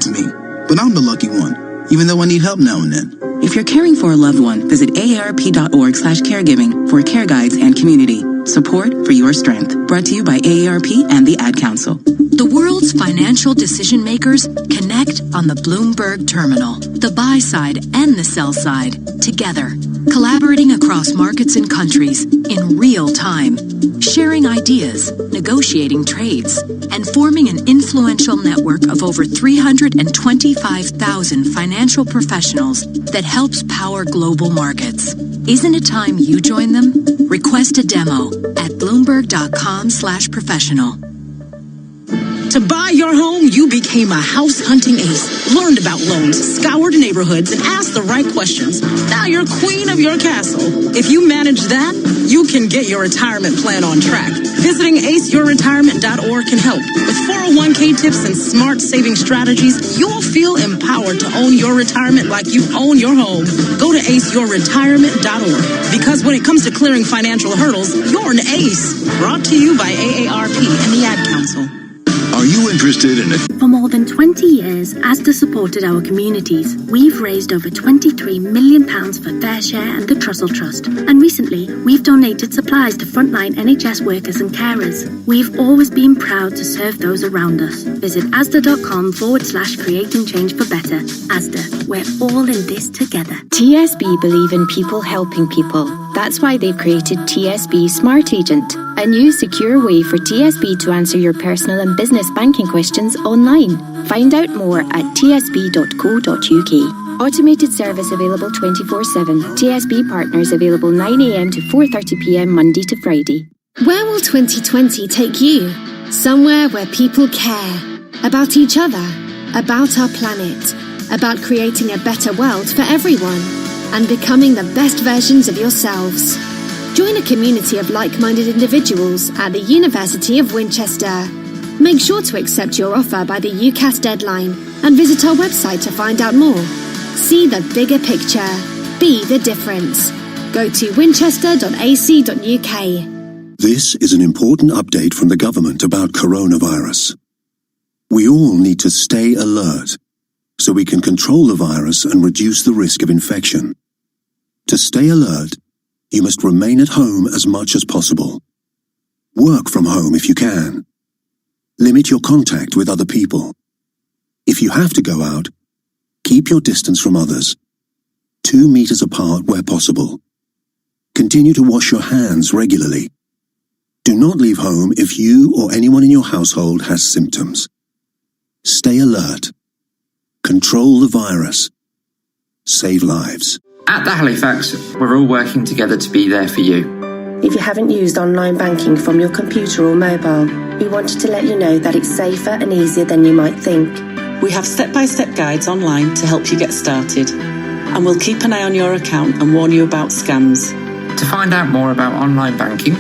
to me, but I'm the lucky one, even though I need help now and then. If you're caring for a loved one, visit aarp.org/caregiving for care guides and community support for your strength. Brought to you by AARP and the Ad Council. The world's financial decision makers connect on the Bloomberg Terminal. The buy side and the sell side together, collaborating across markets and countries in real time, sharing ideas, negotiating trades, and forming an influential network of over 325,000 financial professionals that helps power global markets. Isn't it time you join them? Request a demo at bloomberg.com/professional. To buy your home, you became a house hunting ace, learned about loans, scoured neighborhoods, and asked the right questions. Now you're queen of your castle. If you manage that, you can get your retirement plan on track. Visiting aceyourretirement.org can help. With 401k tips and smart saving strategies, you'll feel empowered to own your retirement like you own your home. Go to aceyourretirement.org, because when it comes to clearing financial hurdles, you're an ace. Brought to you by AARP and the Ad Council. Are you interested in it? For more than 20 years, ASDA supported our communities. We've raised over £23 million for Fair Share and the Trussell Trust. And recently, we've donated supplies to frontline NHS workers and carers. We've always been proud to serve those around us. Visit asda.com/creating change for better. ASDA, we're all in this together. TSB believe in people helping people. That's why they've created TSB Smart Agent, a new secure way for TSB to answer your personal and business banking questions online. Find out more at tsb.co.uk. Automated service available 24/7. TSB partners available 9 a.m. to 4:30 p.m. Monday to Friday. Where will 2020 take you? Somewhere where people care about each other, about our planet, about creating a better world for everyone, and becoming the best versions of yourselves. Join a community of like-minded individuals at the University of Winchester. Make sure to accept your offer by the UCAS deadline and visit our website to find out more. See the bigger picture. Be the difference. Go to winchester.ac.uk. This is an important update from the government about coronavirus. We all need to stay alert so we can control the virus and reduce the risk of infection. To stay alert, you must remain at home as much as possible. Work from home if you can. Limit your contact with other people. If you have to go out, keep your distance from others, 2 meters apart where possible. Continue to wash your hands regularly. Do not leave home if you or anyone in your household has symptoms. Stay alert. Control the virus. Save lives. At the Halifax, we're all working together to be there for you. If you haven't used online banking from your computer or mobile, we wanted to let you know that it's safer and easier than you might think. We have step-by-step guides online to help you get started. And we'll keep an eye on your account and warn you about scams. To find out more about online banking,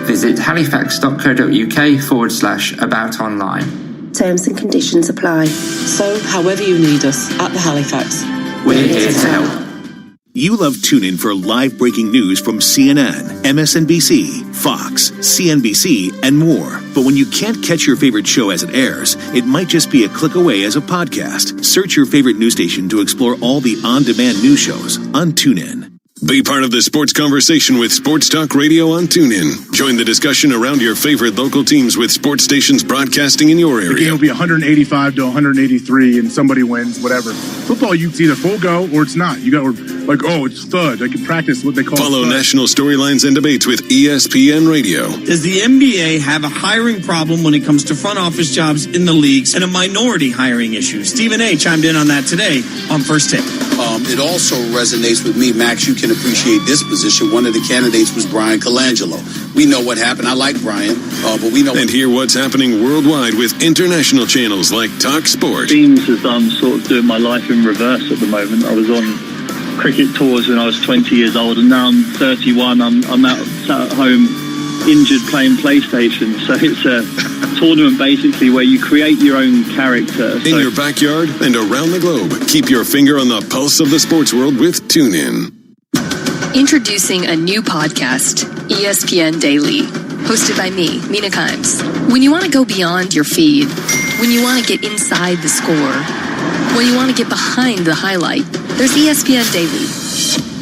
visit halifax.co.uk/aboutonline. Terms and conditions apply. So, however you need us at the Halifax, we're here to help. You love TuneIn for live breaking news from CNN, MSNBC, Fox, CNBC, and more. But when you can't catch your favorite show as it airs, it might just be a click away as a podcast. Search your favorite news station to explore all the on-demand news shows on TuneIn. Be part of the sports conversation with Sports Talk Radio on TuneIn. Join the discussion around your favorite local teams with sports stations broadcasting in your area. The game will be 185 to 183 and somebody wins, whatever. Football, it's either full go or it's not. You got it's thud. I can practice what they call Follow thud. national storylines and debates with ESPN Radio. Does the NBA have a hiring problem when it comes to front office jobs in the leagues and a minority hiring issue? Stephen A. chimed in on that today on First Take. It also resonates with me, Max. You can appreciate this position. One of the candidates was Brian Colangelo. We know what happened. I like Brian, but we know. And hear what's happening worldwide with international channels like Talk Sport. Seems as I'm sort of doing my life in reverse at the moment. I was on cricket tours when I was 20 years old, and now I'm 31. I'm sat at home injured playing PlayStation. So it's a tournament basically where you create your own character. In your backyard and around the globe. Keep your finger on the pulse of the sports world with TuneIn. Introducing a new podcast, ESPN Daily, hosted by me, Mina Kimes. When you want to go beyond your feed, when you want to get inside the score, When you want to get behind the highlight, there's ESPN Daily.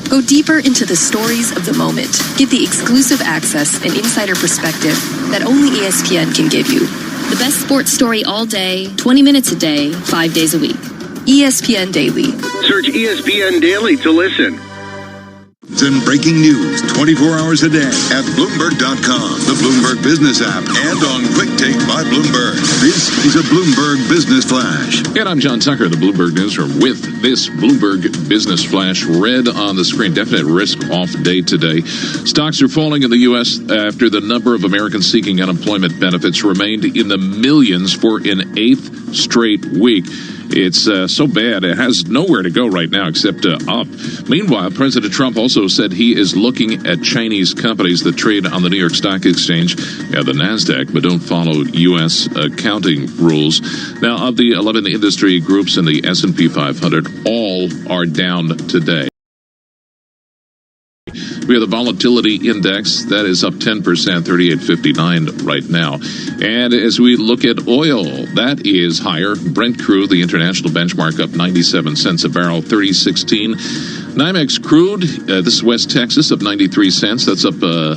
Go deeper into the stories of the moment. Get the exclusive access and insider perspective that only ESPN can give you. The best sports story all day, 20 minutes a day, 5 days a week. ESPN Daily. Search ESPN Daily to listen. And breaking news 24 hours a day at Bloomberg.com, the Bloomberg Business app, and on Quick Take by Bloomberg. This is a Bloomberg Business Flash. And I'm John Tucker, the Bloomberg Newsroom, with this Bloomberg Business Flash. Red on the screen, definite risk-off day today. Stocks are falling in the U.S. after the number of Americans seeking unemployment benefits remained in the millions for an eighth straight week. It's so bad, it has nowhere to go right now except up. Meanwhile, President Trump also said he is looking at Chinese companies that trade on the New York Stock Exchange and the NASDAQ, but don't follow U.S. accounting rules. Now, of the 11 industry groups in the S&P 500, all are down today. We have the volatility index that is up 10%, 38.59 right now. And as we look at oil, that is higher. Brent crude, the international benchmark, up 97 cents a barrel, 30.16. NYMEX crude, this is West Texas, up 93 cents. That's up $3,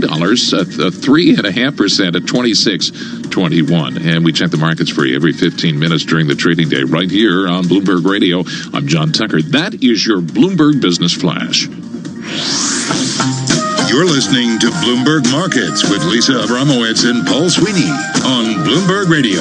3.5% at 26.21. And we check the markets for you every 15 minutes during the trading day right here on Bloomberg Radio. I'm John Tucker. That is your Bloomberg Business Flash. You're listening to Bloomberg Markets with Lisa Abramowitz and Paul Sweeney on Bloomberg Radio.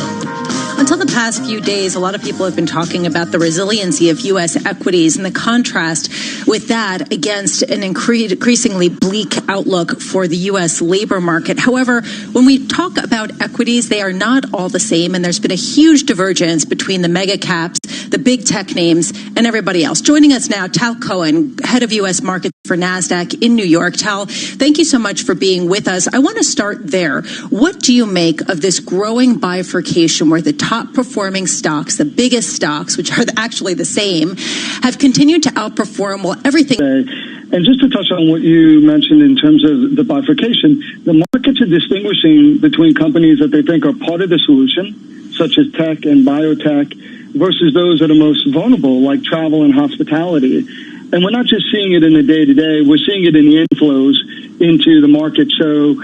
Until the past few days, a lot of people have been talking about the resiliency of U.S. equities and the contrast with that against an increasingly bleak outlook for the U.S. labor market. However, when we talk about equities, they are not all the same, and there's been a huge divergence between the mega caps, the big tech names, and everybody else. Joining us now, Tal Cohen, head of U.S. markets for NASDAQ in New York. Tal, thank you so much for being with us. I want to start there. What do you make of this growing bifurcation where the top performing stocks, the biggest stocks, which are actually the same, have continued to outperform while everything... And just to touch on what you mentioned in terms of the bifurcation, the markets are distinguishing between companies that they think are part of the solution, such as tech and biotech, versus those that are most vulnerable, like travel and hospitality. And we're not just seeing it in the day-to-day, we're seeing it in the inflows into the market. So,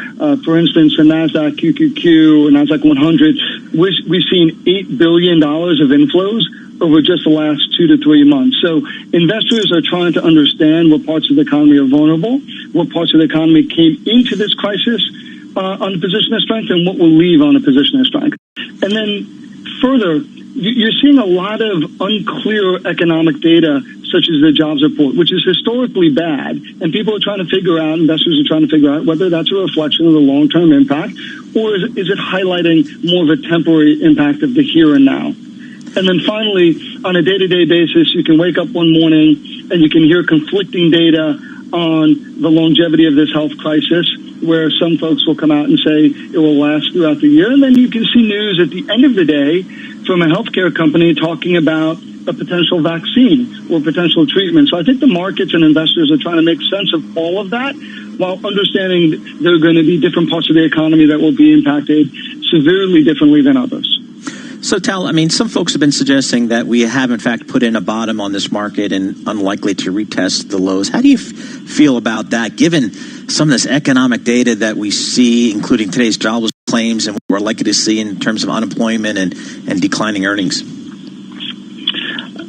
for instance, the NASDAQ QQQ, or NASDAQ 100, we've seen $8 billion of inflows over just the last 2 to 3 months. So investors are trying to understand what parts of the economy are vulnerable, what parts of the economy came into this crisis on a position of strength, and what will leave on a position of strength. And then further, you're seeing a lot of unclear economic data, such as the jobs report, which is historically bad. And people are trying to figure out, investors are trying to figure out whether that's a reflection of the long-term impact, or is it highlighting more of a temporary impact of the here and now. And then finally, on a day-to-day basis, you can wake up one morning and you can hear conflicting data on the longevity of this health crisis, where some folks will come out and say it will last throughout the year. And then you can see news at the end of the day from a healthcare company talking about a potential vaccine or potential treatment. So I think the markets and investors are trying to make sense of all of that while understanding there are going to be different parts of the economy that will be impacted severely differently than others. So, Tal, I mean, some folks have been suggesting that we have, in fact, put in a bottom on this market and unlikely to retest the lows. How do you feel about that, given some of this economic data that we see, including today's jobless claims and what we're likely to see in terms of unemployment and declining earnings?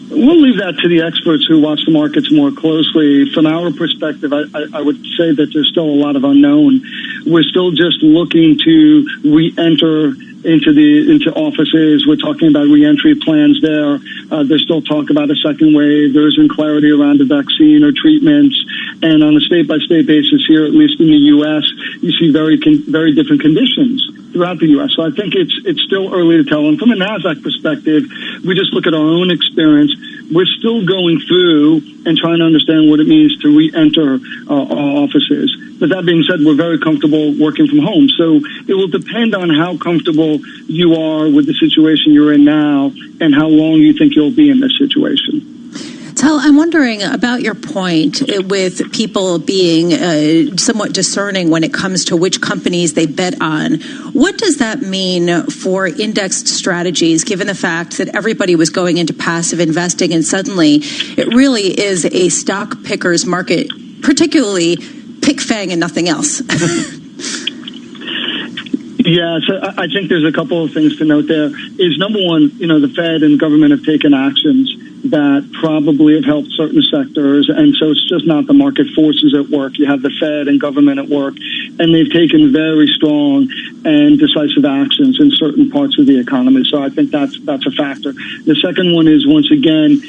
We'll leave that to the experts who watch the markets more closely. From our perspective, I would say that there's still a lot of unknown. We're still just looking to re-enter into offices. We're talking about re-entry plans there. There's still talk about a second wave. There isn't clarity around the vaccine or treatments. And on a state-by-state basis here, at least in the U.S., you see very different conditions throughout the U.S. So I think it's still early to tell. And from a NASDAQ perspective, we just look at our own experience. We're still going through and trying to understand what it means to re-enter our offices. But that being said, we're very comfortable working from home. So it will depend on how comfortable you are with the situation you're in now and how long you think you'll be in this situation. Tal, I'm wondering about your point with people being somewhat discerning when it comes to which companies they bet on. What does that mean for indexed strategies, given the fact that everybody was going into passive investing and suddenly it really is a stock picker's market, particularly pick FANG and nothing else? Yeah, so I think there's a couple of things to note there. Is number one, the Fed and government have taken actions that probably have helped certain sectors, and so it's just not the market forces at work. You have the Fed and government at work, and they've taken very strong and decisive actions in certain parts of the economy. So I think that's a factor. The second one is, once again,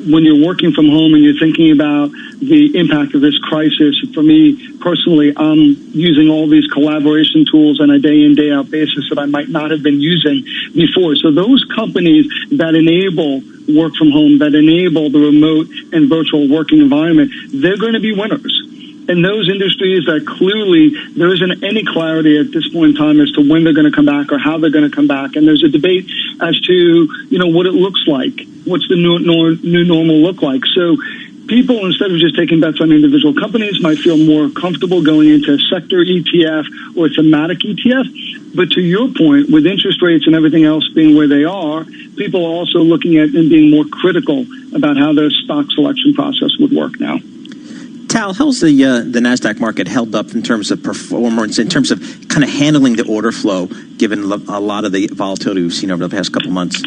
when you're working from home and you're thinking about the impact of this crisis, for me personally, I'm using all these collaboration tools on a day in, day out basis that I might not have been using before. So those companies that enable work from home, that enable the remote and virtual working environment, they're going to be winners. And those industries that clearly there isn't any clarity at this point in time as to when they're going to come back or how they're going to come back. And there's a debate as to, what it looks like. What's the new normal look like? So people, instead of just taking bets on individual companies, might feel more comfortable going into a sector ETF or a thematic ETF. But to your point, with interest rates and everything else being where they are, people are also looking at and being more critical about how their stock selection process would work now. Tal, how's the NASDAQ market held up in terms of performance, in terms of kind of handling the order flow, given a lot of the volatility we've seen over the past couple months?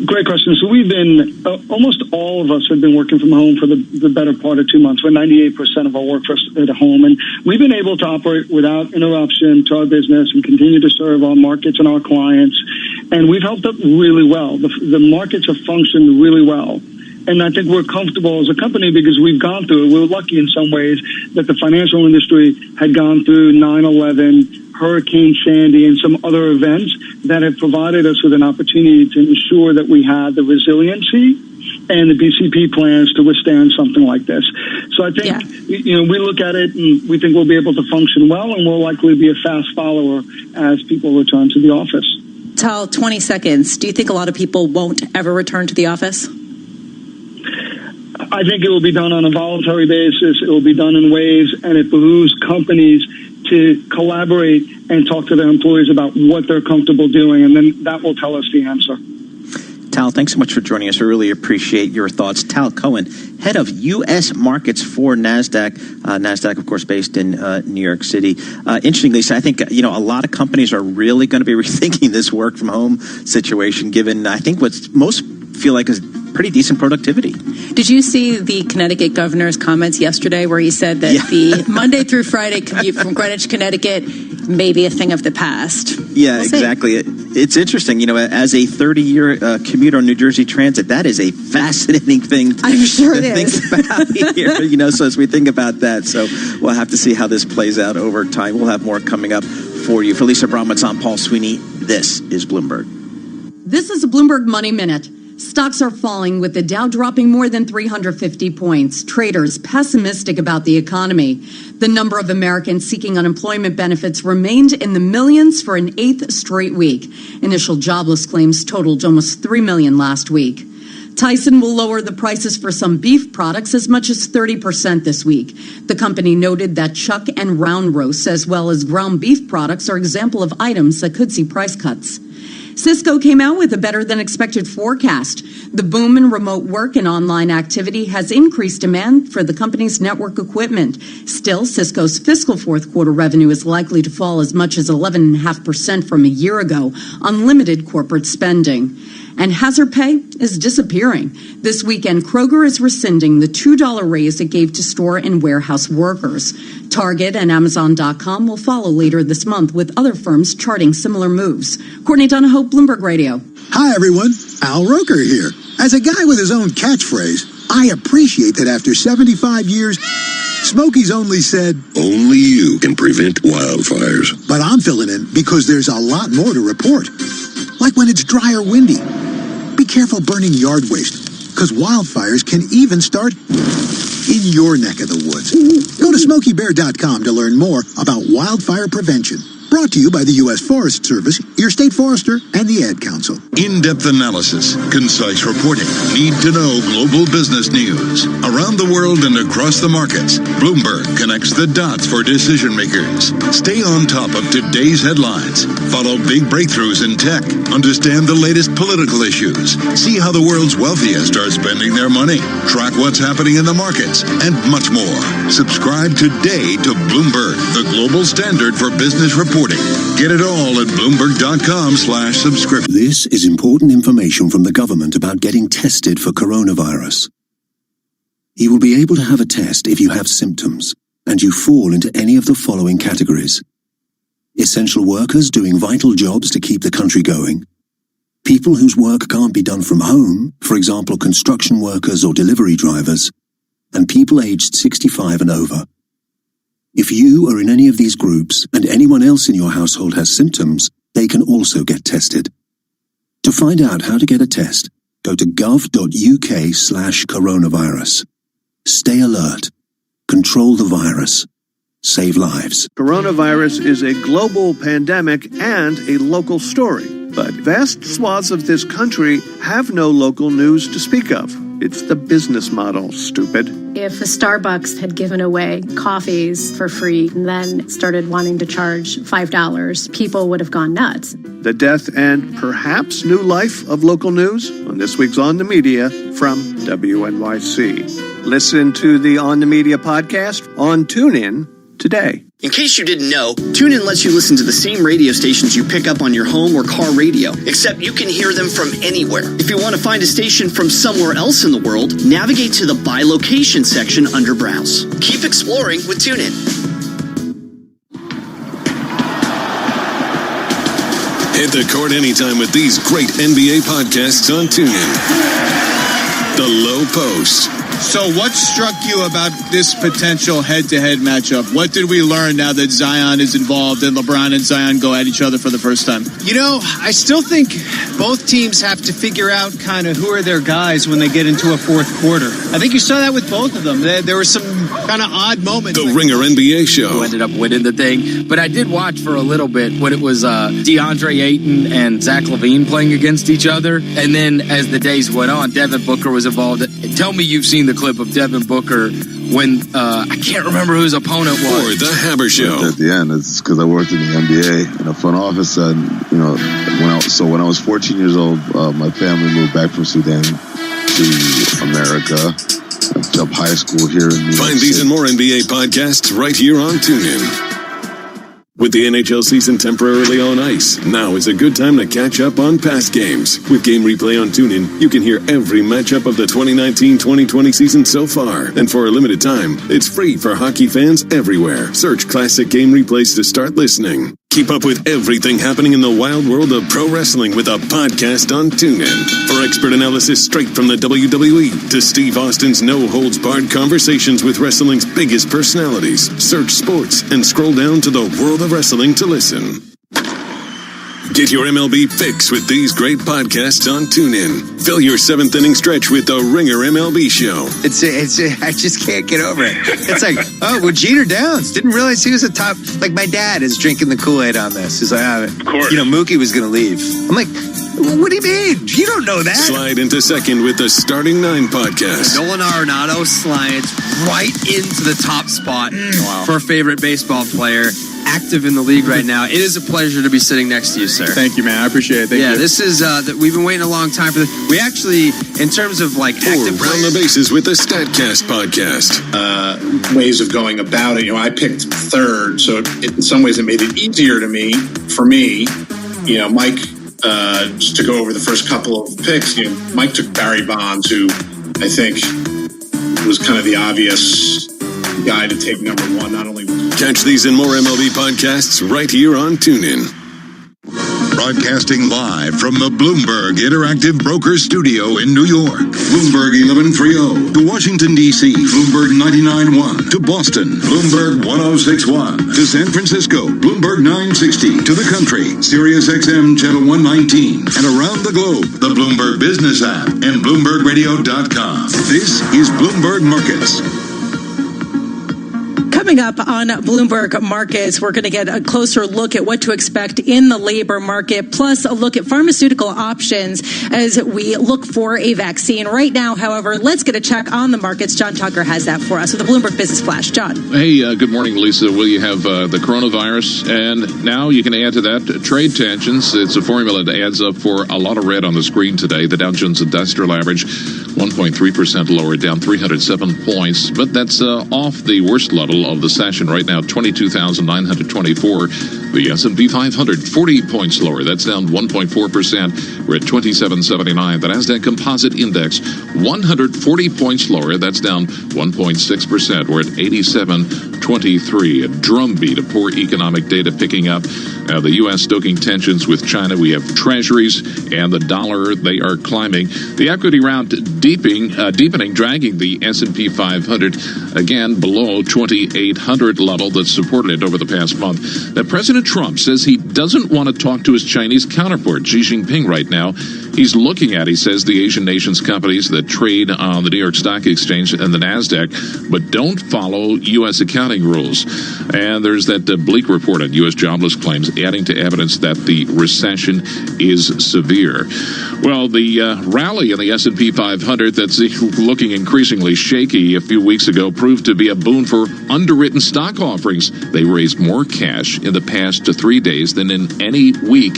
Great question. So we've been, almost all of us have been working from home for the better part of 2 months. We're 98% of our workforce at home, and we've been able to operate without interruption to our business and continue to serve our markets and our clients. And we've helped up really well. The markets have functioned really well. And I think we're comfortable as a company because we've gone through it. We're lucky in some ways that the financial industry had gone through 9/11, Hurricane Sandy, and some other events that have provided us with an opportunity to ensure that we had the resiliency and the BCP plans to withstand something like this. So I think, we look at it and we think we'll be able to function well, and we'll likely be a fast follower as people return to the office. Tal, 20 seconds. Do you think a lot of people won't ever return to the office? I think it will be done on a voluntary basis. It will be done in ways, and it behooves companies to collaborate and talk to their employees about what they're comfortable doing, and then that will tell us the answer. Tal, thanks so much for joining us. I really appreciate your thoughts. Tal Cohen, head of U.S. markets for NASDAQ. NASDAQ, of course, based in New York City. Interestingly, so I think, a lot of companies are really going to be rethinking this work from home situation, given, I think, what most feel like is pretty decent productivity. Did you see the Connecticut governor's comments yesterday where he said that the Monday through Friday commute from Greenwich, Connecticut may be a thing of the past? Yeah, exactly. It's interesting. As a 30-year commuter on New Jersey Transit, that is a fascinating thing to think about here. So as we think about that, so we'll have to see how this plays out over time. We'll have more coming up for you. For Lisa Bromwitz, I'm Paul Sweeney. This is Bloomberg. This is a Bloomberg Money Minute. Stocks are falling with the Dow dropping more than 350 points. Traders pessimistic about the economy. The number of Americans seeking unemployment benefits remained in the millions for an 8th straight week. Initial jobless claims totaled almost 3 million last week. Tyson will lower the prices for some beef products as much as 30% this week. The company noted that chuck and round roasts as well as ground beef products are example of items that could see price cuts. Cisco came out with a better-than-expected forecast. The boom in remote work and online activity has increased demand for the company's network equipment. Still, Cisco's fiscal fourth quarter revenue is likely to fall as much as 11.5% from a year ago on limited corporate spending. And hazard pay is disappearing. This weekend, Kroger is rescinding the $2 raise it gave to store and warehouse workers. Target and Amazon.com will follow later this month, with other firms charting similar moves. Courtney Donahoe, Bloomberg Radio. Hi, everyone. Al Roker here. As a guy with his own catchphrase, I appreciate that after 75 years, Smokey's only said, "Only you can prevent wildfires." But I'm filling in because there's a lot more to report. Like when it's dry or windy. Be careful burning yard waste, because wildfires can even start in your neck of the woods. Go to SmokeyBear.com to learn more about wildfire prevention. Brought to you by the U.S. Forest Service, your state forester, and the Ad Council. In-depth analysis, concise reporting, need-to-know global business news. Around the world and across the markets, Bloomberg connects the dots for decision makers. Stay on top of today's headlines. Follow big breakthroughs in tech. Understand the latest political issues. See how the world's wealthiest are spending their money. Track what's happening in the markets, and much more. Subscribe today to Bloomberg, the global standard for business reporting. Get it all at Bloomberg.com/subscription. This is important information from the government about getting tested for coronavirus. You will be able to have a test if you have symptoms and you fall into any of the following categories: essential workers doing vital jobs to keep the country going, people whose work can't be done from home, for example, construction workers or delivery drivers, and people aged 65 and over. If you are in any of these groups and anyone else in your household has symptoms, they can also get tested. To find out how to get a test, go to gov.uk/coronavirus. Stay alert. Control the virus. Save lives. Coronavirus is a global pandemic and a local story, but vast swaths of this country have no local news to speak of. It's the business model, stupid. If a Starbucks had given away coffees for free and then started wanting to charge $5, people would have gone nuts. The death and perhaps new life of local news on this week's On the Media from WNYC. Listen to the On the Media podcast on TuneIn today. In case you didn't know, TuneIn lets you listen to the same radio stations you pick up on your home or car radio, except you can hear them from anywhere. If you want to find a station from somewhere else in the world, navigate to the By Location section under Browse. Keep exploring with TuneIn. Hit the court anytime with these great NBA podcasts on TuneIn. The Low Post. So what struck you about this potential head-to-head matchup? What did we learn now that Zion is involved and LeBron and Zion go at each other for the first time? You know, I still think both teams have to figure out kind of who are their guys when they get into a fourth quarter. I think you saw that with both of them. There were some kind of odd moments. The Ringer NBA Show. Who ended up winning the thing. But I did watch for a little bit when it was DeAndre Ayton and Zach LaVine playing against each other. And then as the days went on, Devin Booker was involved. Tell me you've seen the clip of Devin Booker when I can't remember who his opponent was. Or the Haber Show. At the end, it's because I worked in the NBA in a front office, and when I was 14 years old, my family moved back from Sudan to America. I jumped high school here in New York Find these and more NBA podcasts right here on TuneIn. With the NHL season temporarily on ice, now is a good time to catch up on past games. With Game Replay on TuneIn, you can hear every matchup of the 2019-2020 season so far. And for a limited time, it's free for hockey fans everywhere. Search Classic Game Replays to start listening. Keep up with everything happening in the wild world of pro wrestling with a podcast on TuneIn. For expert analysis straight from the WWE to Steve Austin's no-holds-barred conversations with wrestling's biggest personalities, search sports and scroll down to the world of wrestling to listen. Get your MLB fix with these great podcasts on TuneIn. Fill your seventh inning stretch with the Ringer MLB Show. I just can't get over it. It's like, well, Jeter Downs. Didn't realize he was a top. Like, my dad is drinking the Kool-Aid on this. He's like, of course. Mookie was going to leave. I'm like, what do you mean? You don't know that. Slide into second with the Starting Nine podcast. Nolan Arenado slides right into the top spot for a favorite baseball player. Active in the league right now. It is a pleasure to be sitting next to you, sir. Thank you, man. I appreciate it. Thank you. This is we've been waiting a long time for this. We actually, in terms of like active round the bases with the Statcast podcast. Ways of going about it. I picked third, so in some ways it made it easier for me. Mike just to go over the first couple of picks. Mike took Barry Bonds, who I think was kind of the obvious guy to take number one. Not only catch these and more MLB podcasts right here on TuneIn. Broadcasting live from the Bloomberg Interactive Brokers Studio in New York. Bloomberg 1130. To Washington, D.C. Bloomberg 99.1. To Boston. Bloomberg 106.1. To San Francisco. Bloomberg 960. To the country. Sirius XM Channel 119. And around the globe. The Bloomberg Business app and BloombergRadio.com. This is Bloomberg Markets. Coming up on Bloomberg Markets, we're going to get a closer look at what to expect in the labor market, plus a look at pharmaceutical options as we look for a vaccine. Right now, however, let's get a check on the markets. John Tucker has that for us with the Bloomberg Business Flash. John. Hey, good morning, Lisa. Well, you have the coronavirus, and now you can add to that trade tensions. It's a formula that adds up for a lot of red on the screen today. The Dow Jones Industrial Average, 1.3% lower, down 307 points, but that's off the worst level of the session right now, 22,924. The S&P 500, 40 points lower. That's down 1.4%. We're at 2779. The Nasdaq Composite Index, 140 points lower. That's down 1.6%. We're at 8723. A drumbeat of poor economic data picking up. The U.S. stoking tensions with China. We have treasuries and the dollar. They are climbing. The equity round deepening, dragging the S&P 500 again below 2,800 level that supported it over the past month. Now, President Trump says he doesn't want to talk to his Chinese counterpart, Xi Jinping, right now. He's looking at, he says, the Asian nations companies that trade on the New York Stock Exchange and the NASDAQ, but don't follow U.S. accounting rules. And there's that bleak report on U.S. jobless claims, adding to evidence that the recession is severe. Well, the rally in the S&P 500 that's looking increasingly shaky a few weeks ago proved to be a boon for underwritten stock offerings. They raised more cash in the past 3 days than in any week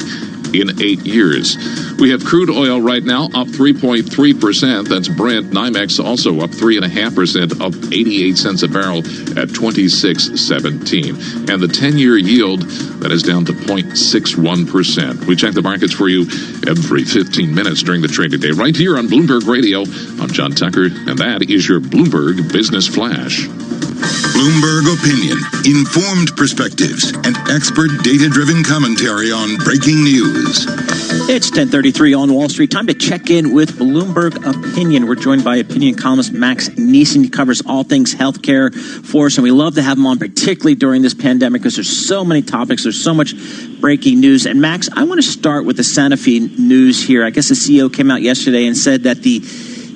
in 8 years. We have crude oil right now up 3.3%. That's Brent. NYMEX also up 3.5%, up 88 cents a barrel at 26.17. And the 10-year yield, that is down to 0.61%. We check the markets for you every 15 minutes during the trading day right here on Bloomberg Radio. I'm John Tucker, and that is your Bloomberg Business Flash. Bloomberg Opinion, informed perspectives, and expert data-driven commentary on breaking news. It's 10:33 on Wall Street. Time to check in with Bloomberg Opinion. We're joined by opinion columnist Max Neeson. He covers all things healthcare for us, and we love to have him on, particularly during this pandemic, because there's so many topics, there's so much breaking news. And Max, I want to start with the Sanofi news here. I guess the CEO came out yesterday and said that the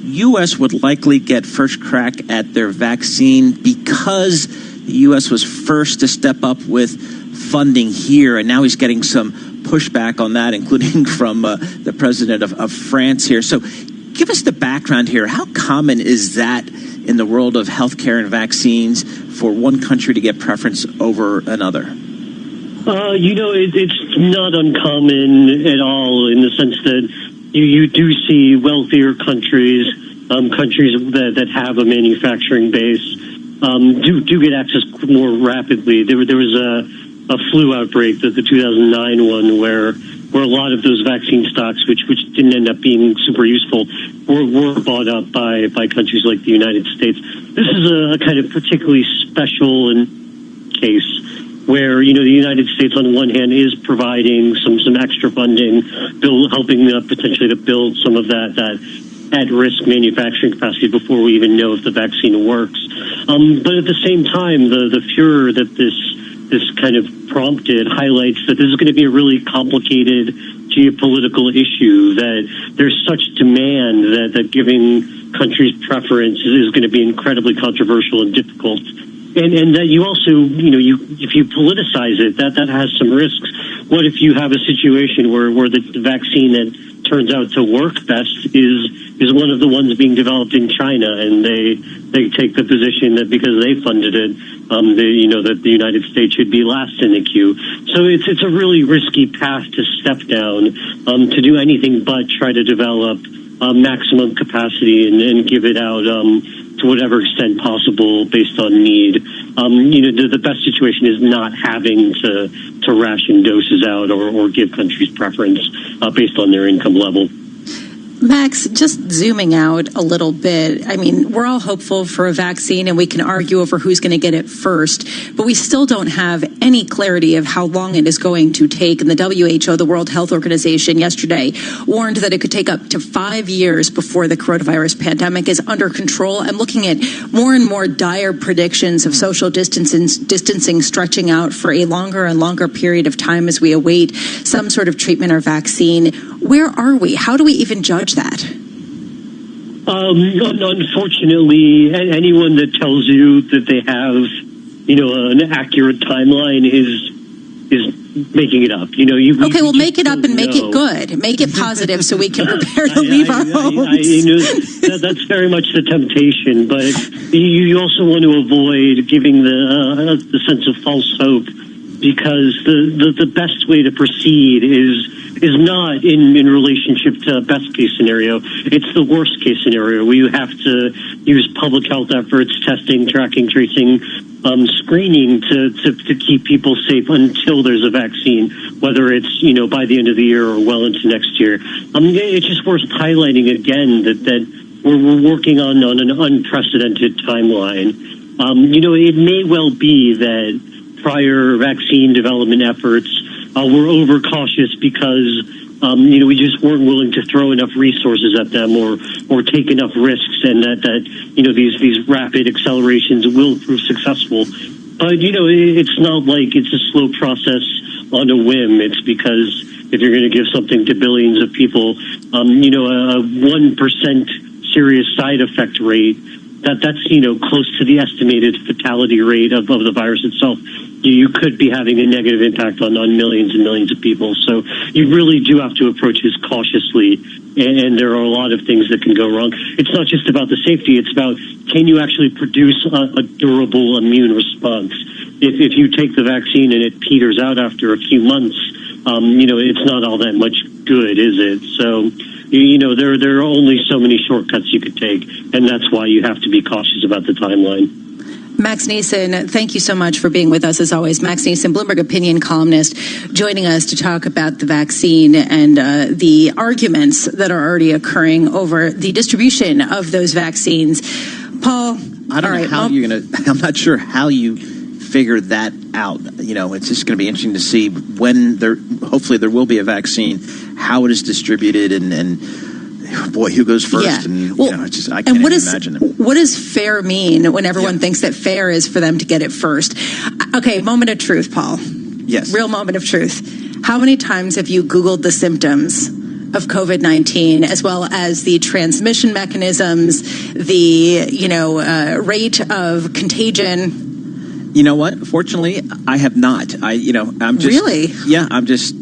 U.S. would likely get first crack at their vaccine because the U.S. was first to step up with funding here, and now he's getting some pushback on that, including from the president of France here. So give us the background here. How common is that in the world of healthcare and vaccines for one country to get preference over another? It's not uncommon at all in the sense that you do see wealthier countries, countries that have a manufacturing base, do get access more rapidly. There was a flu outbreak, the 2009 one, where a lot of those vaccine stocks, which didn't end up being super useful, were bought up by countries like the United States. This is a kind of particularly special case where, the United States on the one hand is providing some extra funding, helping potentially to build some of that at-risk manufacturing capacity before we even know if the vaccine works. But at the same time, the furor that this kind of prompted highlights that this is going to be a really complicated geopolitical issue, that there's such demand that giving countries preference is going to be incredibly controversial and difficult. And that you also, if you politicize it, that has some risks. What if you have a situation where the vaccine that turns out to work best is one of the ones being developed in China, and they take the position that because they funded it, that the United States should be last in the queue. So it's a really risky path to step down, to do anything but try to develop maximum capacity and give it out to whatever extent possible based on need. The best situation is not having to ration doses out or give countries preference based on their income level. Max, just zooming out a little bit, I mean, we're all hopeful for a vaccine and we can argue over who's going to get it first, but we still don't have any clarity of how long it is going to take. And the WHO, the World Health Organization, yesterday warned that it could take up to 5 years before the coronavirus pandemic is under control. I'm looking at more and more dire predictions of social distancing stretching out for a longer and longer period of time as we await some sort of treatment or vaccine. Where are we? How do we even judge that? Unfortunately, anyone that tells you that they have, an accurate timeline is making it up. Okay, well, make it up and make it good. Make it positive so we can prepare to leave our homes. That's very much the temptation, but you also want to avoid giving the sense of false hope, because the best way to proceed is not in relationship to best case scenario. It's the worst case scenario where you have to use public health efforts, testing, tracking, tracing, screening to keep people safe until there's a vaccine, whether it's by the end of the year or well into next year. It's just worth highlighting again that we're working on an unprecedented timeline. It may well be that prior vaccine development efforts were overcautious because we just weren't willing to throw enough resources at them or take enough risks, and that these rapid accelerations will prove successful. But it's not like it's a slow process on a whim. It's because if you're going to give something to billions of people, a 1% serious side effect rate, that's close to the estimated fatality rate of the virus itself. You could be having a negative impact on millions and millions of people. So you really do have to approach this cautiously, and there are a lot of things that can go wrong. It's not just about the safety. It's about, can you actually produce a durable immune response? If you take the vaccine and it peters out after a few months, it's not all that much good, is it? So there are only so many shortcuts you could take, and that's why you have to be cautious about the timeline. Max Neeson, thank you so much for being with us as always. Max Neeson, Bloomberg opinion columnist, joining us to talk about the vaccine and the arguments that are already occurring over the distribution of those vaccines. Paul, I don't know how you're going to, I'm not sure how you figure that out. It's just going to be interesting to see when hopefully there will be a vaccine, how it is distributed, and boy, who goes first? Yeah. And well, I can't even imagine it. What does fair mean when everyone thinks that fair is for them to get it first? Okay, moment of truth, Paul. Yes. Real moment of truth. How many times have you Googled the symptoms of COVID-19, as well as the transmission mechanisms, the rate of contagion? You know what? Fortunately, I have not. I'm just really. Yeah, I'm just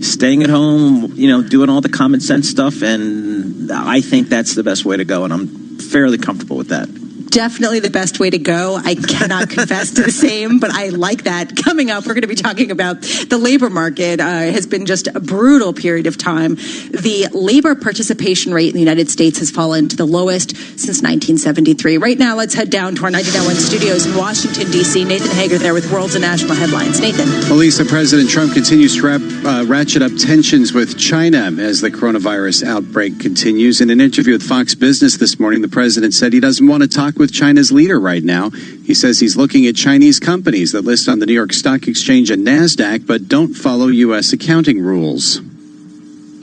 staying at home, doing all the common sense stuff, and I think that's the best way to go, and I'm fairly comfortable with that. Definitely the best way to go. I cannot confess to the same, but I like that. Coming up, we're going to be talking about the labor market. Has been just a brutal period of time. The labor participation rate in the United States has fallen to the lowest since 1973. Right now, let's head down to our 99.1 studios in Washington, D.C. Nathan Hager there with world's and national headlines. Nathan. Lisa, President Trump continues to ratchet up tensions with China as the coronavirus outbreak continues. In an interview with Fox Business this morning, the president said he doesn't want to talk with China's leader right now. He says he's looking at Chinese companies that list on the New York Stock Exchange and NASDAQ but don't follow U.S. accounting rules.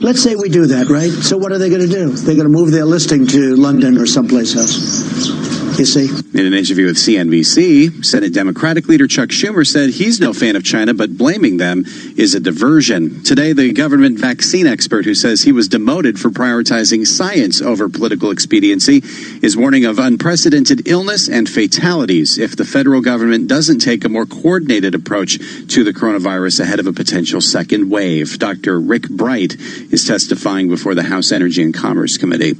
Let's say we do that, right? So what are they going to do? They're going to move their listing to London or someplace else. You see? In an interview with CNBC, Senate Democratic leader Chuck Schumer said he's no fan of China, but blaming them is a diversion. Today, the government vaccine expert who says he was demoted for prioritizing science over political expediency is warning of unprecedented illness and fatalities if the federal government doesn't take a more coordinated approach to the coronavirus ahead of a potential second wave. Dr. Rick Bright is testifying before the House Energy and Commerce Committee.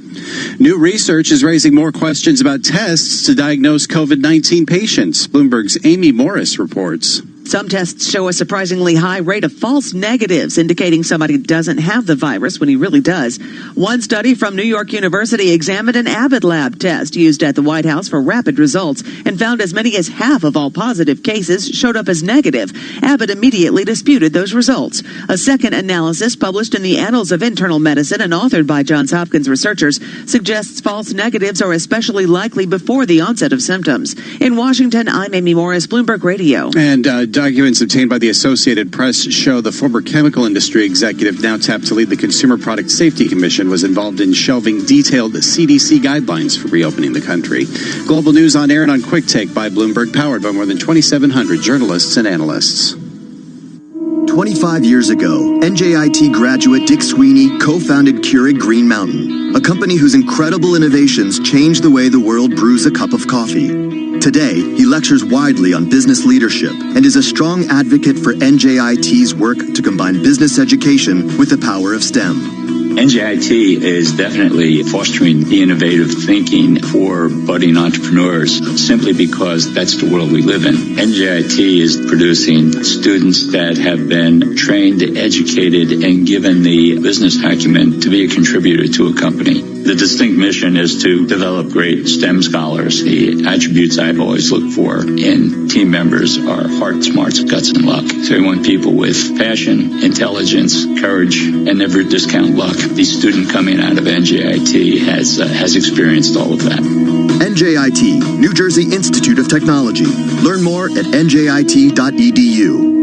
New research is raising more questions about tests to diagnose COVID-19 patients. Bloomberg's Amy Morris reports. Some tests show a surprisingly high rate of false negatives, indicating somebody doesn't have the virus when he really does. One study from New York University examined an Abbott lab test used at the White House for rapid results and found as many as half of all positive cases showed up as negative. Abbott immediately disputed those results. A second analysis published in the Annals of Internal Medicine and authored by Johns Hopkins researchers suggests false negatives are especially likely before the onset of symptoms. In Washington, I'm Amy Morris, Bloomberg Radio. And documents obtained by the Associated Press show the former chemical industry executive now tapped to lead the Consumer Product Safety Commission was involved in shelving detailed CDC guidelines for reopening the country. Global news on air and on Quick Take by Bloomberg, powered by more than 2,700 journalists and analysts. 25 years ago, NJIT graduate Dick Sweeney co-founded Keurig Green Mountain. a company whose incredible innovations changed the way the world brews a cup of coffee. Today, he lectures widely on business leadership and is a strong advocate for NJIT's work to combine business education with the power of STEM. NJIT is definitely fostering the innovative thinking for budding entrepreneurs simply because that's the world we live in. NJIT is producing students that have been trained, educated, and given the business acumen to be a contributor to a company. The distinct mission is to develop great STEM scholars. The attributes I've always looked for in team members are heart, smarts, guts, and luck. So we want people with passion, intelligence, courage, and never discount luck. The student coming out of NJIT has experienced all of that. NJIT, New Jersey Institute of Technology. Learn more at njit.edu.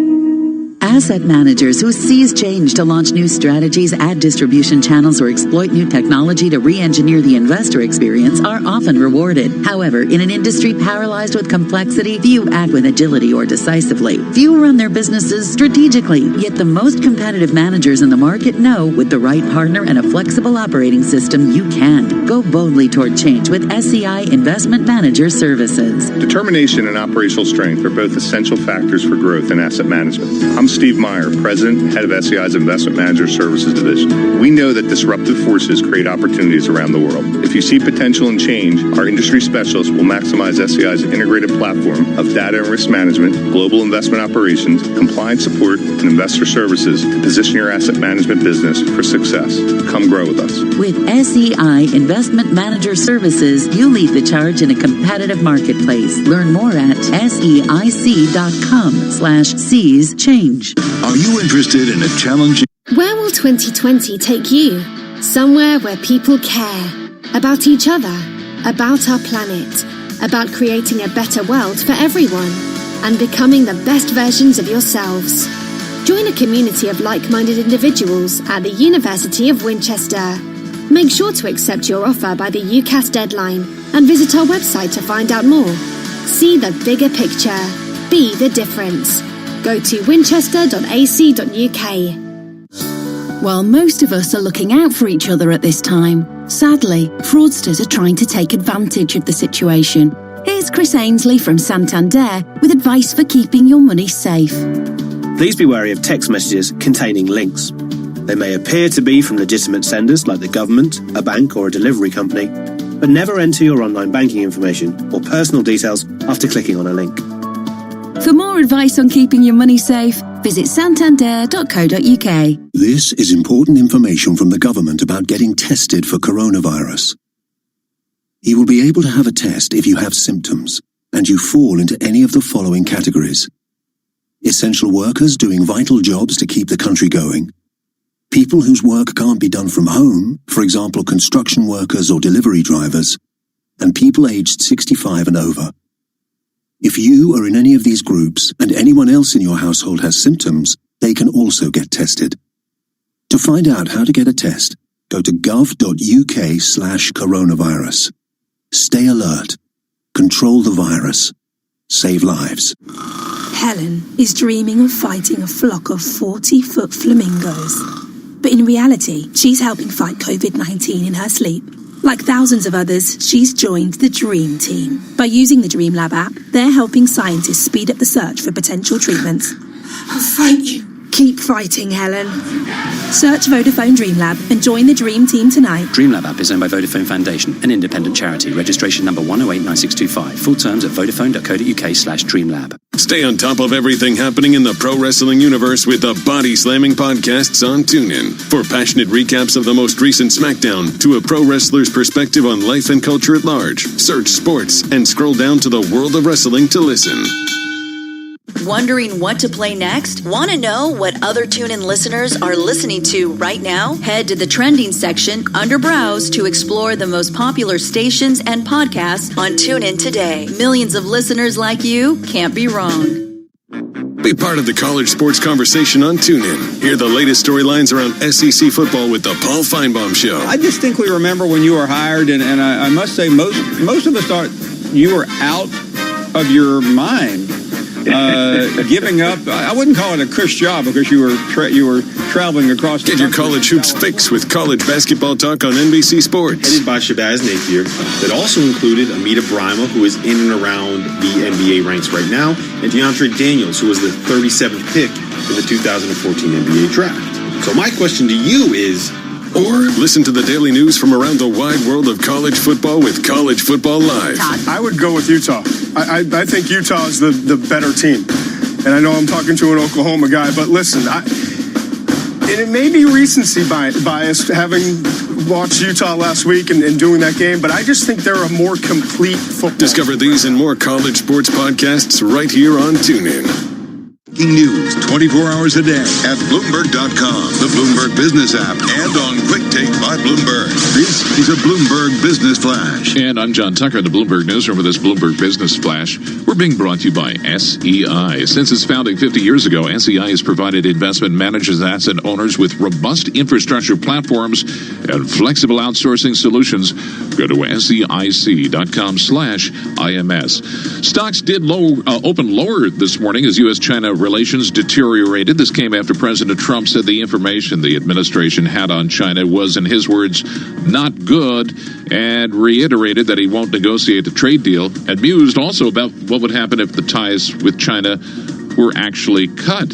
Asset managers who seize change to launch new strategies, add distribution channels, or exploit new technology to re-engineer the investor experience are often rewarded. However, in an industry paralyzed with complexity, few act with agility or decisively. Few run their businesses strategically, yet the most competitive managers in the market know with the right partner and a flexible operating system, you can. Go boldly toward change with SEI Investment Manager Services. Determination and operational strength are both essential factors for growth in asset management. I'm Steve Meyer, President and Head of SEI's Investment Manager Services Division. We know that disruptive forces create opportunities around the world. If you see potential in change, our industry specialists will maximize SEI's integrated platform of data and risk management, global investment operations, compliance support, and investor services to position your asset management business for success. Come grow with us. With SEI Investment Manager Services, you lead the charge in a competitive marketplace. Learn more at SEIC.com/seize change. Are you interested in a challenging... Where will 2020 take you? Somewhere where people care about each other, about our planet, about creating a better world for everyone, and becoming the best versions of yourselves. Join a community of like-minded individuals at the University of Winchester. Make sure to accept your offer by the UCAS deadline and visit our website to find out more. See the bigger picture. Be the difference. Go to winchester.ac.uk. While most of us are looking out for each other at this time, sadly, fraudsters are trying to take advantage of the situation. Here's Chris Ainsley from Santander with advice for keeping your money safe. Please be wary of text messages containing links. They may appear to be from legitimate senders like the government, a bank, or a delivery company, but never enter your online banking information or personal details after clicking on a link. For more advice on keeping your money safe, visit santander.co.uk. This is important information from the government about getting tested for coronavirus. You will be able to have a test if you have symptoms and you fall into any of the following categories: essential workers doing vital jobs to keep the country going, people whose work can't be done from home, for example construction workers or delivery drivers, and people aged 65 and over. If you are in any of these groups and anyone else in your household has symptoms, they can also get tested. To find out how to get a test, go to gov.uk/coronavirus. Stay alert. Control the virus. Save lives. Helen is dreaming of fighting a flock of 40-foot flamingos. But in reality, she's helping fight COVID-19 in her sleep. Like thousands of others, she's joined the Dream Team. By using the Dream Lab app, they're helping scientists speed up the search for potential treatments. I'll fight you. Keep fighting, Helen. Search Vodafone Dream Lab and join the Dream Team tonight. Dream Lab app is owned by Vodafone Foundation, an independent charity. Registration number 1089625. Full terms at vodafone.co.uk/dreamlab. Stay on top of everything happening in the pro wrestling universe with the Body Slamming podcasts on TuneIn. For passionate recaps of the most recent SmackDown to a pro wrestler's perspective on life and culture at large, search sports and scroll down to the world of wrestling to listen. Wondering what to play next? Want to know what other TuneIn listeners are listening to right now? Head to the trending section under Browse to explore the most popular stations and podcasts on TuneIn today. Millions of listeners like you can't be wrong. Be part of the college sports conversation on TuneIn. Hear the latest storylines around SEC football with the Paul Feinbaum Show. I distinctly remember when you were hired, and I must say most of us thought you were out of your mind. giving up. I wouldn't call it a cush job because you were traveling across the Get your college hoops fix with college basketball talk on NBC Sports. Headed by Shabazz Napier. That also included Amita Brima, who is in and around the NBA ranks right now, and DeAndre Daniels, who was the 37th pick in the 2014 NBA draft. So my question to you is... Or listen to the daily news from around the wide world of college football with College Football Live. I would go with Utah. I think Utah is the better team. And I know I'm talking to an Oklahoma guy, but listen, and it may be recency bias having watched Utah last week and doing that game, but I just think they're a more complete football. Discover these and more college sports podcasts right here on TuneIn. News 24 hours a day at Bloomberg.com, the Bloomberg Business app, and on Quick Take by Bloomberg. This is a Bloomberg Business Flash. And I'm John Tucker in the Bloomberg Newsroom with this Bloomberg Business Flash. We're being brought to you by SEI. Since its founding 50 years ago, SEI has provided investment managers and asset owners with robust infrastructure platforms and flexible outsourcing solutions. Go to SEIC.com/IMS. Stocks did open lower this morning as U.S.-China relations deteriorated. This came after President Trump said the information the administration had on China was, in his words, not good, and reiterated that he won't negotiate a trade deal, and mused also about what would happen if the ties with China were actually cut.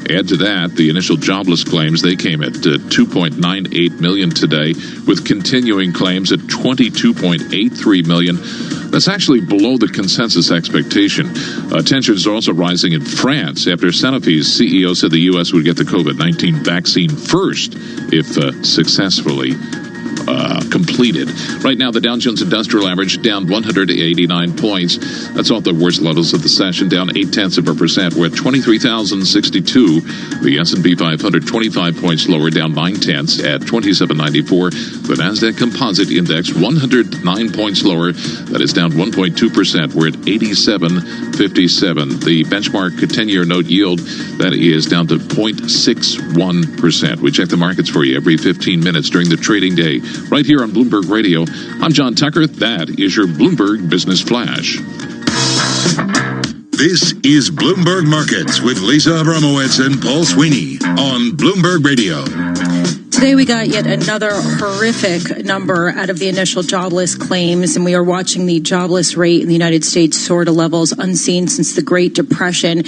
Add to that the initial jobless claims. They came at 2.98 million today, with continuing claims at 22.83 million. That's actually below the consensus expectation. Tensions are also rising in France after Sanofi's CEO said the U.S. would get the COVID-19 vaccine first if successfully completed. Right now, the Dow Jones Industrial Average down 189 points. That's off the worst levels of the session, down 0.8%. We're at 23,062. The S&P 500 25 points lower, down 0.9 at 2794. The Nasdaq Composite Index 109 points lower. That is down 1.2%. We're at 87.57. The benchmark 10-year note yield, that is down to 0.61%. We check the markets for you every 15 minutes during the trading day, right here on Bloomberg Radio. I'm John Tucker. That is your Bloomberg Business Flash. This is Bloomberg Markets with Lisa Abramowitz and Paul Sweeney on Bloomberg Radio. Today we got yet another horrific number out of the initial jobless claims, and we are watching the jobless rate in the United States soar to levels unseen since the Great Depression.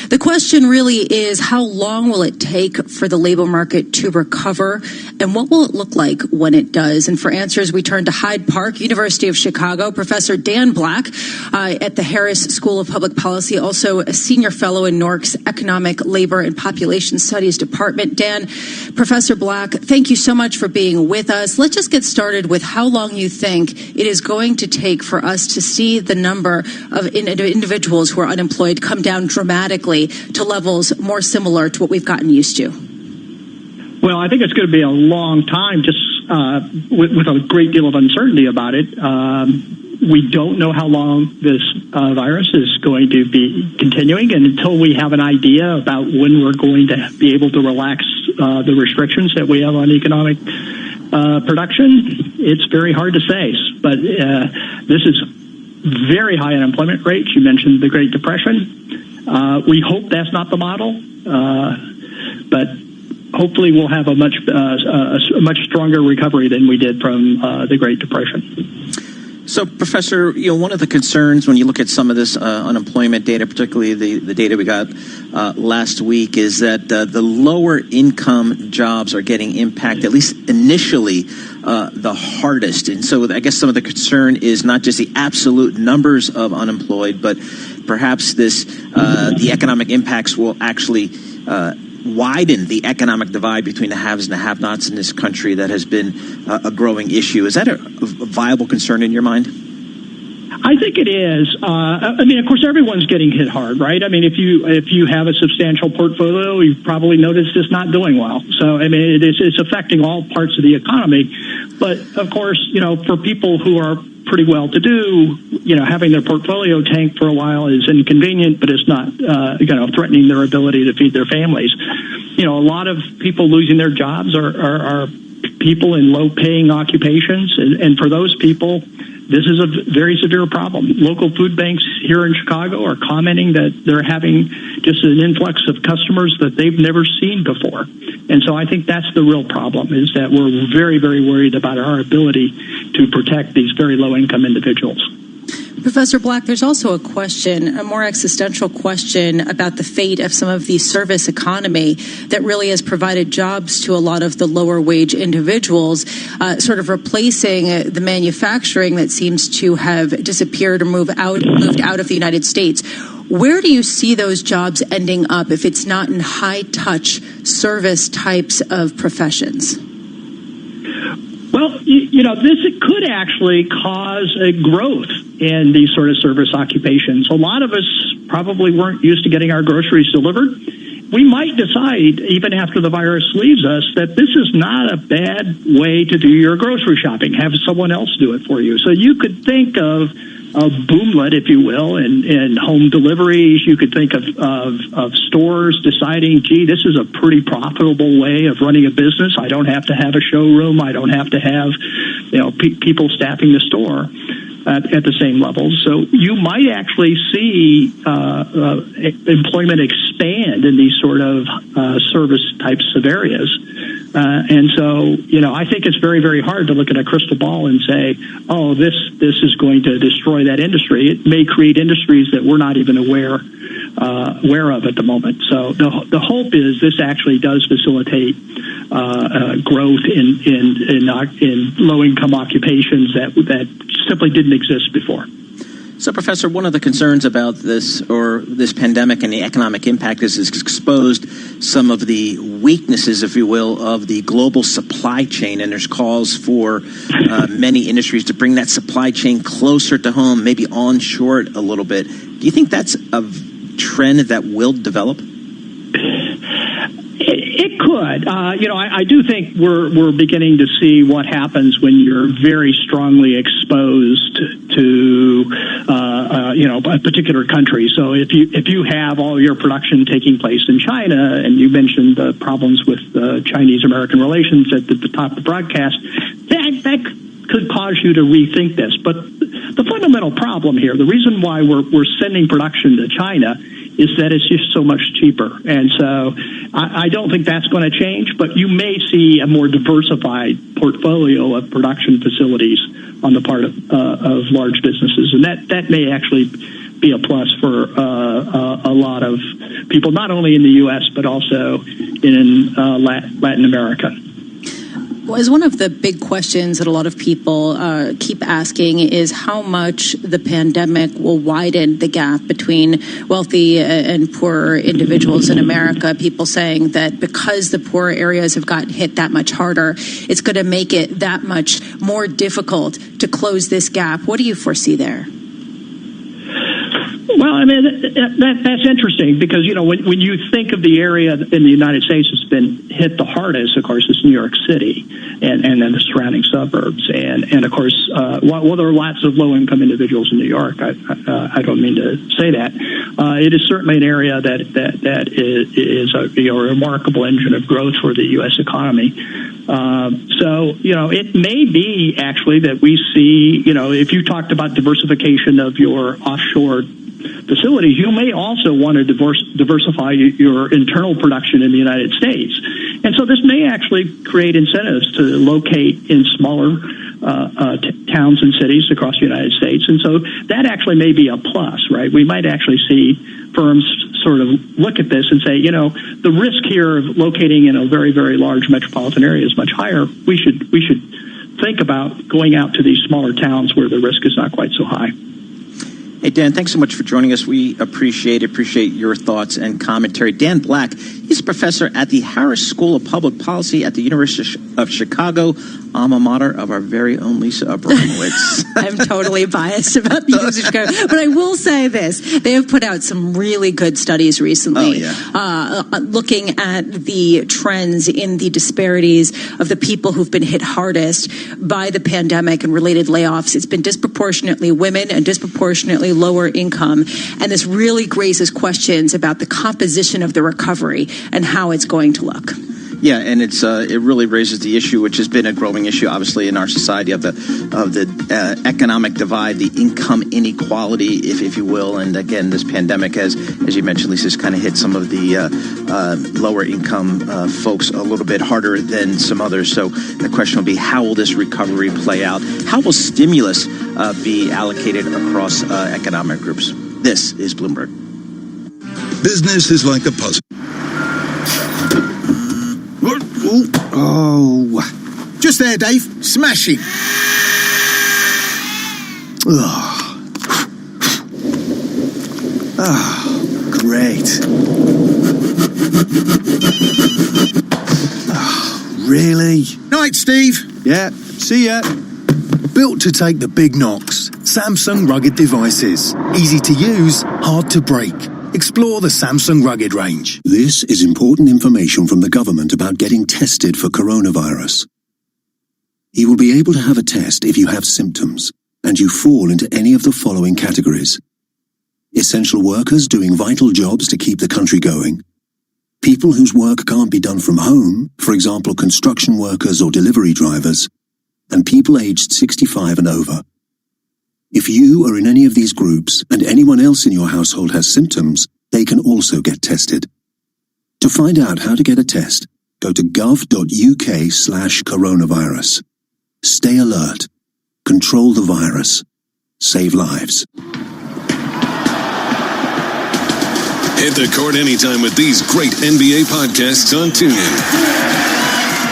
The question really is, how long will it take for the labor market to recover, and what will it look like when it does? And for answers, we turn to Hyde Park, University of Chicago, Professor Dan Black at the Harris School of Public Policy, also a senior fellow in NORC's Economic, Labor, and Population Studies Department. Dan, Professor Black, thank you so much for being with us. Let's just get started with how long you think it is going to take for us to see the number of individuals who are unemployed come down dramatically to levels more similar to what we've gotten used to. Well, I think it's going to be a long time, just with a great deal of uncertainty about it. We don't know how long this virus is going to be continuing, and until we have an idea about when we're going to be able to relax the restrictions that we have on economic production, it's very hard to say. But this is very high unemployment rates. You mentioned the Great Depression. We hope that's not the model, but hopefully we'll have a much stronger recovery than we did from the Great Depression. So, Professor, one of the concerns when you look at some of this unemployment data, particularly the data we got last week, is that the lower income jobs are getting impacted, at least initially, the hardest. And so I guess some of the concern is not just the absolute numbers of unemployed, but perhaps the economic impacts will actually widen the economic divide between the haves and the have-nots in this country that has been a growing issue. Is that a viable concern in your mind? I think it is. I mean, of course, everyone's getting hit hard, right? I mean, if you have a substantial portfolio, you've probably noticed it's not doing well. So, I mean, it's affecting all parts of the economy. But, of course, for people who are pretty well to do, having their portfolio tank for a while is inconvenient, but it's not, threatening their ability to feed their families. A lot of people losing their jobs are people in low-paying occupations, and for those people, this is a very severe problem. Local food banks here in Chicago are commenting that they're having just an influx of customers that they've never seen before. And so I think that's the real problem, is that we're very, very worried about our ability to protect these very low-income individuals. Professor Black, there's also a question, a more existential question about the fate of some of the service economy that really has provided jobs to a lot of the lower wage individuals, sort of replacing the manufacturing that seems to have disappeared or moved out of the United States. Where do you see those jobs ending up if it's not in high-touch service types of professions? Well, this could actually cause a growth in these sort of service occupations. A lot of us probably weren't used to getting our groceries delivered. We might decide, even after the virus leaves us, that this is not a bad way to do your grocery shopping. Have someone else do it for you. So you could think of boomlet, if you will, and home deliveries. You could think of stores deciding, gee, this is a pretty profitable way of running a business. I don't have to have a showroom. I don't have to have people staffing the store at the same level. So you might actually see employment expand in these sort of service types of areas. And so, I think it's very, very hard to look at a crystal ball and say, oh, this is going to destroy that industry. It may create industries that we're not even aware of at the moment. So the hope is this actually does facilitate growth in low-income occupations that simply didn't exist before. So, Professor, one of the concerns about this pandemic and the economic impact is it's exposed some of the weaknesses, if you will, of the global supply chain. And there's calls for many industries to bring that supply chain closer to home, maybe onshore it a little bit. Do you think that's a trend that will develop? It could. I do think we're beginning to see what happens when you're very strongly exposed to a particular country. So if you have all your production taking place in China, and you mentioned the problems with Chinese-American relations at the top of the broadcast, that could cause you to rethink this. But the fundamental problem here, the reason why we're sending production to China, is that it's just so much cheaper. And so I don't think that's going to change, but you may see a more diversified portfolio of production facilities on the part of large businesess. And that may actually be a plus for a lot of people, not only in the U.S., but also in Latin America. Well, as one of the big questions that a lot of people keep asking is how much the pandemic will widen the gap between wealthy and poorer individuals in America. People saying that because the poorer areas have gotten hit that much harder, it's going to make it that much more difficult to close this gap. What do you foresee there? Well, I mean, that's interesting because, when you think of the area in the United States that's been hit the hardest, of course, is New York City and then the surrounding suburbs. And of course, while there are lots of low-income individuals in New York, I don't mean to say that. It is certainly an area that is a remarkable engine of growth for the U.S. economy. So, it may be actually that we see, if you talked about diversification of your offshore facilities, you may also want to diversify your internal production in the United States. And so this may actually create incentives to locate in smaller towns and cities across the United States. And so that actually may be a plus, right? We might actually see firms sort of look at this and say, the risk here of locating in a very, very large metropolitan area is much higher. We should think about going out to these smaller towns where the risk is not quite so high. Hey, Dan, thanks so much for joining us. We appreciate your thoughts and commentary. Dan Black, he's a professor at the Harris School of Public Policy at the University of Chicago, alma mater of our very own Lisa Abramowitz. I'm totally biased about the University of Chicago, but I will say this. They have put out some really good studies recently looking at the trends in the disparities of the people who've been hit hardest by the pandemic and related layoffs. It's been disproportionately women and disproportionately lower income. And this really raises questions about the composition of the recovery and how it's going to look. Yeah, and it really raises the issue, which has been a growing issue, obviously, in our society of the economic divide, the income inequality, if you will. And again, this pandemic has, as you mentioned, Lisa, has kind of hit some of the lower income folks a little bit harder than some others. So the question will be, how will this recovery play out? How will stimulus be allocated across economic groups? This is Bloomberg. Business is like a puzzle. Oh, just there, Dave. Smashing. Oh, great. Oh, really? Night, Steve. Yeah, see ya. Built to take the big knocks. Samsung rugged devices. Easy to use, hard to break. Explore the Samsung Rugged range. This is important information from the government about getting tested for coronavirus. You will be able to have a test if you have symptoms, and you fall into any of the following categories. Essential workers doing vital jobs to keep the country going. People whose work can't be done from home, for example, construction workers or delivery drivers. And people aged 65 and over. If you are in any of these groups and anyone else in your household has symptoms, they can also get tested. To find out how to get a test, go to gov.uk/coronavirus. Stay alert. Control the virus. Save lives. Hit the court anytime with these great NBA podcasts on TuneIn.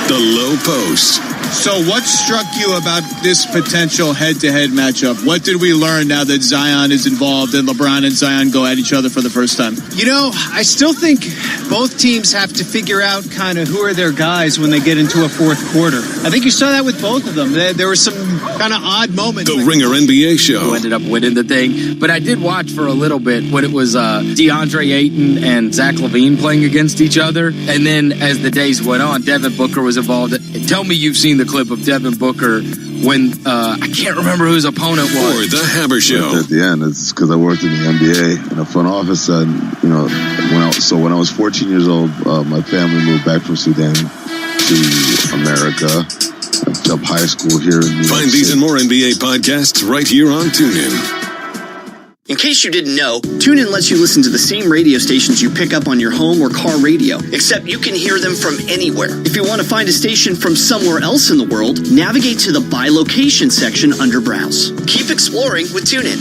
The Low Post. So what struck you about this potential head-to-head matchup? What did we learn now that Zion is involved and LeBron and Zion go at each other for the first time? You know, I still think both teams have to figure out kind of who are their guys when they get into a fourth quarter. I think you saw that with both of them. There were some kind of odd moments. The Ringer NBA Show. Who ended up winning the thing. But I did watch for a little bit when it was DeAndre Ayton and Zach LaVine playing against each other. And then as the days went on, Devin Booker was involved. Tell me you've seen the clip of Devin Booker when I can't remember who his opponent was. Or the Haber Show. At the end, it's because I worked in the NBA in a front office, and when I was 14 years old, my family moved back from Sudan to America. I jumped high school here in New York Find these and more NBA podcasts right here on TuneIn. In case you didn't know, TuneIn lets you listen to the same radio stations you pick up on your home or car radio, except you can hear them from anywhere. If you want to find a station from somewhere else in the world, navigate to the By Location section under Browse. Keep exploring with TuneIn.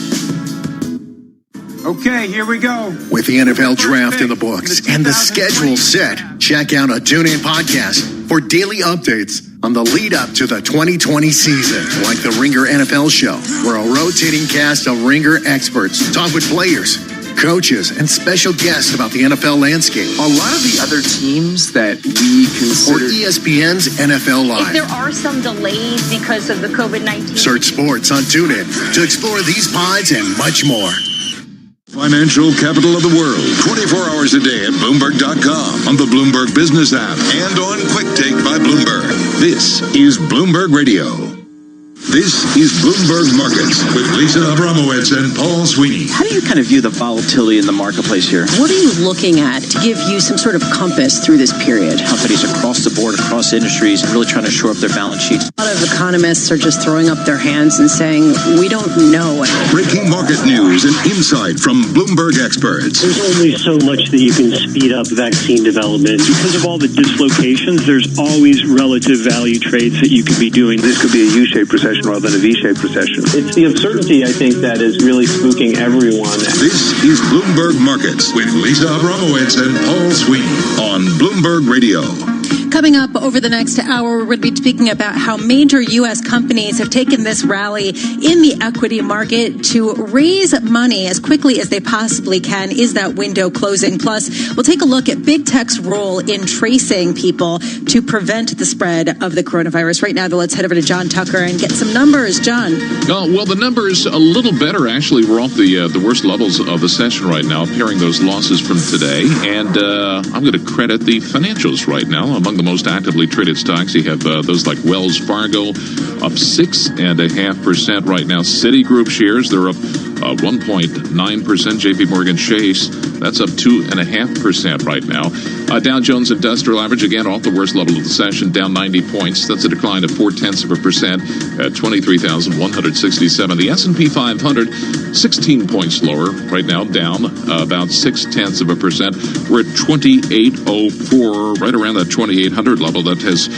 Okay, here we go. With the NFL draft in the books and the schedule set, check out a TuneIn podcast for daily updates on the lead up to the 2020 season, like the Ringer NFL Show, where a rotating cast of Ringer experts talk with players, coaches, and special guests about the NFL landscape. A lot of the other teams that we consider... Or ESPN's NFL Live. If there are some delays because of the COVID-19... Search sports on TuneIn to explore these pods and much more. Financial capital of the world, 24 hours a day at Bloomberg.com, on the Bloomberg Business app, and on Quick Take by Bloomberg. This is Bloomberg Radio. This is Bloomberg Markets with Lisa Abramowitz and Paul Sweeney. How do you kind of view the volatility in the marketplace here? What are you looking at to give you some sort of compass through this period? Companies across the board, across industries, really trying to shore up their balance sheets. A lot of economists are just throwing up their hands and saying, we don't know. Breaking market news and insight from Bloomberg experts. There's only so much that you can speed up vaccine development. Because of all the dislocations, there's always relative value trades that you could be doing. This could be a U-shaped recession rather than a V-shaped recession. It's the uncertainty, I think, that is really spooking everyone. This is Bloomberg Markets with Lisa Abramowitz and Paul Sweeney on Bloomberg Radio. Coming up over the next hour, we're going to be speaking about how major U.S. companies have taken this rally in the equity market to raise money as quickly as they possibly can. Is that window closing? Plus, we'll take a look at big tech's role in tracing people to prevent the spread of the coronavirus. Right now, though, let's head over to John Tucker and get some numbers. John. Well, the numbers a little better. Actually, we're off the worst levels of the session right now, pairing those losses from today. And I'm going to credit the financials right now. Among the most actively traded stocks, you have those like Wells Fargo up 6.5% right now. Citigroup shares, they're up 1.9%. J.P. Morgan Chase, that's up 2.5% right now. Dow Jones Industrial Average, again, off the worst level of the session, down 90 points. That's a decline of 0.4% at 23,167. The S&P 500, 16 points lower right now, down about 0.6%. We're at 2804, right around that 2,800 level that has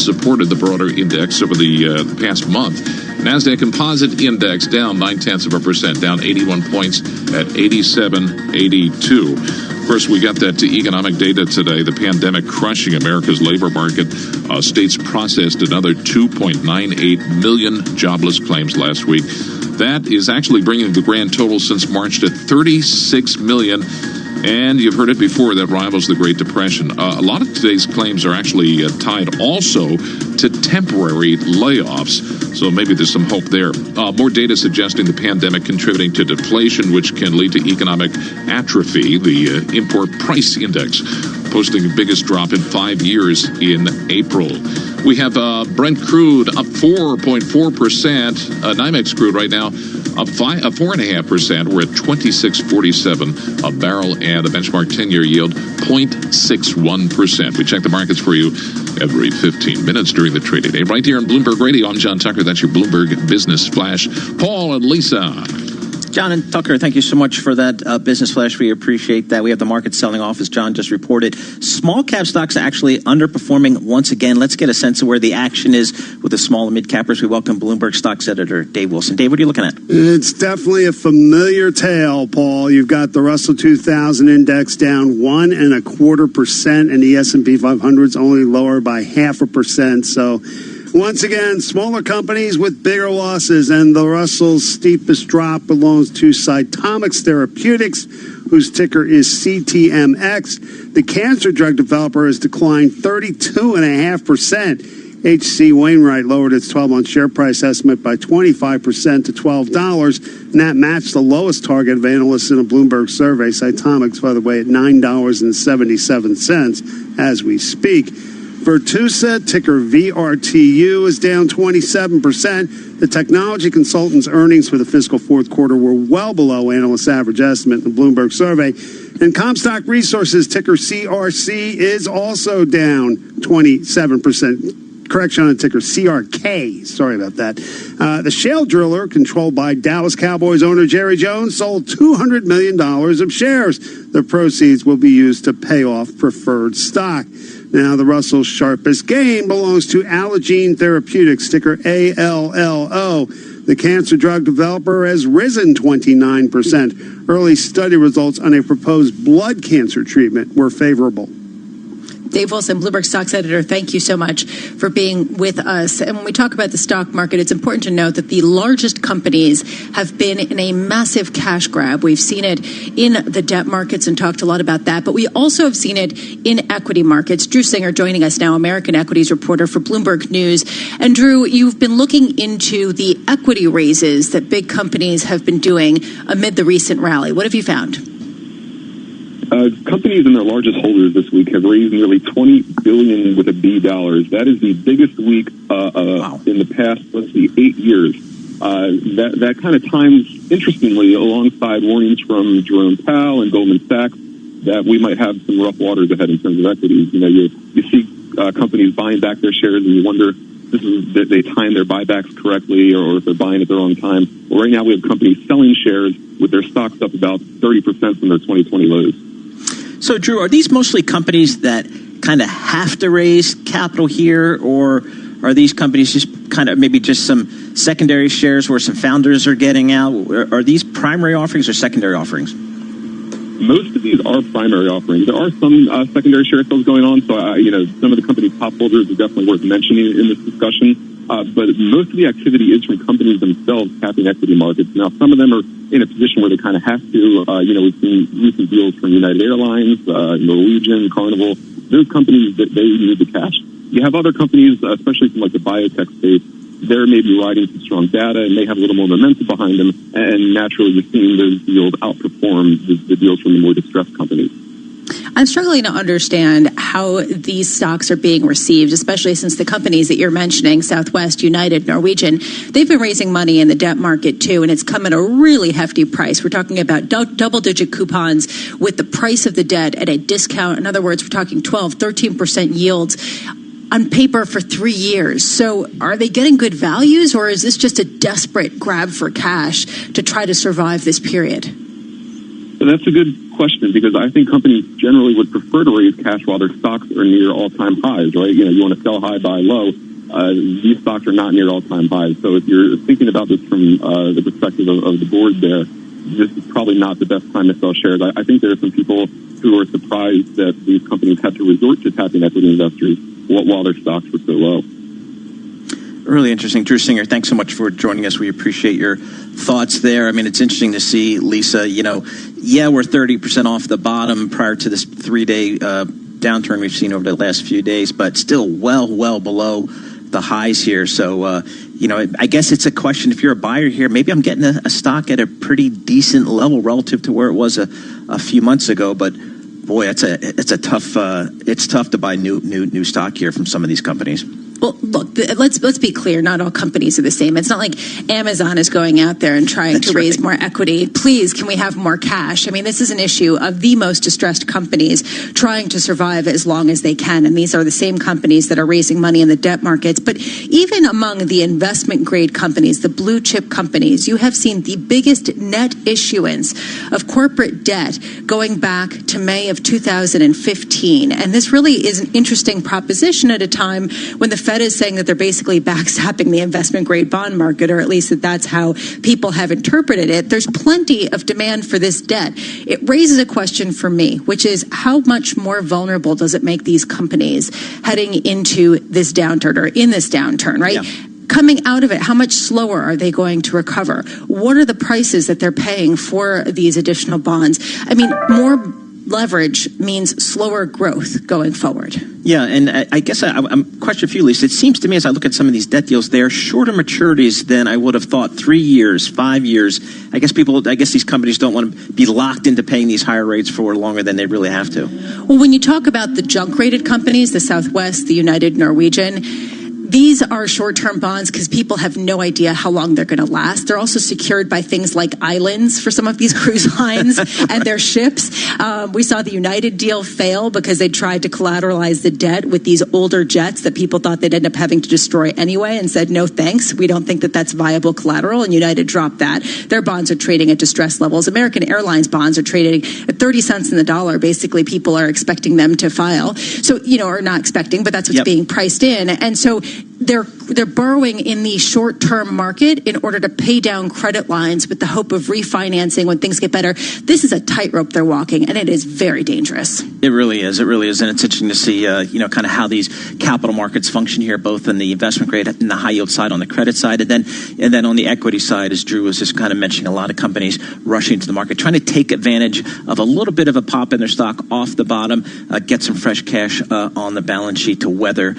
supported the broader index over the past month. NASDAQ Composite Index down 0.9%, down 81 points at 8782. Of course, we got that economic data today, the pandemic crushing America's labor market. States processed another 2.98 million jobless claims last week. That is actually bringing the grand total since March to 36 million. And you've heard it before, that rivals the Great Depression. A lot of today's claims are actually tied also to temporary layoffs. So maybe there's some hope there. More data suggesting the pandemic contributing to deflation, which can lead to economic atrophy. The import price index posting the biggest drop in 5 years in April. We have Brent crude up 4.4%. NYMEX crude right now up 4.5%. We're at $26.47 a barrel, and the benchmark 10-year yield 0.61%. We check the markets for you every 15 minutes during the trading day. Right here on Bloomberg Radio, I'm John Tucker. That's your Bloomberg Business Flash. Paul and Lisa. John and Tucker, thank you so much for that business flash. We appreciate that. We have the market selling off, as John just reported. Small cap stocks are actually underperforming once again. Let's get a sense of where the action is with the small and mid cappers. We welcome Bloomberg Stocks editor Dave Wilson. Dave, what are you looking at? It's definitely a familiar tale, Paul. You've got the Russell 2000 index down 1.25%, and the S&P 500's only lower by 0.5%. So once again, smaller companies with bigger losses, and the Russell's steepest drop belongs to Cytomix Therapeutics, whose ticker is CTMX. The cancer drug developer has declined 32.5%. H.C. Wainwright lowered its 12-month share price estimate by 25% to $12, and that matched the lowest target of analysts in a Bloomberg survey. Cytomix, by the way, at $9.77 as we speak. Virtusa, ticker VRTU, is down 27%. The technology consultant's earnings for the fiscal fourth quarter were well below analysts' average estimate in the Bloomberg survey. And Comstock Resources, ticker CRC, is also down 27%. Correction on the ticker, CRK. Sorry about that. The shale driller, controlled by Dallas Cowboys owner Jerry Jones, sold $200 million of shares. The proceeds will be used to pay off preferred stock. Now, the Russell's sharpest gain belongs to Allogene Therapeutics, ticker ALLO. The cancer drug developer has risen 29%. Early study results on a proposed blood cancer treatment were favorable. Dave Wilson, Bloomberg Stocks editor, thank you so much for being with us. And when we talk about the stock market, it's important to note that the largest companies have been in a massive cash grab. We've seen it in the debt markets and talked a lot about that, but we also have seen it in equity markets. Drew Singer joining us now, American equities reporter for Bloomberg News. And Drew, you've been looking into the equity raises that big companies have been doing amid the recent rally. What have you found? Companies and their largest holders this week have raised nearly $20 billion with a B dollars. That is the biggest week in the past, 8 years. That kind of times, interestingly, alongside warnings from Jerome Powell and Goldman Sachs that we might have some rough waters ahead in terms of equities. You know, you see companies buying back their shares, and you wonder if they time their buybacks correctly or if they're buying at the wrong time. Well, right now we have companies selling shares with their stocks up about 30% from their 2020 lows. So, Drew, are these mostly companies that kind of have to raise capital here, or are these companies just kind of maybe just some secondary shares where some founders are getting out? Are these primary offerings or secondary offerings? Most of these are primary offerings. There are some secondary share sales going on, so some of the company's top holders are definitely worth mentioning in this discussion. But most of the activity is from companies themselves tapping equity markets. Now, some of them are in a position where they kind of have to. We've seen recent deals from United Airlines, Norwegian, Carnival. Those companies, that they need the cash. You have other companies, especially from like the biotech space, they're maybe riding some strong data and they have a little more momentum behind them. And naturally, you're seeing those deals outperform the deals from the more distressed companies. I'm struggling to understand how these stocks are being received, especially since the companies that you're mentioning, Southwest, United, Norwegian, they've been raising money in the debt market too, and it's come at a really hefty price. We're talking about double-digit coupons with the price of the debt at a discount. In other words, we're talking 12, 13% yields on paper for 3 years. So are they getting good values, or is this just a desperate grab for cash to try to survive this period? That's a good question, because I think companies generally would prefer to raise cash while their stocks are near all-time highs, right? You want to sell high, buy low. These stocks are not near all-time highs. So if you're thinking about this from the perspective of the board there, this is probably not the best time to sell shares. I think there are some people who are surprised that these companies have to resort to tapping equity investors while their stocks were so low. Really interesting. Drew Singer, thanks so much for joining us. We appreciate your thoughts there. I mean, it's interesting to see, Lisa, we're 30% off the bottom prior to this 3-day downturn we've seen over the last few days, but still well below the highs here. So, I guess it's a question, if you're a buyer here, maybe I'm getting a stock at a pretty decent level relative to where it was a few months ago, but boy, it's tough to buy new stock here from some of these companies. Well, look, let's be clear. Not all companies are the same. It's not like Amazon is going out there and trying to raise more equity. Please, can we have more cash? I mean, this is an issue of the most distressed companies trying to survive as long as they can. And these are the same companies that are raising money in the debt markets. But even among the investment grade companies, the blue chip companies, you have seen the biggest net issuance of corporate debt going back to May of 2015. And this really is an interesting proposition at a time when the Fed is saying that they're basically backstopping the investment grade bond market, or at least that's how people have interpreted it. There's plenty of demand for this debt. It raises a question for me, which is how much more vulnerable does it make these companies heading into this downturn, or in this downturn, right? Yeah. Coming out of it, how much slower are they going to recover? What are the prices that they're paying for these additional bonds? I mean, more leverage means slower growth going forward. Yeah, and I guess I'm question for you, Lisa. It seems to me as I look at some of these debt deals, they are shorter maturities than I would have thought. 3 years, 5 years. I guess these companies don't want to be locked into paying these higher rates for longer than they really have to. Well, when you talk about the junk-rated companies, the Southwest, the United, Norwegian, these are short-term bonds because people have no idea how long they're going to last. They're also secured by things like islands for some of these cruise lines and their ships. We saw the United deal fail because they tried to collateralize the debt with these older jets that people thought they'd end up having to destroy anyway, and said, no thanks, we don't think that that's viable collateral, and United dropped that. Their bonds are trading at distressed levels. American Airlines bonds are trading at 30 cents in the dollar. Basically, people are expecting them to file. So, or not expecting, but that's what's being priced in. And so they're borrowing in the short-term market in order to pay down credit lines with the hope of refinancing when things get better. This is a tightrope they're walking, and it is very dangerous. It really is. And it's interesting to see, kind of how these capital markets function here, both in the investment grade and the high yield side on the credit side, and then on the equity side, as Drew was just kind of mentioning, a lot of companies rushing to the market, trying to take advantage of a little bit of a pop in their stock off the bottom, get some fresh cash on the balance sheet to weather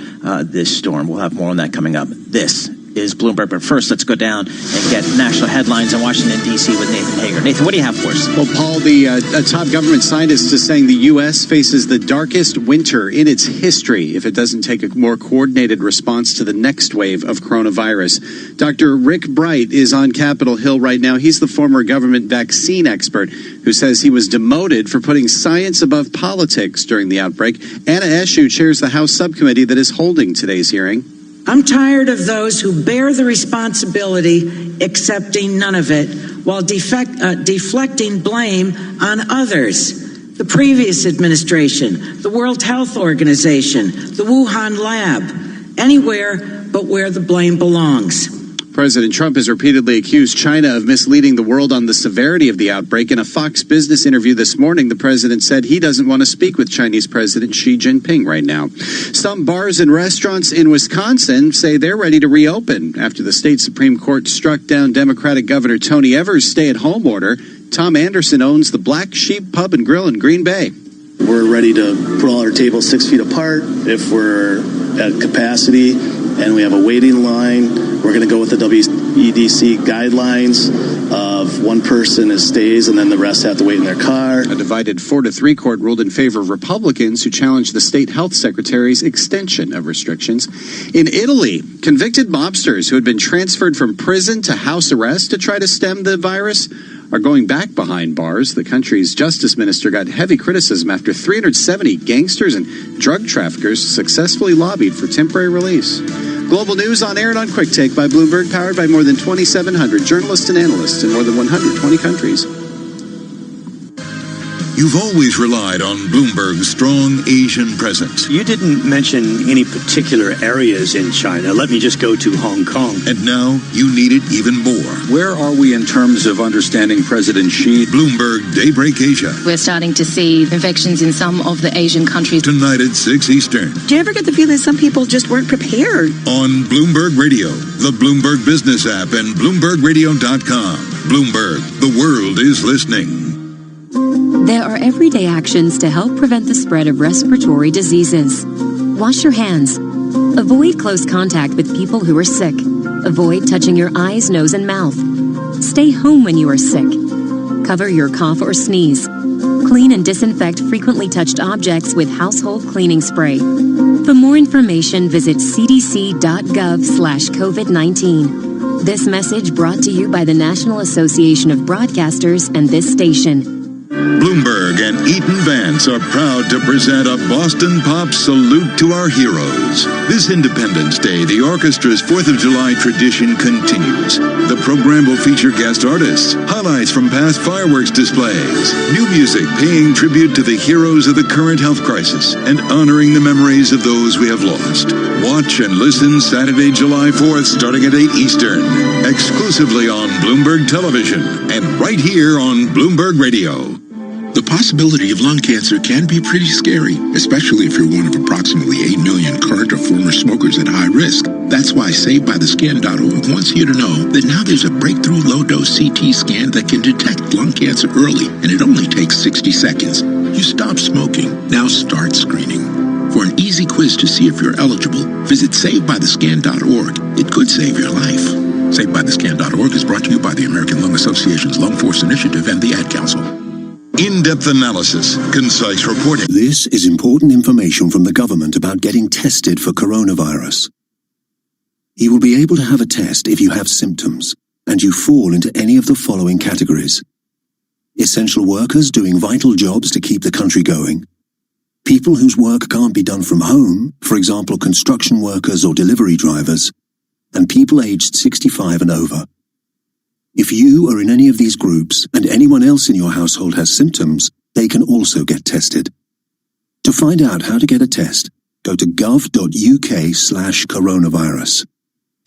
this storm. We'll have more on that coming up. This is Bloomberg. But first, let's go down and get national headlines in Washington, D.C. with Nathan Hager. Nathan, what do you have for us? Well, Paul, the top government scientist is saying the U.S. faces the darkest winter in its history if it doesn't take a more coordinated response to the next wave of coronavirus. Dr. Rick Bright is on Capitol Hill right now. He's the former government vaccine expert who says he was demoted for putting science above politics during the outbreak. Anna Eshoo chairs the House subcommittee that is holding today's hearing. I'm tired of those who bear the responsibility, accepting none of it, while deflecting blame on others. The previous administration, the World Health Organization, the Wuhan lab, anywhere but where the blame belongs. President Trump has repeatedly accused China of misleading the world on the severity of the outbreak. In a Fox Business interview this morning, the president said he doesn't want to speak with Chinese President Xi Jinping right now. Some bars and restaurants in Wisconsin say they're ready to reopen after the state Supreme Court struck down Democratic Governor Tony Evers' stay-at-home order. Tom Anderson owns the Black Sheep Pub and Grill in Green Bay. We're ready to put all our tables 6 feet apart. If we're at capacity and we have a waiting line, we're going to go with the WEDC guidelines of if one person stays and then the rest have to wait in their car. A divided 4-3 court ruled in favor of Republicans who challenged the state health secretary's extension of restrictions. In Italy, convicted mobsters who had been transferred from prison to house arrest to try to stem the virus are going back behind bars. The country's justice minister got heavy criticism after 370 gangsters and drug traffickers successfully lobbied for temporary release. Global news on air and on Quick Take by Bloomberg, powered by more than 2,700 journalists and analysts in more than 120 countries. You've always relied on Bloomberg's strong Asian presence. You didn't mention any particular areas in China. Let me just go to Hong Kong. And now you need it even more. Where are we in terms of understanding President Xi? Bloomberg Daybreak Asia. We're starting to see infections in some of the Asian countries. Tonight at 6 Eastern. Do you ever get the feeling some people just weren't prepared? On Bloomberg Radio, the Bloomberg Business app, and BloombergRadio.com. Bloomberg, the world is listening. There are everyday actions to help prevent the spread of respiratory diseases. Wash your hands. Avoid close contact with people who are sick. Avoid touching your eyes, nose, and mouth. Stay home when you are sick. Cover your cough or sneeze. Clean and disinfect frequently touched objects with household cleaning spray. For more information, visit cdc.gov/COVID-19. This message brought to you by the National Association of Broadcasters and this station. Bloomberg and Eaton Vance are proud to present a Boston Pop salute to our heroes. This Independence Day, the orchestra's 4th of July tradition continues. The program will feature guest artists, highlights from past fireworks displays, new music paying tribute to the heroes of the current health crisis, and honoring the memories of those we have lost. Watch and listen Saturday, July 4th, starting at 8 Eastern, exclusively on Bloomberg Television and right here on Bloomberg Radio. The possibility of lung cancer can be pretty scary, especially if you're one of approximately 8 million current or former smokers at high risk. That's why SaveByTheScan.org wants you to know that now there's a breakthrough low-dose CT scan that can detect lung cancer early, and it only takes 60 seconds. You stop smoking, now start screening. For an easy quiz to see if you're eligible, visit SaveByTheScan.org. It could save your life. SaveByTheScan.org is brought to you by the American Lung Association's Lung Force Initiative and the Ad Council. In-depth analysis, concise reporting. This is important information from the government about getting tested for coronavirus. You will be able to have a test if you have symptoms and you fall into any of the following categories: essential workers doing vital jobs to keep the country going, people whose work can't be done from home, for example, construction workers or delivery drivers, and people aged 65 and over. If you are in any of these groups and anyone else in your household has symptoms, they can also get tested. To find out how to get a test, go to gov.uk/coronavirus.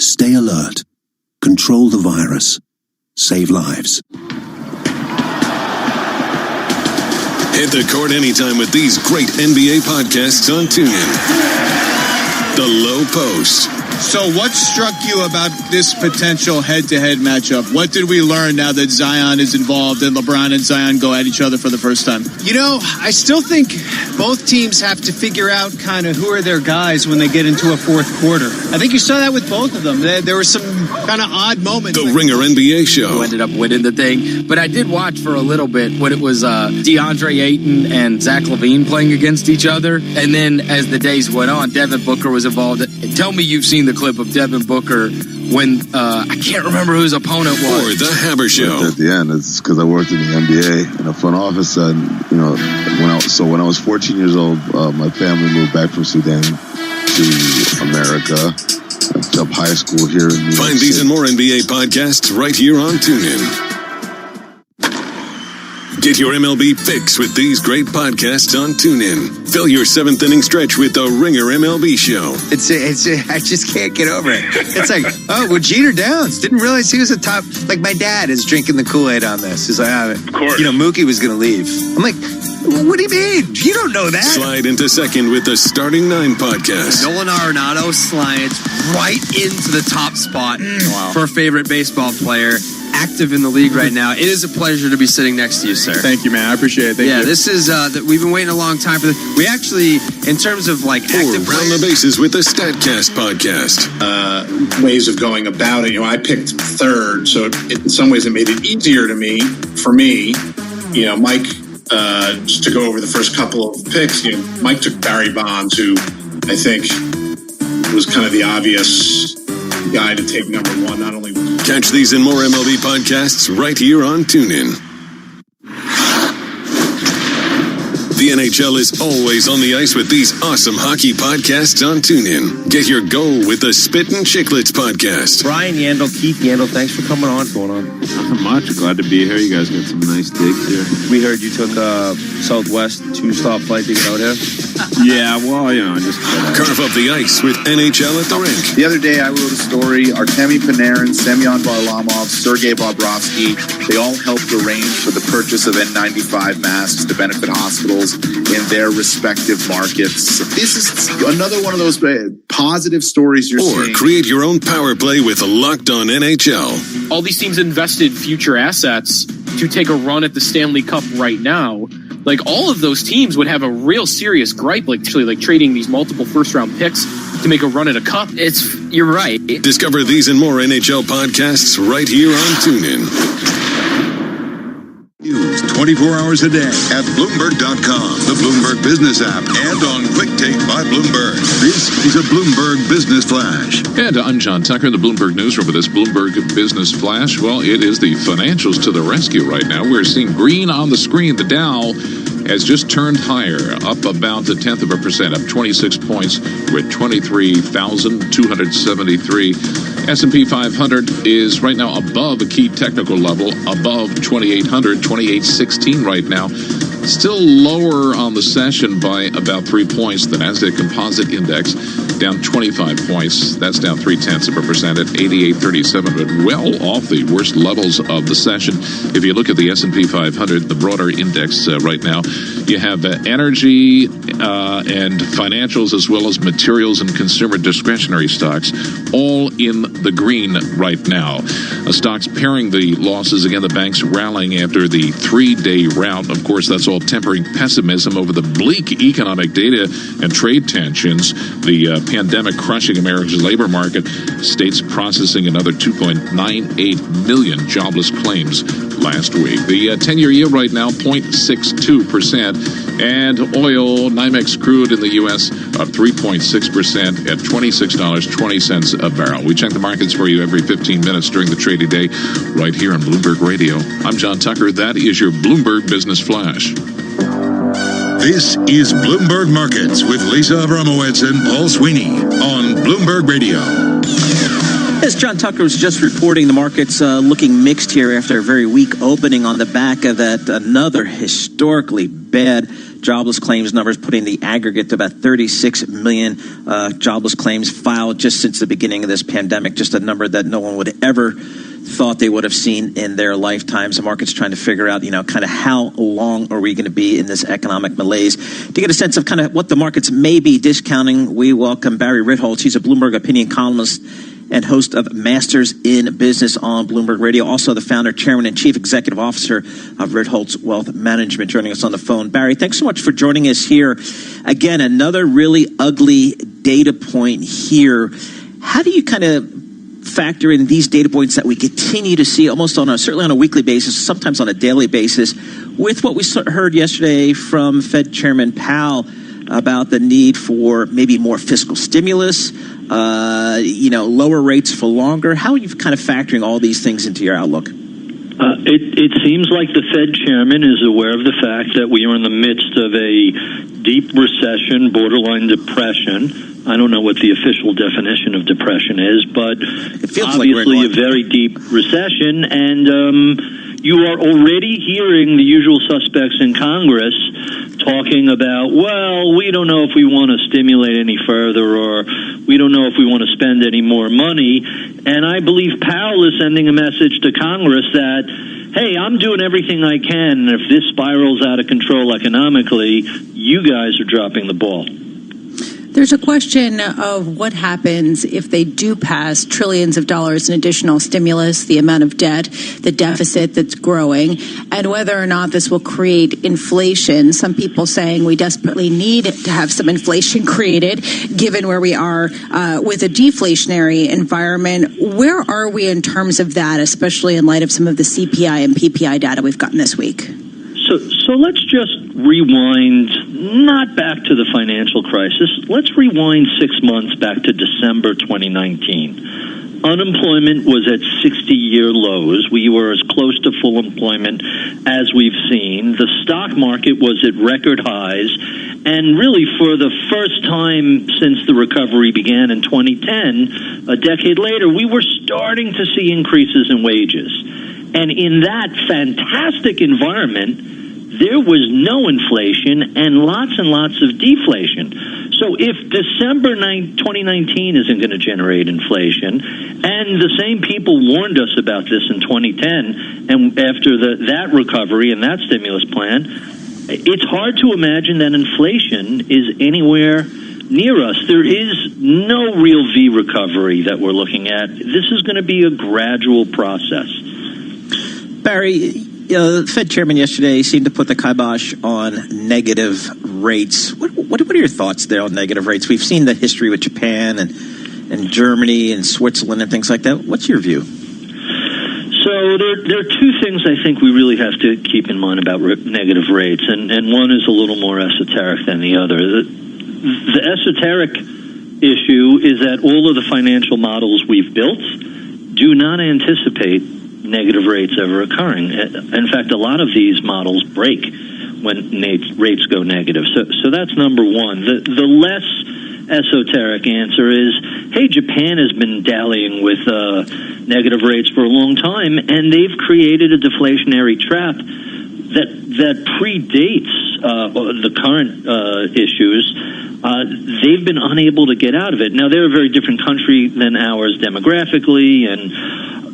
Stay alert. Control the virus. Save lives. Hit the court anytime with these great NBA podcasts on TuneIn. The Low Post. So what struck you about this potential head-to-head matchup? What did we learn now that Zion is involved and LeBron and Zion go at each other for the first time? You know, I still think both teams have to figure out kind of who are their guys when they get into a fourth quarter. I think you saw that with both of them. There were some kind of odd moments. The Ringer NBA Show. Who ended up winning the thing. But I did watch for a little bit when it was DeAndre Ayton and Zach LaVine playing against each other. And then as the days went on, Devin Booker was involved. Tell me you've seen the clip of Devin Booker when I can't remember who his opponent was. Or the Haber Show. At the end, it's because I worked in the NBA in a front office, and when I was 14 years old, my family moved back from Sudan to America. I jumped high school here in New York Find these City. and more NBA podcasts right here on TuneIn. Get your MLB fix with these great podcasts on TuneIn. Fill your seventh inning stretch with the Ringer MLB Show. I just can't get over it. It's like, Jeter Downs. Didn't realize he was a top. Like, my dad is drinking the Kool-Aid on this. He's like, of course. Mookie was going to leave. I'm like, what do you mean? You don't know that. Slide into second with the Starting Nine podcast. Nolan Arenado slides right into the top spot for a favorite baseball player. active in the league right now. It is a pleasure to be sitting next to you, sir. Thank you, man. I appreciate it. Thank you. This is we've been waiting a long time for this. We actually, in terms of like active Round the bases with the StatCast podcast. Ways of going about it. I picked third, so in some ways it made it easier for me. Mike, just to go over the first couple of picks, Mike took Barry Bonds, who I think was kind of the obvious guy to take number one. Not only catch these and more MLB podcasts right here on TuneIn. The NHL is always on the ice with these awesome hockey podcasts on TuneIn. Get your goal with the Spittin' Chicklets podcast. Brian Yandel, Keith Yandel, thanks for coming on. What's going on? Nothing much. Glad to be here. You guys got some nice digs here. We heard you took Southwest 2-stop flight to get out here. Yeah, well, just carve up the ice with NHL at the rink. The other day, I wrote a story. Artemi Panarin, Semyon Varlamov, Sergei Bobrovsky, they all helped arrange for the purchase of N95 masks to benefit hospitals in their respective markets. This is another one of those positive stories you're seeing. Or create your own power play with Locked On NHL. All these teams invested future assets to take a run at the Stanley Cup right now. Like, all of those teams would have a real serious gripe, like trading these multiple first-round picks to make a run at a cup. You're right. Discover these and more NHL podcasts right here on TuneIn. News 24 hours a day at Bloomberg.com, the Bloomberg Business app, and on Quick Take by Bloomberg. This is a Bloomberg Business Flash. And I'm John Tucker in the Bloomberg Newsroom with this Bloomberg Business Flash. Well, it is the financials to the rescue right now. We're seeing green on the screen. The Dow has just turned higher, up about 0.1%, up 26 points. We're at 23,273. S&P 500 is right now above a key technical level, above 2,800, 2,816 right now. Still lower on the session by about 3 points. The Nasdaq Composite Index down 25 points. That's down 0.3% at 88.37, but well off the worst levels of the session. If you look at the S&P 500, the broader index right now, you have energy and financials as well as materials and consumer discretionary stocks all in the green right now. Stocks pairing the losses. Again, the banks rallying after the 3-day rout. Of course, that's all tempering pessimism over the bleak economic data and trade tensions. The pandemic crushing America's labor market. States processing another 2.98 million jobless claims last week. The 10-year yield right now, 0.62%. And oil, NYMEX crude in the U.S. up 3.6% at $26.20 a barrel. We check the markets for you every 15 minutes during the trading day right here on Bloomberg Radio. I'm John Tucker. That is your Bloomberg Business Flash. This is Bloomberg Markets with Lisa Abramowitz and Paul Sweeney on Bloomberg Radio. As John Tucker was just reporting, the market's looking mixed here after a very weak opening on the back of that another historically bad jobless claims numbers, putting the aggregate to about 36 million jobless claims filed just since the beginning of this pandemic, just a number that no one would ever thought they would have seen in their lifetimes. The market's trying to figure out, kind of how long are we going to be in this economic malaise. To get a sense of kind of what the markets may be discounting, we welcome Barry Ritholtz. He's a Bloomberg opinion columnist and host of Masters in Business on Bloomberg Radio. Also the founder, chairman, and chief executive officer of Ritholtz Wealth Management, joining us on the phone. Barry, thanks so much for joining us here. Again, another really ugly data point here. How do you kind of factor in these data points that we continue to see almost certainly on a weekly basis, sometimes on a daily basis, with what we heard yesterday from Fed Chairman Powell about the need for maybe more fiscal stimulus, lower rates for longer? How are you kind of factoring all these things into your outlook? It seems like the Fed chairman is aware of the fact that we are in the midst of a deep recession, borderline depression. I don't know what the official definition of depression is, but it feels obviously a very deep recession, and you are already hearing the usual suspects in Congress talking about, well, we don't know if we want to stimulate any further, or we don't know if we want to spend any more money. And I believe Powell is sending a message to Congress that, hey, I'm doing everything I can, and if this spirals out of control economically, you guys are dropping the ball. There's a question of what happens if they do pass trillions of dollars in additional stimulus, the amount of debt, the deficit that's growing, and whether or not this will create inflation. Some people saying we desperately need to have some inflation created, given where we are with a deflationary environment. Where are we in terms of that, especially in light of some of the CPI and PPI data we've gotten this week? So let's just rewind, not back to the financial crisis. Let's rewind 6 months back to December 2019. Unemployment was at 60-year lows. We were as close to full employment as we've seen. The stock market was at record highs. And really, for the first time since the recovery began in 2010, a decade later, we were starting to see increases in wages. And in that fantastic environment, there was no inflation and lots of deflation. So if December 2019 isn't going to generate inflation, and the same people warned us about this in 2010, and after that recovery and that stimulus plan, it's hard to imagine that inflation is anywhere near us. There is no real V recovery that we're looking at. This is going to be a gradual process. Barry, the Fed chairman yesterday seemed to put the kibosh on negative rates. What are your thoughts there on negative rates? We've seen the history with Japan and Germany and Switzerland and things like that. What's your view? So there are two things I think we really have to keep in mind about negative rates, and one is a little more esoteric than the other. The esoteric issue is that all of the financial models we've built do not anticipate negative rates ever occurring. In fact, a lot of these models break when rates go negative. So that's number one. The less esoteric answer is, hey, Japan has been dallying with negative rates for a long time, and they've created a deflationary trap that predates the current issues. They've been unable to get out of it. Now, they're a very different country than ours demographically,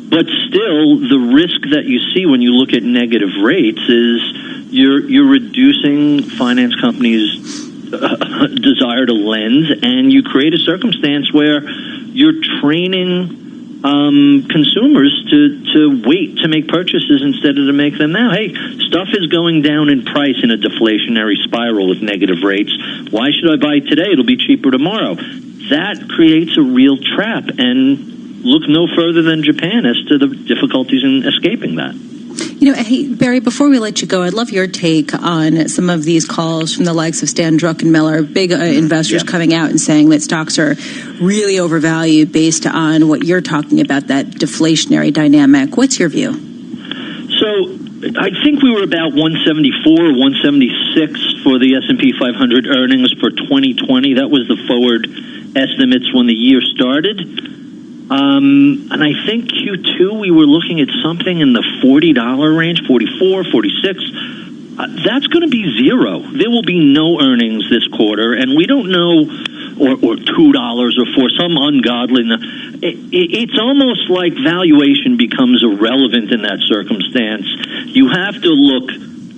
but still, the risk that you see when you look at negative rates is you're reducing finance companies' desire to lend, and you create a circumstance where you're training consumers to wait to make purchases instead of to make them now. Hey, stuff is going down in price in a deflationary spiral with negative rates. Why should I buy today? It'll be cheaper tomorrow. That creates a real trap, and look no further than Japan as to the difficulties in escaping that. You know, hey, Barry, before we let you go, I'd love your take on some of these calls from the likes of Stan Druckenmiller, big investors coming out and saying that stocks are really overvalued based on what you're talking about, that deflationary dynamic. What's your view? So I think we were about 174, 176 for the S&P 500 earnings for 2020. That was the forward estimates when the year started. And I think Q2 we were looking at something in the $40 range, 44, 46. That's going to be zero. There will be no earnings this quarter, and we don't know, or $2 or $4, some ungodly. It's almost like valuation becomes irrelevant in that circumstance. You have to look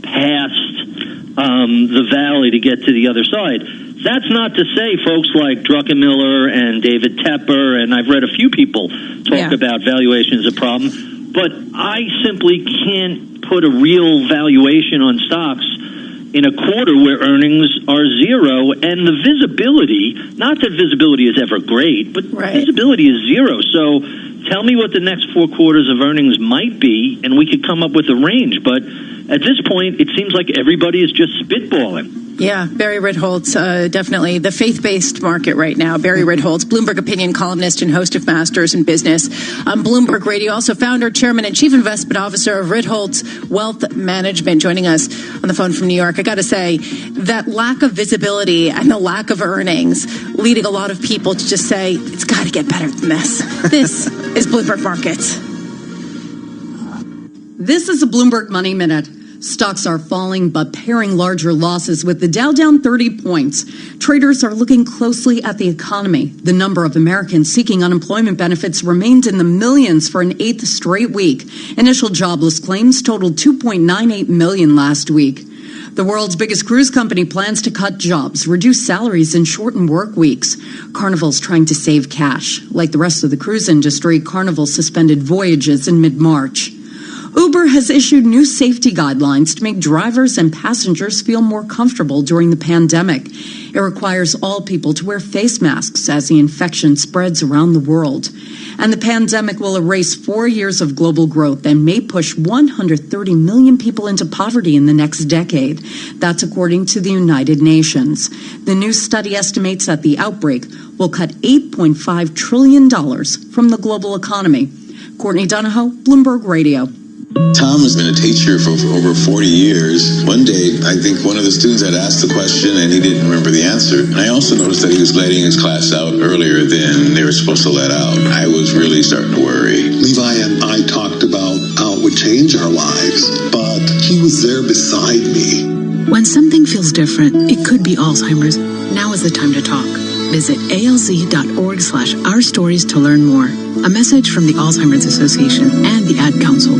past the valley to get to the other side. That's not to say folks like Druckenmiller and David Tepper, and I've read a few people talk about valuation as a problem, but I simply can't put a real valuation on stocks in a quarter where earnings are zero, and the visibility, not that visibility is ever great, but visibility is zero. So tell me what the next 4 quarters of earnings might be, and we could come up with a range. But at this point, it seems like everybody is just spitballing. Yeah, Barry Ritholtz, definitely the faith-based market right now. Barry Ritholtz, Bloomberg opinion columnist and host of Masters in Business on Bloomberg Radio. Also founder, chairman, and chief investment officer of Ritholtz Wealth Management, joining us on the phone from New York. I got to say, that lack of visibility and the lack of earnings leading a lot of people to just say, it's got to get better than this. This is Bloomberg Markets. This is a Bloomberg Money Minute. Stocks are falling, but paring larger losses with the Dow down 30 points. Traders are looking closely at the economy. The number of Americans seeking unemployment benefits remained in the millions for an 8th straight week. Initial jobless claims totaled 2.98 million last week. The world's biggest cruise company plans to cut jobs, reduce salaries, and shorten work weeks. Carnival's trying to save cash. Like the rest of the cruise industry, Carnival suspended voyages in mid-March. Uber has issued new safety guidelines to make drivers and passengers feel more comfortable during the pandemic. It requires all people to wear face masks as the infection spreads around the world. And the pandemic will erase 4 years of global growth and may push 130 million people into poverty in the next decade. That's according to the United Nations. The new study estimates that the outbreak will cut $8.5 trillion from the global economy. Courtney Donahoe, Bloomberg Radio. Tom has been a teacher for over 40 years. One day, I think one of the students had asked the question and he didn't remember the answer. And I also noticed that he was letting his class out earlier than they were supposed to let out. I was really starting to worry. Levi and I talked about how it would change our lives, but he was there beside me. When something feels different, it could be Alzheimer's. Now is the time to talk. Visit alz.org/ourstories to learn more. A message from the Alzheimer's Association and the Ad Council.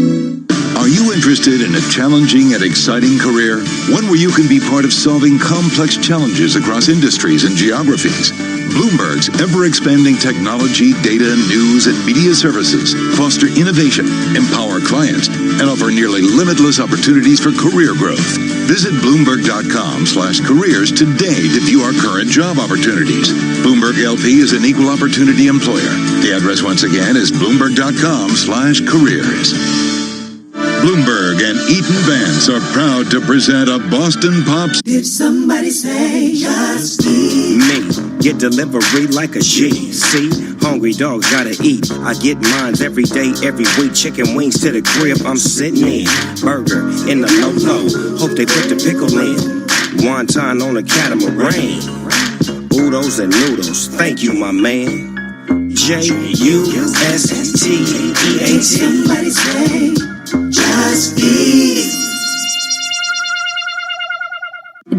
Are you interested in a challenging and exciting career? One where you can be part of solving complex challenges across industries and geographies. Bloomberg's ever-expanding technology, data, news, and media services foster innovation, empower clients, and offer nearly limitless opportunities for career growth. Visit Bloomberg.com/careers today to view our current job opportunities. Bloomberg LP is an equal opportunity employer. The address once again is Bloomberg.com/careers. Bloomberg and Eaton Vance are proud to present a Boston Pops. Did somebody say just eat? Me, get delivery like a G. See, hungry dogs gotta eat. I get mines every day, every week. Chicken wings to the crib, I'm sitting in. Burger in the low. Hope they put the pickle in. Wonton on a catamaran. Oodles and noodles, thank you, my man. JUSTEAT. Somebody say just eat.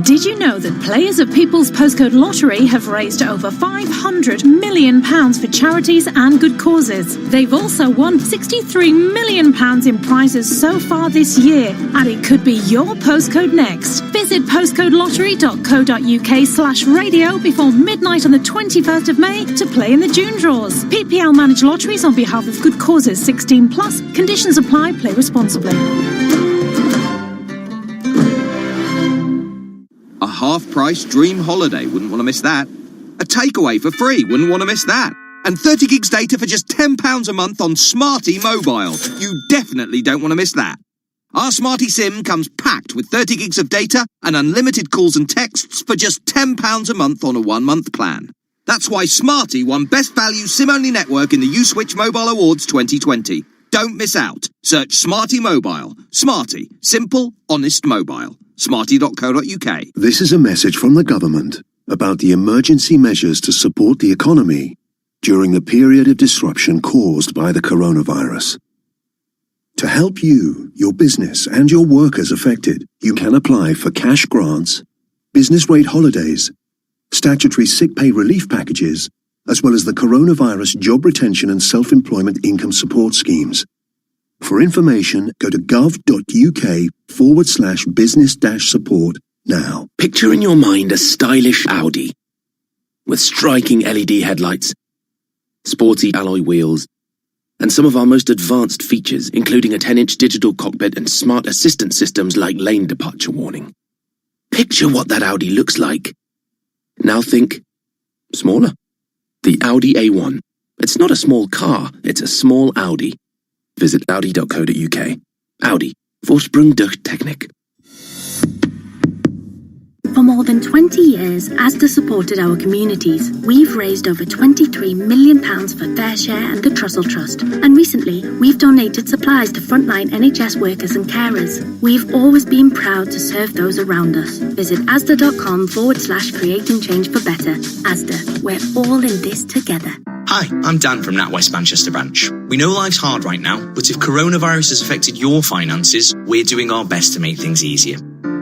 Did you know that players of People's Postcode Lottery have raised over £500 million for charities and good causes? They've also won £63 million in prizes so far this year, and it could be your postcode next. Visit postcodelottery.co.uk/radio before midnight on the 21st of May to play in the June draws. PPL manage lotteries on behalf of good causes. 16 plus. Conditions apply. Play responsibly. A half-price dream holiday, wouldn't want to miss that. A takeaway for free, wouldn't want to miss that. And 30 gigs data for just £10 a month on Smarty Mobile. You definitely don't want to miss that. Our Smarty SIM comes packed with 30 gigs of data and unlimited calls and texts for just £10 a month on a 1-month plan. That's why Smarty won Best Value SIM-only network in the U-Switch Mobile Awards 2020. Don't miss out. Search Smarty Mobile. Smarty. Simple, honest mobile. Smarty.co.uk. This is a message from the government about the emergency measures to support the economy during the period of disruption caused by the coronavirus. To help you, your business, and your workers affected, you can apply for cash grants, business rate holidays, statutory sick pay relief packages, as well as the coronavirus job retention and self-employment income support schemes. For information, go to gov.uk/business-support now. Picture in your mind a stylish Audi with striking LED headlights, sporty alloy wheels, and some of our most advanced features, including a 10-inch digital cockpit and smart assistant systems like lane departure warning. Picture what that Audi looks like. Now think smaller. The Audi A1. It's not a small car, it's a small Audi. Visit audi.co.uk. Audi. Vorsprung durch Technik. For more than 20 years, Asda supported our communities. We've raised over £23 million for Fair Share and the Trussell Trust. And recently, we've donated supplies to frontline NHS workers and carers. We've always been proud to serve those around us. Visit asda.com/creating change for better. Asda, we're all in this together. Hi, I'm Dan from NatWest Manchester branch. We know life's hard right now, but if coronavirus has affected your finances, we're doing our best to make things easier.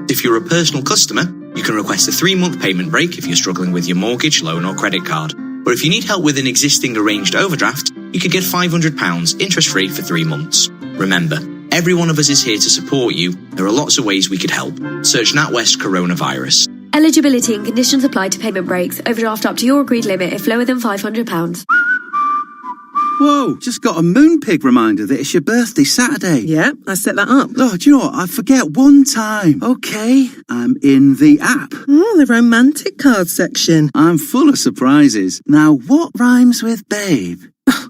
If you're a personal customer, you can request a 3-month payment break if you're struggling with your mortgage, loan or credit card. Or if you need help with an existing arranged overdraft, you could get £500 interest-free for 3 months. Remember, Every one of us is here to support you. There are lots of ways we could help. Search NatWest Coronavirus. Eligibility and conditions apply to payment breaks. Overdraft up to your agreed limit if lower than £500. Whoa, just got a Moonpig reminder that it's your birthday Saturday. Yeah, I set that up. Oh, do you know what? I forget one time. Okay, I'm in the app. Oh, the romantic card section. I'm full of surprises. Now, what rhymes with babe?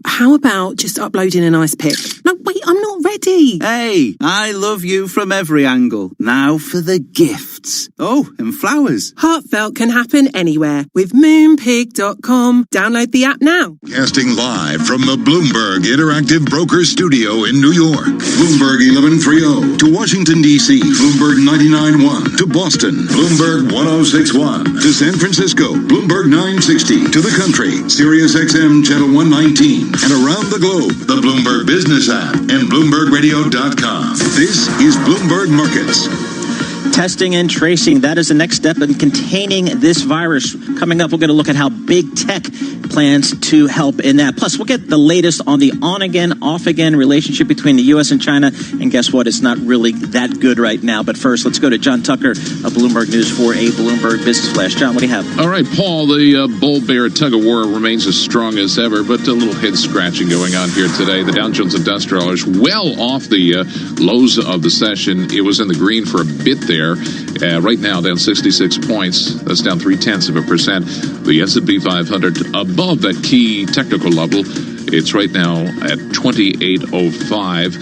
How about just uploading a nice pic? No, wait, I'm not ready. Hey, I love you from every angle. Now for the gifts. Oh, and flowers. Heartfelt can happen anywhere with Moonpig.com. Download the app now. Casting live from the Bloomberg Interactive Broker Studio in New York. Bloomberg 1130 to Washington, D.C. Bloomberg 99.1 to Boston. Bloomberg 106.1 to San Francisco. Bloomberg 960 to the country. Sirius XM Channel 119. And around the globe, the Bloomberg Business app and BloombergRadio.com. This is Bloomberg Markets. Testing and tracing, that is the next step in containing this virus. Coming up, we're going to look at how big tech plans to help in that. Plus, we'll get the latest on the on-again, off-again relationship between the U.S. and China. And guess what? It's not really that good right now. But first, let's go to John Tucker of Bloomberg News for a Bloomberg Business Flash. John, what do you have? All right, Paul, the bull-bear tug-of-war remains as strong as ever, but a little head-scratching going on here today. The Dow Jones Industrial is well off the lows of the session. It was in the green for a bit there. Right now, down 66 points. That's down 0.3%. The S&P 500 above that key technical level. It's right now at 2805.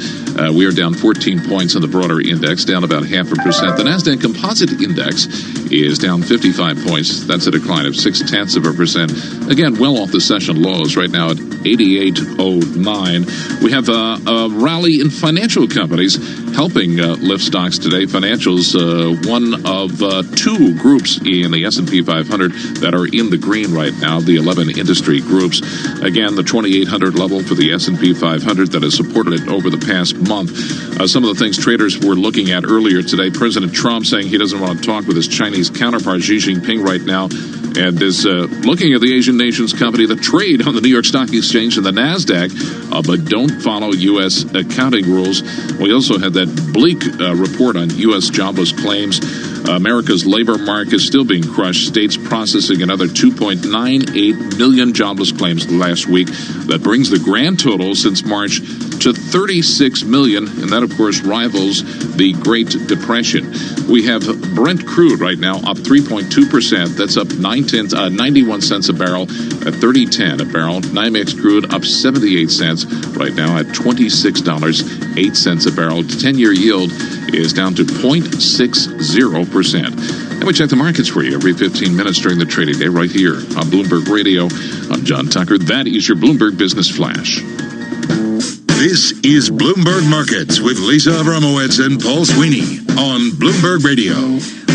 We are down 14 points on the broader index, down about 0.5%. The Nasdaq Composite Index is down 55 points. That's a decline of 0.6%. Again, well off the session lows right now at 8809. We have a rally in financial companies helping lift stocks today. Financials, one of two groups in the S&P 500 that are in the green right now, the 11 industry groups. Again, the 2800 level for the S&P 500 that has supported it over the past month. Some of the things traders were looking at earlier today, President Trump saying he doesn't want to talk with his Chinese counterpart Xi Jinping right now, and is looking at the Asian nations company that trade on the New York Stock Exchange and the NASDAQ, but don't follow U.S. accounting rules. We also had that bleak report on U.S. jobless claims. America's labor market is still being crushed. States processing another 2.98 million jobless claims last week. That brings the grand total since March to 36 million, and that, of course, rivals the Great Depression. We have Brent crude right now up 3.2%. That's up 91 cents a barrel at $30.10 a barrel. NYMEX crude up 78 cents right now at $26.08 a barrel. The 10-year yield is down to 0.60%. And we check the markets for you every 15 minutes during the trading day right here on Bloomberg Radio. I'm John Tucker. That is your Bloomberg Business Flash. This is Bloomberg Markets with Lisa Abramowitz and Paul Sweeney on Bloomberg Radio.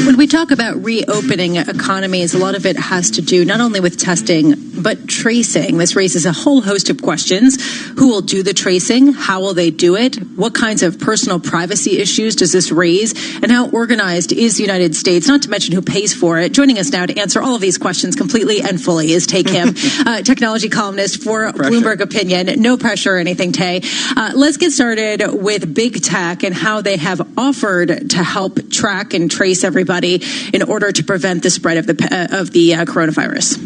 When we talk about reopening economies, a lot of it has to do not only with testing, but tracing. This raises a whole host of questions. Who will do the tracing? How will they do it? What kinds of personal privacy issues does this raise? And how organized is the United States? Not to mention who pays for it. Joining us now to answer all of these questions completely and fully is Tay Kim, technology columnist for Bloomberg Opinion. No pressure or anything, Tay. Let's get started with big tech and how they have offered to help track and trace everybody in order to prevent the spread of the coronavirus.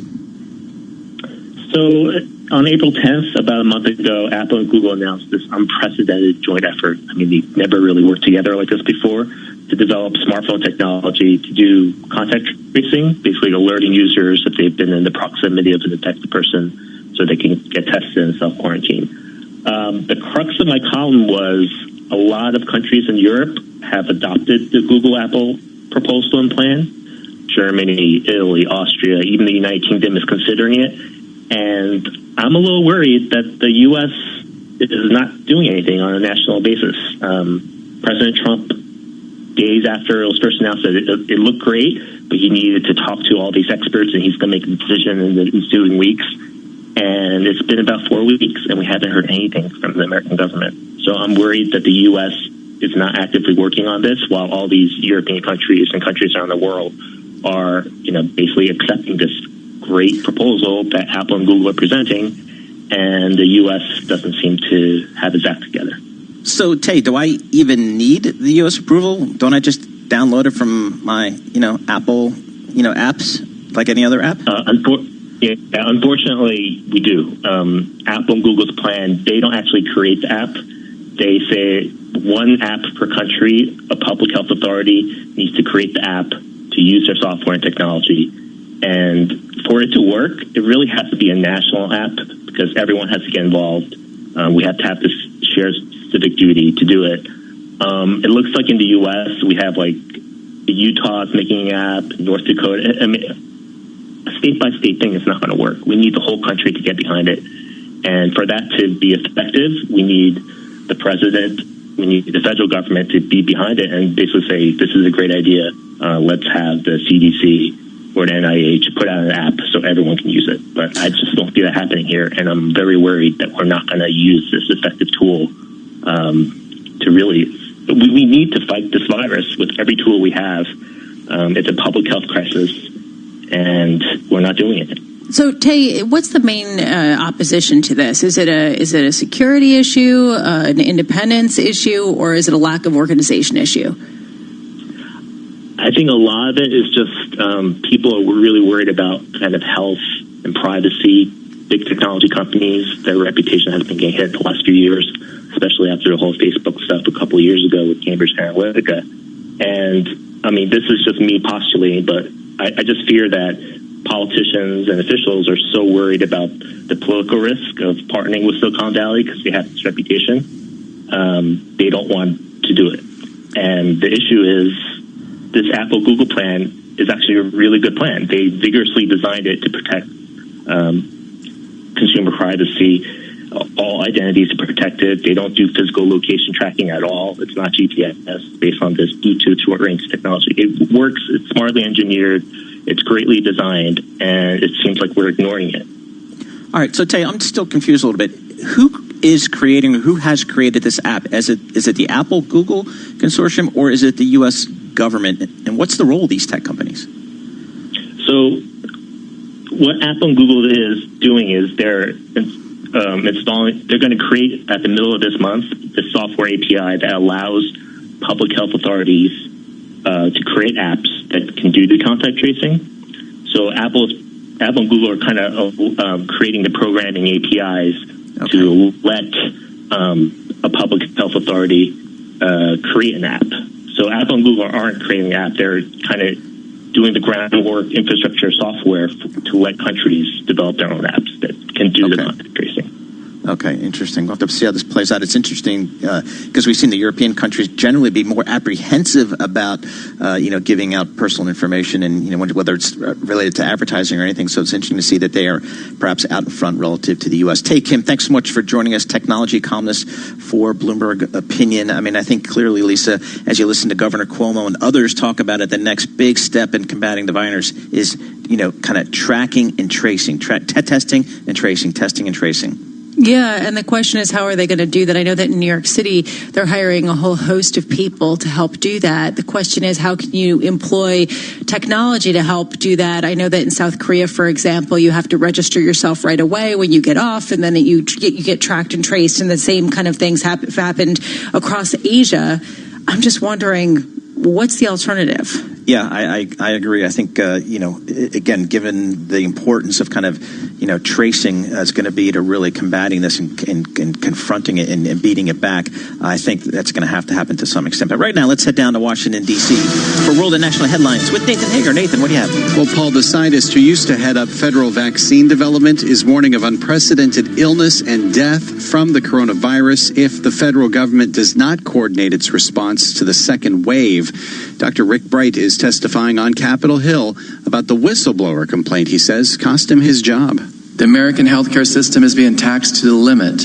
So on April 10th, about a month ago, Apple and Google announced this unprecedented joint effort. I mean, they've never really worked together like this before to develop smartphone technology to do contact tracing, basically alerting users if they've been in the proximity of an infected person so they can get tested and self-quarantine. The crux of my column was a lot of countries in Europe have adopted the Google-Apple proposal and plan. Germany, Italy, Austria, even the United Kingdom is considering it. And I'm a little worried that the U.S. is not doing anything on a national basis. President Trump, days after it was first announced, that it looked great, but he needed to talk to all these experts, and he's going to make a decision in the ensuing weeks. And it's been about 4 weeks, and we haven't heard anything from the American government. So I'm worried that the U.S. is not actively working on this, while all these European countries and countries around the world are, basically accepting this great proposal that Apple and Google are presenting, and the U.S. doesn't seem to have its act together. So, Tay, do I even need the U.S. approval? Don't I just download it from my, Apple, apps like any other app? Unfortunately, we do. Apple and Google's plan, they don't actually create the app. They say one app per country, a public health authority needs to create the app to use their software and technology. And for it to work, it really has to be a national app because everyone has to get involved. We have to have this shared civic duty to do it. It looks like in the U.S. we have like Utah's making an app, North Dakota. I mean, a state-by-state thing is not going to work. We need the whole country to get behind it. And for that to be effective, we need the president, we need the federal government to be behind it and basically say, this is a great idea. Let's have the CDC or the NIH put out an app so everyone can use it. But I just don't see that happening here. And I'm very worried that we're not going to use this effective tool to really... We need to fight this virus with every tool we have. It's a public health crisis, and we're not doing it. So, Tay, what's the main opposition to this? Is it a security issue, an independence issue, or is it a lack of organization issue? I think a lot of it is just people are really worried about kind of health and privacy. Big technology companies, their reputation has been getting hit the last few years, especially after the whole Facebook stuff a couple of years ago with Cambridge Analytica. And, I mean, this is just me postulating, but I just fear that politicians and officials are so worried about the political risk of partnering with Silicon Valley because they have this reputation. They don't want to do it. And the issue is this Apple-Google plan is actually a really good plan. They vigorously designed it to protect consumer privacy. All identities are protected. They don't do physical location tracking at all. It's not GPS based on this Bluetooth short-range technology. It works. It's smartly engineered. It's greatly designed, and it seems like we're ignoring it. All right, so Tay, I'm still confused a little bit. Who has created this app? Is it the Apple-Google consortium, or is it the U.S. government? And what's the role of these tech companies? So what Apple and Google is doing is they're installing. They're going to create at the middle of this month the software API that allows public health authorities to create apps that can do the contact tracing. So Apple and Google are kind of creating the programming APIs to let a public health authority create an app. So Apple and Google aren't creating an app. They're kind of doing the groundwork, infrastructure, software to let countries develop their own apps that can do the contact tracing. Okay, interesting. We'll have to see how this plays out. It's interesting because we've seen the European countries generally be more apprehensive about, giving out personal information and, whether it's related to advertising or anything. So it's interesting to see that they are perhaps out in front relative to the U.S. Tay, Kim, thanks so much for joining us, technology columnist for Bloomberg Opinion. I mean, I think clearly, Lisa, as you listen to Governor Cuomo and others talk about it, the next big step in combating the virus is, kind of tracking and tracing, testing and tracing, testing and tracing. Yeah, and the question is, how are they going to do that? I know that in New York City, they're hiring a whole host of people to help do that. The question is, how can you employ technology to help do that? I know that in South Korea, for example, you have to register yourself right away when you get off, and then you get tracked and traced, and the same kind of things have happened across Asia. I'm just wondering, what's the alternative? Yeah, I agree. I think, again, given the importance of kind of, tracing is going to be to really combating this and confronting it and beating it back, I think that's going to have to happen to some extent. But right now, let's head down to Washington, D.C. for World and National Headlines with Nathan Hager. Nathan, what do you have? Well, Paul, the scientist who used to head up federal vaccine development is warning of unprecedented illness and death from the coronavirus if the federal government does not coordinate its response to the second wave. Dr. Rick Bright is testifying on Capitol Hill about the whistleblower complaint he says cost him his job. The American healthcare system is being taxed to the limit.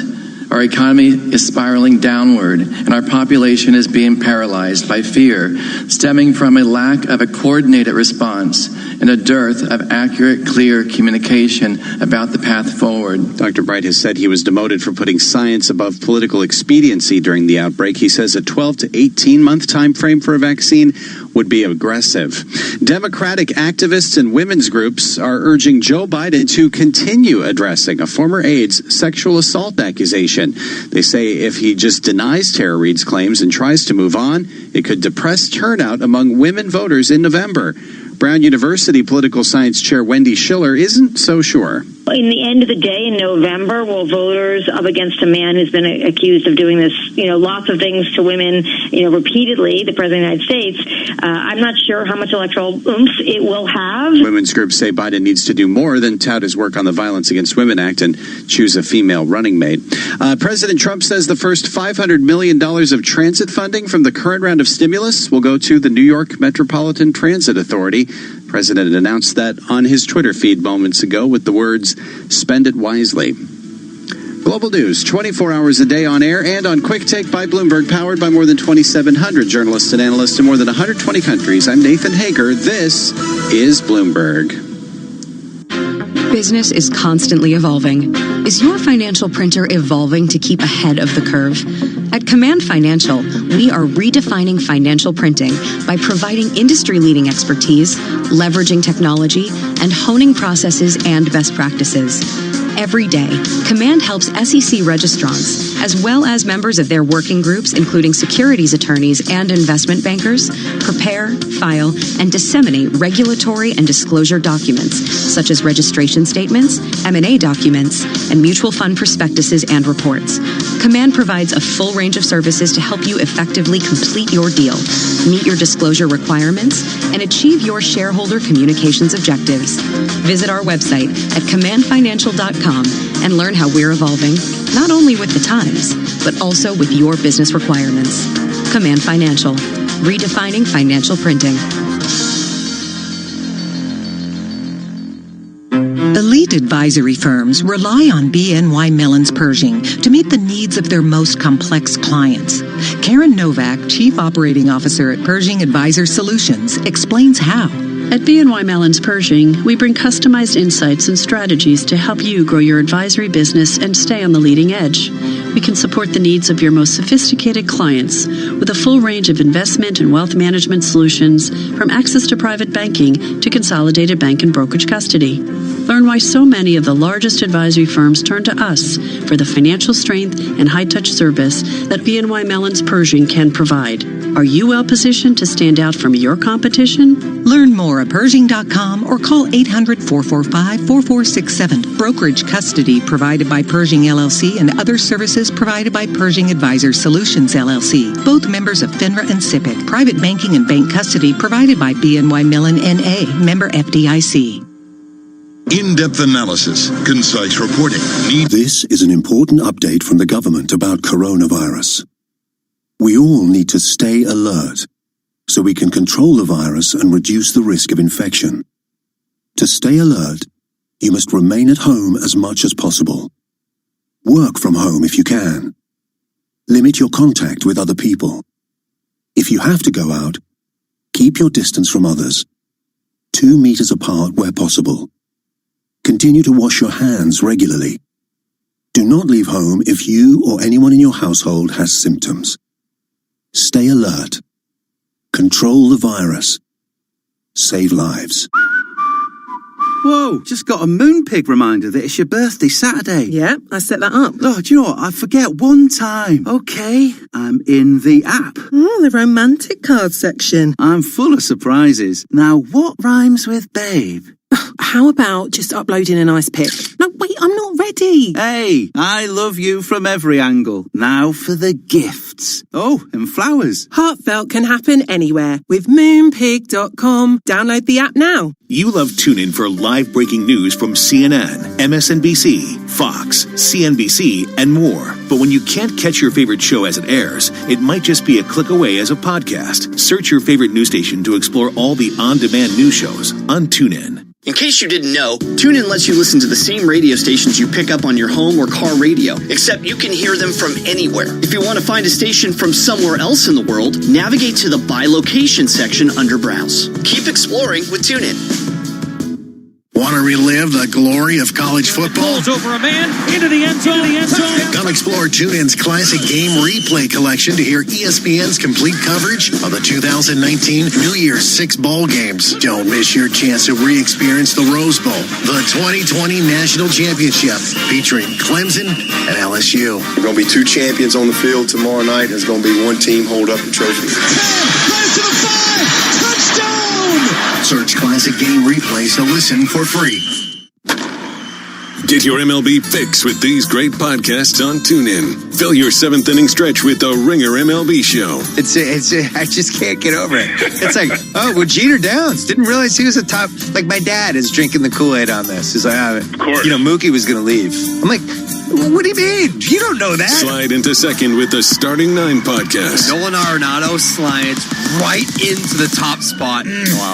Our economy is spiraling downward, and our population is being paralyzed by fear, stemming from a lack of a coordinated response and a dearth of accurate, clear communication about the path forward. Dr. Bright has said he was demoted for putting science above political expediency during the outbreak. He says a 12 to 18-month time frame for a vaccine would be aggressive. Democratic activists and women's groups are urging Joe Biden to continue addressing a former aide's sexual assault accusation. They say if he just denies Tara Reade's claims and tries to move on, it could depress turnout among women voters in November. Brown University political science chair Wendy Schiller isn't so sure. In the end of the day, in November, will voters up against a man who's been accused of doing this, lots of things to women, repeatedly, the President of the United States, I'm not sure how much electoral oomph it will have. Women's groups say Biden needs to do more than tout his work on the Violence Against Women Act and choose a female running mate. President Trump says the first $500 million of transit funding from the current round of stimulus will go to the New York Metropolitan Transit Authority. The president announced that on his Twitter feed moments ago with the words, "Spend it wisely." Global news, 24 hours a day on air and on Quick Take by Bloomberg, powered by more than 2,700 journalists and analysts in more than 120 countries. I'm Nathan Hager. This is Bloomberg. Business is constantly evolving. Is your financial printer evolving to keep ahead of the curve? At Command Financial, we are redefining financial printing by providing industry-leading expertise, leveraging technology, and honing processes and best practices. Every day, Command helps SEC registrants, as well as members of their working groups, including securities attorneys and investment bankers, prepare, file, and disseminate regulatory and disclosure documents, such as registration statements, M&A documents, and mutual fund prospectuses and reports. Command provides a full range of services to help you effectively complete your deal, meet your disclosure requirements, and achieve your shareholder communications objectives. Visit our website at commandfinancial.com and learn how we're evolving, not only with the times, but also with your business requirements. Command Financial, redefining financial printing. Elite advisory firms rely on BNY Mellon's Pershing to meet the needs of their most complex clients. Karen Novak, Chief Operating Officer at Pershing Advisor Solutions, explains how. At BNY Mellon's Pershing, we bring customized insights and strategies to help you grow your advisory business and stay on the leading edge. We can support the needs of your most sophisticated clients with a full range of investment and wealth management solutions, from access to private banking to consolidated bank and brokerage custody. Learn why so many of the largest advisory firms turn to us for the financial strength and high-touch service that BNY Mellon's Pershing can provide. Are you well positioned to stand out from your competition? Learn more at Pershing.com or call 800-445-4467. Brokerage custody provided by Pershing LLC and other services provided by Pershing Advisor Solutions LLC. Both members of FINRA and SIPC. Private banking and bank custody provided by BNY Mellon NA. Member FDIC. In-depth analysis, concise reporting. This is an important update from the government about coronavirus. We all need to stay alert so we can control the virus and reduce the risk of infection. To stay alert, you must remain at home as much as possible. Work from home if you can. Limit your contact with other people. If you have to go out, keep your distance from others, 2 meters apart where possible. Continue to wash your hands regularly. Do not leave home if you or anyone in your household has symptoms. Stay alert. Control the virus. Save lives. Whoa, just got a Moonpig reminder that it's your birthday Saturday. Yeah, I set that up. Oh, do you know what? I forget one time. Okay, I'm in the app. Oh, the romantic card section. I'm full of surprises. Now, what rhymes with babe? How about just uploading a nice pic? No, wait, I'm not ready. Hey, I love you from every angle. Now for the gifts. Oh, and flowers. Heartfelt can happen anywhere with Moonpig.com. Download the app now. You love TuneIn for live breaking news from CNN, MSNBC, Fox, CNBC, and more. But when you can't catch your favorite show as it airs, it might just be a click away as a podcast. Search your favorite news station to explore all the on-demand news shows on TuneIn. In case you didn't know, TuneIn lets you listen to the same radio stations you pick up on your home or car radio, except you can hear them from anywhere. If you want to find a station from somewhere else in the world, navigate to the By Location section under Browse. Keep exploring with TuneIn. Want Want to relive the glory of college football? Pulls over a man into the end zone. Come explore TuneIn's classic game replay collection to hear ESPN's complete coverage of the 2019 New Year's 6 bowl games. Don't miss your chance to re-experience the Rose Bowl, the 2020 National Championship, featuring Clemson and LSU. There are going to be 2 champions on the field tomorrow night. There's going to be 1 team hold up the trophy. 10, to the 5, touchdown! Search classic game replays to listen for free. Get your MLB fix with these great podcasts on TuneIn. Fill your 7th inning stretch with the Ringer MLB Show. I just can't get over it. It's like, Jeter Downs. Didn't realize he was a top. Like, my dad is drinking the Kool-Aid on this. He's like, of course. Mookie was going to leave. I'm like, what do you mean? You don't know that. Slide into second with the Starting 9 podcast. Nolan Arenado slides right into the top spot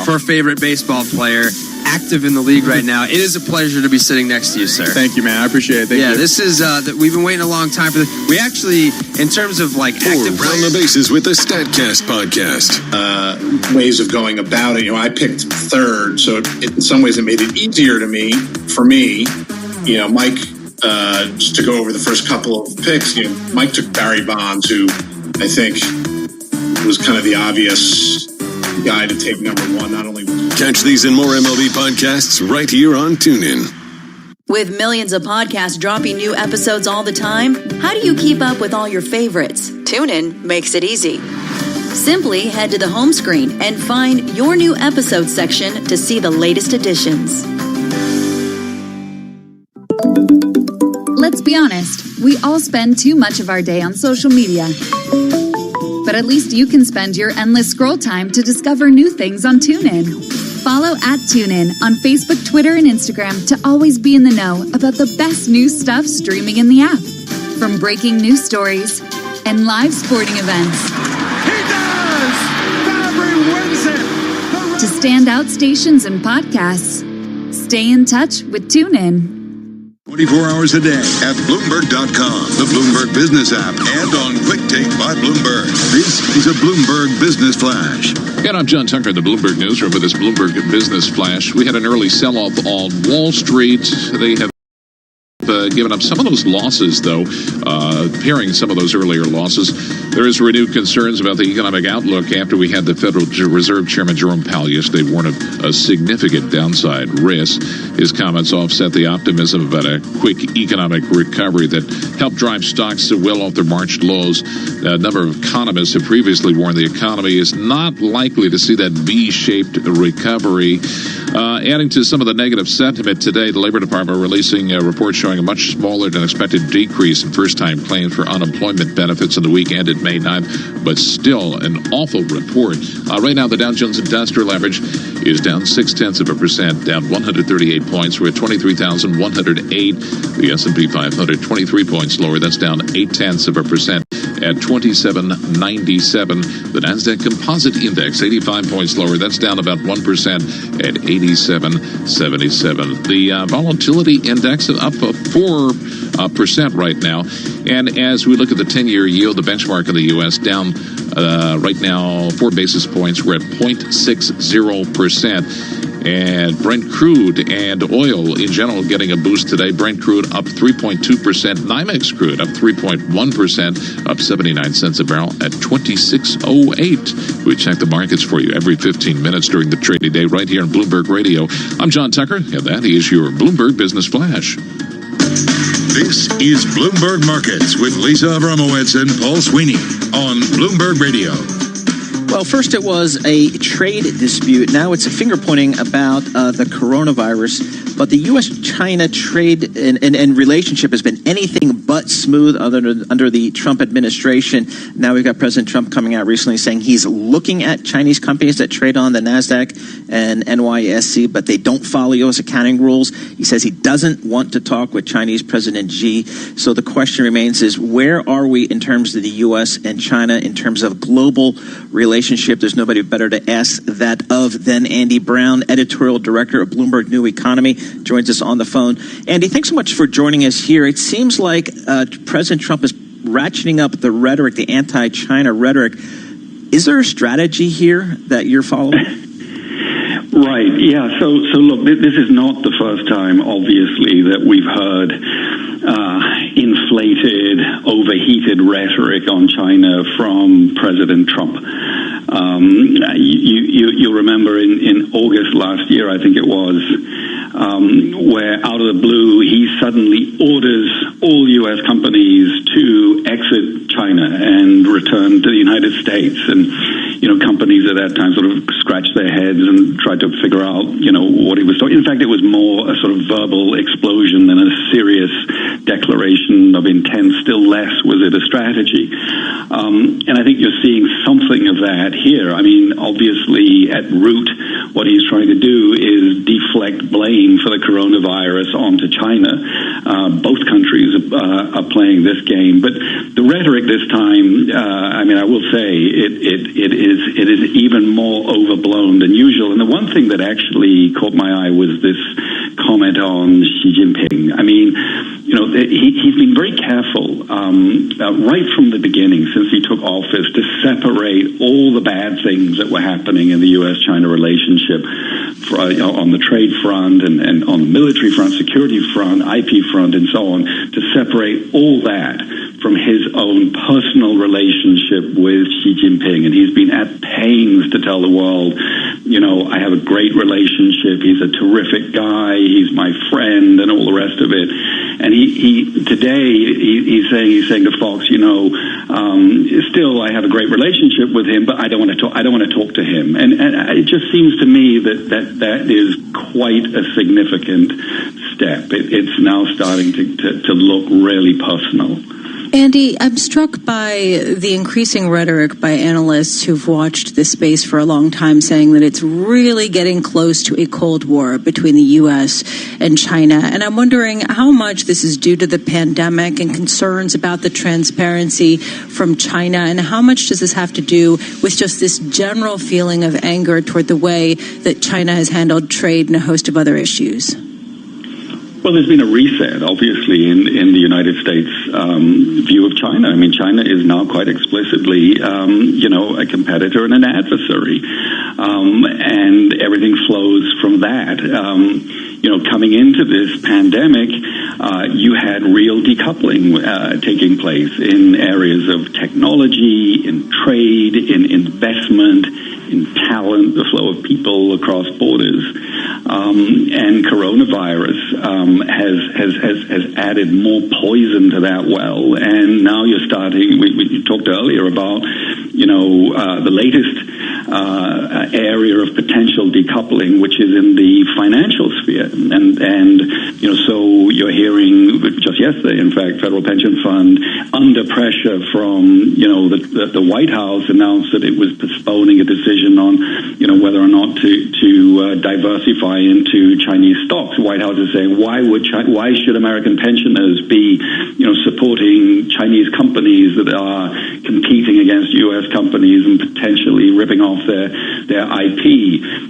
for favorite baseball player. Active in the league right now. It is a pleasure to be sitting next to you, sir. Thank you, man. I appreciate it. Thank you. This is we've been waiting a long time for this. We actually, in terms of like active Round the Bases with the Statcast podcast. Ways of going about it. I picked third, so in some ways it made it easier for me. Mike, just to go over the first couple of picks. Mike took Barry Bonds, who I think was kind of the obvious guy to take number 1. Not only catch these and more MLB podcasts right here on TuneIn. With millions of podcasts dropping new episodes all the time, how do you keep up with all your favorites? TuneIn makes it easy. Simply head to the home screen and find your new episode section to see the latest additions. Let's be honest, we all spend too much of our day on social media. But at least you can spend your endless scroll time to discover new things on TuneIn. Follow @TuneIn on Facebook, Twitter, and Instagram to always be in the know about the best new stuff streaming in the app. From breaking news stories and live sporting events. He does! Fabry wins it! To standout stations and podcasts. Stay in touch with TuneIn. 24 hours a day at Bloomberg.com, the Bloomberg Business app, and on Quick Take by Bloomberg. This is a Bloomberg Business Flash. And I'm John Tucker, the Bloomberg Newsroom with this Bloomberg Business Flash. We had an early sell-off on Wall Street. They have given up some of those losses, though, pairing some of those earlier losses. There is renewed concerns about the economic outlook after we had the Federal Reserve Chairman Jerome Powell yesterday warn of a significant downside risk. His comments offset the optimism about a quick economic recovery that helped drive stocks well off their March lows. A number of economists have previously warned the economy is not likely to see that V-shaped recovery. Adding to some of the negative sentiment today, the Labor Department releasing a report showing a much smaller than expected decrease in first-time claims for unemployment benefits in the week ended May 9th, but still an awful report. Right now, the Dow Jones Industrial Average is down 0.6%, down 138 points. We're at 23,108. The S&P 500, 23 points lower. That's down 0.8% at 2797. The NASDAQ Composite Index, 85 points lower. That's down about 1% at 8777. The Volatility Index is up 4% right now. And as we look at the 10-year yield, the benchmark in the U.S. down right now 4 basis points. We're at 0.60%. And Brent crude and oil in general getting a boost today. Brent crude up 3.2%. NYMEX crude up 3.1%, up 79 cents a barrel at $26.08. We check the markets for you every 15 minutes during the trading day right here on Bloomberg Radio. I'm John Tucker, and that is your Bloomberg Business Flash. This is Bloomberg Markets with Lisa Abramowitz and Paul Sweeney on Bloomberg Radio. Well, first it was a trade dispute. Now it's a finger pointing about the coronavirus. But the U.S.-China trade and relationship has been anything but smooth under the Trump administration. Now we've got President Trump coming out recently saying he's looking at Chinese companies that trade on the NASDAQ and NYSE, but they don't follow U.S. accounting rules. He says he doesn't want to talk with Chinese President Xi. So the question remains is, where are we in terms of the U.S. and China in terms of global relationship? There's nobody better to ask that of than Andy Brown, editorial director of Bloomberg New Economy, joins us on the phone. Andy, thanks so much for joining us here. It seems like President Trump is ratcheting up the rhetoric, the anti-China rhetoric. Is there a strategy here that you're following? Right. Yeah. So look, this is not the first time, obviously, that we've heard inflated, overheated rhetoric on China from President Trump. You'll remember in August last year, I think it was, where out of the blue he suddenly orders all U.S. companies to exit China and return to the United States. And companies at that time sort of scratched their heads and tried to figure out what he was talking. In fact, it was more a sort of verbal explosion than a serious declaration of intent. Still less was it a strategy. And I think you're seeing something of that here. I mean, obviously, at root, what he's trying to do is deflect blame for the coronavirus onto China. Both countries are playing this game. But the rhetoric this time, I will say, it is even more overblown than usual. And the one thing that actually caught my eye was this comment on Xi Jinping. I mean, he's been very careful right from the beginning, since he took office, to separate all the bad things that were happening in the U.S.-China relationship on the trade front and on the military front, security front, IP front, and so on, to separate all that from his own personal relationship with Xi Jinping. And he's been at pains to tell the world, I have a great relationship. He's a terrific guy. He's my friend, and all the rest of it. And today he's saying to Fox, still I have a great relationship with him, but I don't want to talk to him. And it just seems to me that is quite a significant step. It's now starting to look really personal. Andy, I'm struck by the increasing rhetoric by analysts who've watched this space for a long time, saying that it's really getting close to a Cold War between the U.S. and China. And I'm wondering how much this is due to the pandemic and concerns about the transparency from China, and how much does this have to do with just this general feeling of anger toward the way that China has handled trade and a host of other issues? Well, there's been a reset, obviously, in the United States view of China. I mean, China is now quite explicitly, a competitor and an adversary, and everything flows from that. Coming into this pandemic, you had real decoupling taking place in areas of technology, in trade, in investment, in talent, the flow of people across borders, and coronavirus has added more poison to that well. And now you're starting. We talked earlier about the latest area of potential decoupling, which is in the financial sphere, and so you're hearing just yesterday, in fact, Federal Pension Fund under pressure from the White House announced that it was postponing a decision on whether or not to diversify into Chinese stocks. The White House is saying, why should American pensioners be supporting Chinese companies that are competing against U.S. companies and potentially ripping off their IP?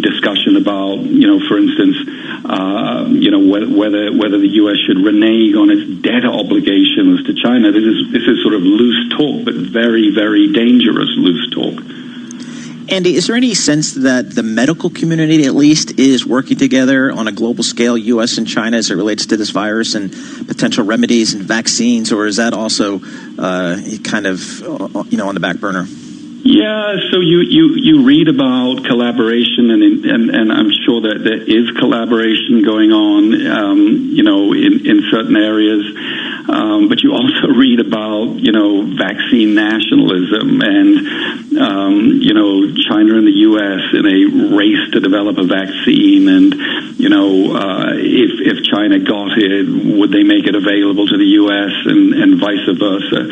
Discussion about for instance whether the U.S. should renege on its debt obligations to China. This is sort of loose talk, but very, very dangerous loose talk. Andy, is there any sense that the medical community, at least, is working together on a global scale, U.S. and China, as it relates to this virus and potential remedies and vaccines, or is that also kind of on the back burner? Yeah, so you read about collaboration, and I'm sure that there is collaboration going on, in certain areas. But you also read about, vaccine nationalism and, China and the U.S. in a race to develop a vaccine. And, if China got it, would they make it available to the U.S. and vice versa?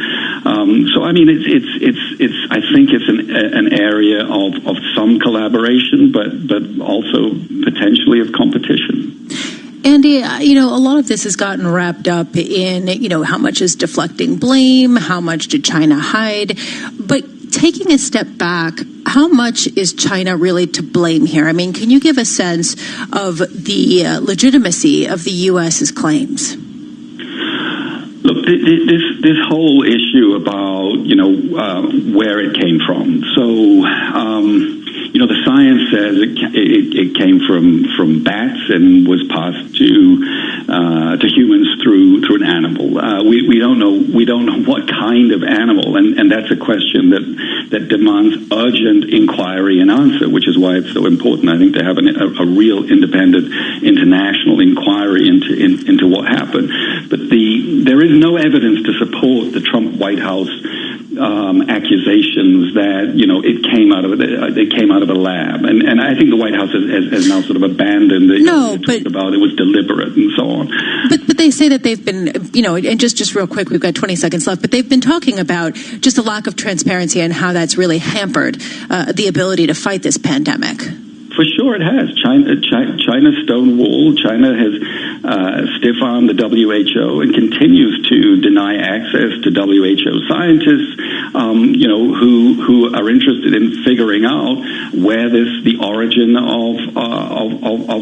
So, I mean, I think it's an area of some collaboration, but also potentially of competition. Andy, a lot of this has gotten wrapped up in, how much is deflecting blame, how much did China hide, but taking a step back, how much is China really to blame here? I mean, can you give a sense of the legitimacy of the U.S.'s claims? Look, this whole issue about, where it came from. So, the science says it came from bats and was passed to humans through an animal. We don't know what kind of animal, and that's a question that demands urgent inquiry and answer, which is why it's so important, I think, to have a real independent international inquiry into what happened. But there is no evidence to support the Trump White House accusations that it came out of a lab, and I think the White House has now sort of abandoned it. About it was deliberate and so on. But they say that they've been, and just real quick, we've got 20 seconds left, but they've been talking about just a lack of transparency and how that's really hampered the ability to fight this pandemic. For sure it has. China stonewalled. China has stiff-armed the WHO and continues to deny access to WHO scientists, who are interested in figuring out where the origin of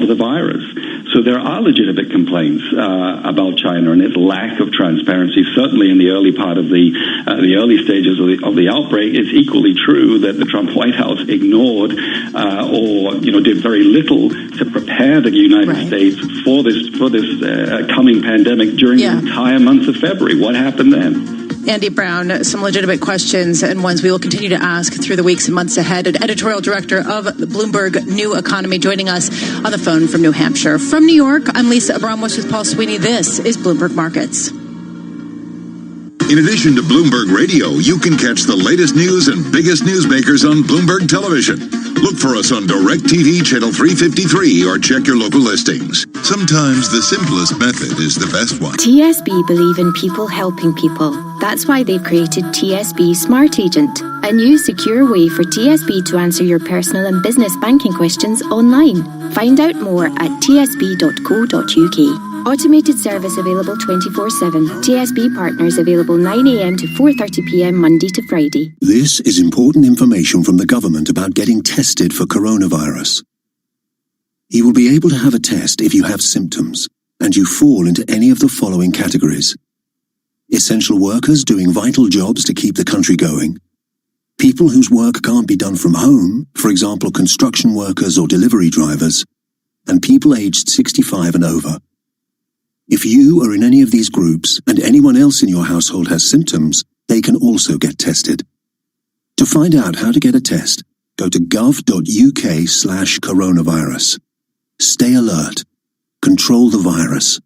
the virus. So there are legitimate complaints about China and its lack of transparency. Certainly in the early part of the early stages of the outbreak, it's equally true that the Trump White House ignored or did very little to prepare the United States for this coming pandemic during the entire month of February. What happened then? Andy Brown, some legitimate questions and ones we will continue to ask through the weeks and months ahead. Editorial director of the Bloomberg New Economy, joining us on the phone from New Hampshire. From New York, I'm Lisa Abramowitz with Paul Sweeney. This is Bloomberg Markets. In addition to Bloomberg Radio, you can catch the latest news and biggest newsmakers on Bloomberg Television. Look for us on DirecTV Channel 353 or check your local listings. Sometimes the simplest method is the best one. TSB believe in people helping people. That's why they've created TSB Smart Agent, a new secure way for TSB to answer your personal and business banking questions online. Find out more at tsb.co.uk. Automated service available 24/7. TSB partners available 9 a.m. to 4:30 p.m. Monday to Friday. This is important information from the government about getting tested for coronavirus. You will be able to have a test if you have symptoms and you fall into any of the following categories: essential workers doing vital jobs to keep the country going, people whose work can't be done from home, for example construction workers or delivery drivers, and people aged 65 and over. If you are in any of these groups and anyone else in your household has symptoms, they can also get tested. To find out how to get a test, go to gov.uk/coronavirus. Stay alert. Control the virus.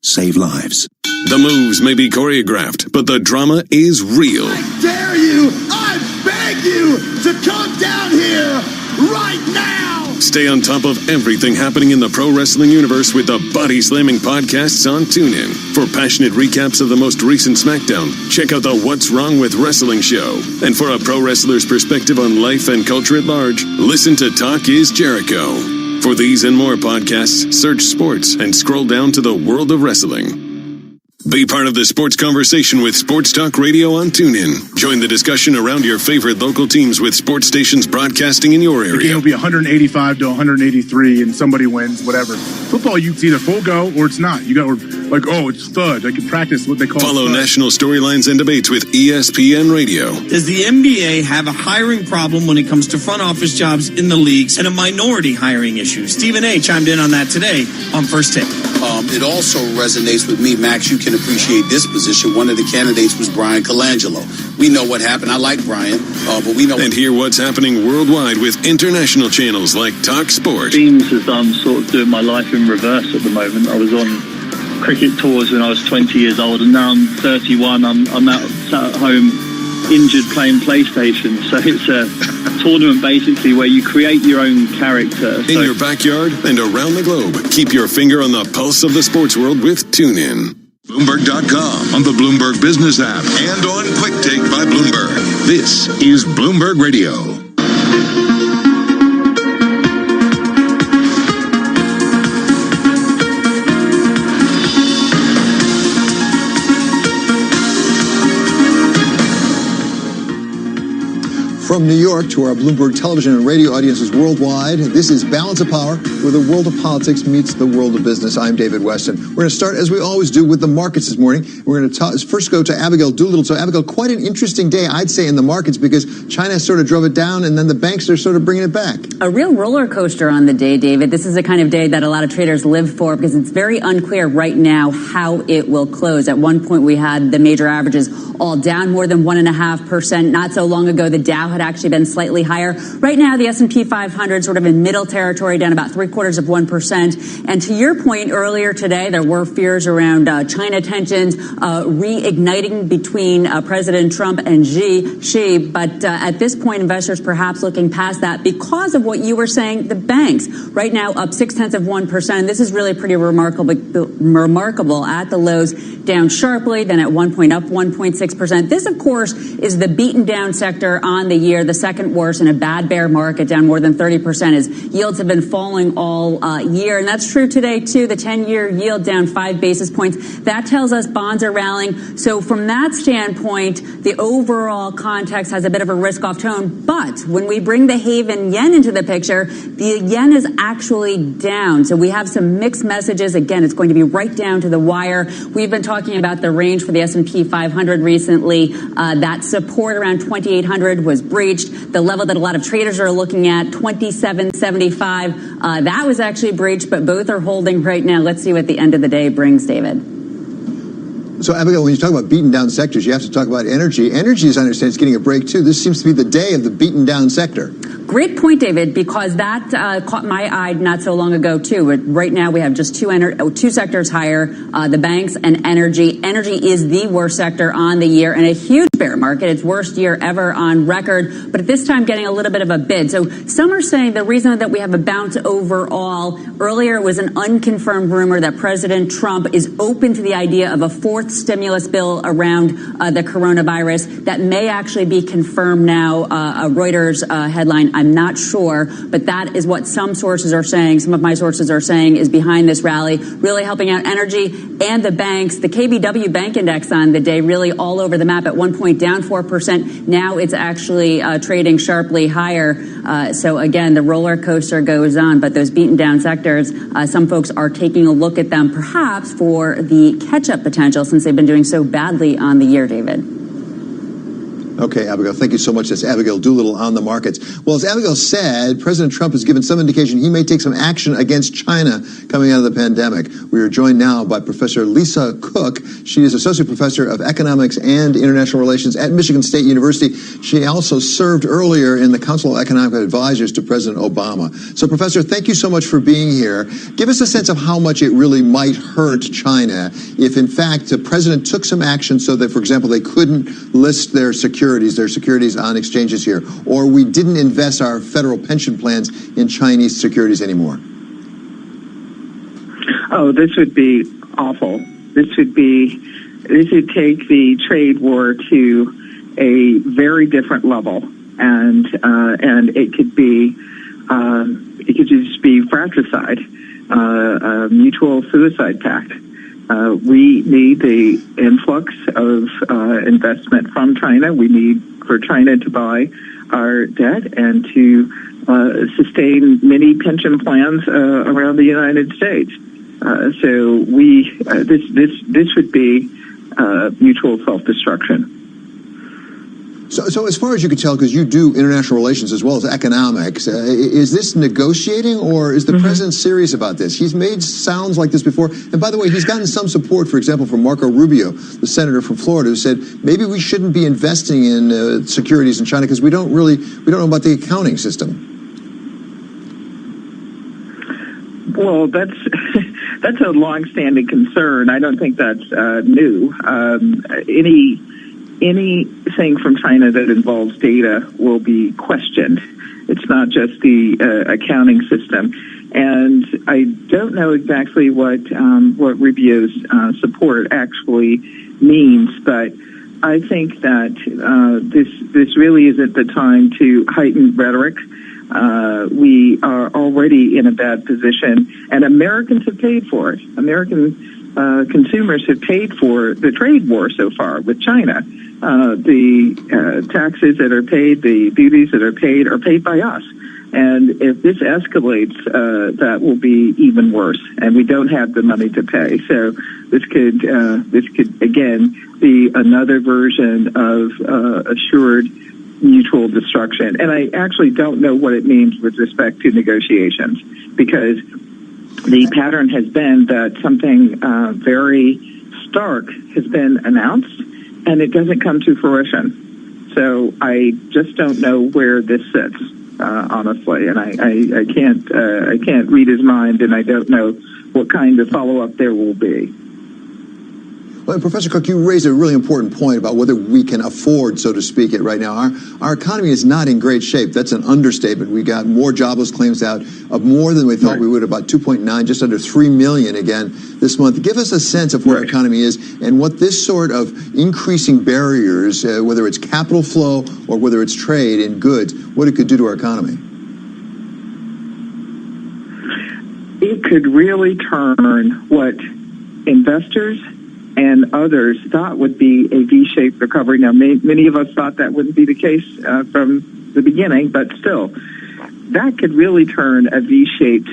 Save lives. The moves may be choreographed, but the drama is real. I dare you! I beg you to come down here right now! Stay on top of everything happening in the pro wrestling universe with the Body Slamming podcasts on TuneIn. For passionate recaps of the most recent SmackDown, check out the What's Wrong with Wrestling show. And for a pro wrestler's perspective on life and culture at large, listen to Talk is Jericho. For these and more podcasts, search sports and scroll down to the world of wrestling. Be part of the sports conversation with Sports Talk Radio on TuneIn. Join the discussion around your favorite local teams with sports stations broadcasting in your area. The game will be 185 to 183 and somebody wins, whatever. Football, it's either full go or it's not. You got it's thud. They can practice what they call Follow thud. national storylines and debates with ESPN Radio. Does the NBA have a hiring problem when it comes to front office jobs in the leagues and a minority hiring issue? Stephen A. chimed in on that today on First Take. It also resonates with me, Max. You can appreciate this position. One of the candidates was Brian Colangelo. We know what happened. I like Brian, but we know. And hear what's happening worldwide with international channels like Talk Sport. Seems as I'm sort of doing my life in reverse at the moment. I was on cricket tours when I was 20 years old, and now I'm 31. I'm sat at home injured playing PlayStation. So it's a tournament basically where you create your own character. In your backyard and around the globe. Keep your finger on the pulse of the sports world with TuneIn. Bloomberg.com, on the Bloomberg Business app, and on Quick Take by Bloomberg. This is Bloomberg Radio. From New York to our Bloomberg television and radio audiences worldwide, this is Balance of Power, where the world of politics meets the world of business. I'm David Weston. We're going to start, as we always do, with the markets this morning. We're going to first go to Abigail Doolittle. So, Abigail, quite an interesting day, I'd say, in the markets because China sort of drove it down, and then the banks are sort of bringing it back. A real roller coaster on the day, David. This is the kind of day that a lot of traders live for because it's very unclear right now how it will close. At one point, we had the major averages all down more than 1.5%. Not so long ago, the Dow had actually been slightly higher. Right now, the S&P 500 sort of in middle territory, down about 0.75%. And to your point earlier today, there were fears around China tensions reigniting between President Trump and Xi. But at this point, investors perhaps looking past that because of what you were saying, the banks right now up 0.6%. This is really pretty remarkable at the lows, down sharply, then at one point up 1.6%. This, of course, is the beaten down sector on the year, the second worst in a bad bear market, down more than 30% as yields have been falling all year. And that's true today, too. The 10-year yield down 5 basis points. That tells us bonds are rallying. So from that standpoint, the overall context has a bit of a risk-off tone. But when we bring the Haven yen into the picture, the yen is actually down. So we have some mixed messages. Again, it's going to be right down to the wire. We've been talking about the range for the S&P 500 recently. That support around 2,800 was breached. The level that a lot of traders are looking at, 27.75, that was actually breached, but both are holding right now. Let's see what the end of the day brings, David. So, Abigail, when you talk about beaten down sectors, you have to talk about energy. Energy, as I understand, is getting a break, too. This seems to be the day of the beaten down sector. Great point, David, because that caught my eye not so long ago, too. Right now, we have just two sectors higher, the banks and energy. Energy is the worst sector on the year and a huge bear market. It's worst year ever on record, but at this time getting a little bit of a bid. So some are saying the reason that we have a bounce overall, earlier it was an unconfirmed rumor that President Trump is open to the idea of a fourth stimulus bill around the coronavirus. That may actually be confirmed now. A Reuters headline, I'm not sure, but that is what some sources are saying. Some of my sources are saying is behind this rally, really helping out energy and the banks. The KBW Bank Index on the day really all over the map. At one point down 4%. Now it's actually trading sharply higher. So again, the roller coaster goes on. But those beaten down sectors, some folks are taking a look at them perhaps for the catch-up potential since they've been doing so badly on the year, David. Okay, Abigail, thank you so much. That's Abigail Doolittle on the markets. Well, as Abigail said, President Trump has given some indication he may take some action against China coming out of the pandemic. We are joined now by Professor Lisa Cook. She is Associate Professor of Economics and International Relations at Michigan State University. She also served earlier in the Council of Economic Advisors to President Obama. So, Professor, thank you so much for being here. Give us a sense of how much it really might hurt China if, in fact, the president took some action so that, for example, they couldn't list their securities on exchanges here, or we didn't invest our federal pension plans in Chinese securities anymore. Oh, this would be awful. This would take the trade war to a very different level, and it could just be fratricide, a mutual suicide pact. We need the influx of investment from China. We need for China to buy our debt and to sustain many pension plans around the United States. So this would be mutual self-destruction. So as far as you can tell, because you do international relations as well as economics, is this negotiating or is the president serious about this? He's made sounds like this before. And by the way, he's gotten some support, for example, from Marco Rubio, the senator from Florida, who said maybe we shouldn't be investing in securities in China because we don't know about the accounting system. Well, that's a long-standing concern. I don't think that's new. Anything from China that involves data will be questioned. It's not just the accounting system. And I don't know exactly what Rubio's support actually means, but I think that this really isn't the time to heighten rhetoric. We are already in a bad position, and Americans have paid for it. American consumers have paid for the trade war so far with China. The taxes that are paid, the duties that are paid by us. And if this escalates, that will be even worse. And we don't have the money to pay. So this could again be another version of assured mutual destruction. And I actually don't know what it means with respect to negotiations, because the pattern has been that something very stark has been announced and it doesn't come to fruition. So I just don't know where this sits, honestly, and I can't read his mind, and I don't know what kind of follow-up there will be. Well, Professor Cook, you raised a really important point about whether we can afford, so to speak, it right now. Our economy is not in great shape. That's an understatement. We got more jobless claims out of more than we thought we would, about 2.9, just under 3 million again this month. Give us a sense of where our economy is and what this sort of increasing barriers, whether it's capital flow or whether it's trade in goods, what it could do to our economy. It could really turn what investors and others thought would be a V-shaped recovery. Now, many of us thought that wouldn't be the case from the beginning, but still, that could really turn a V-shaped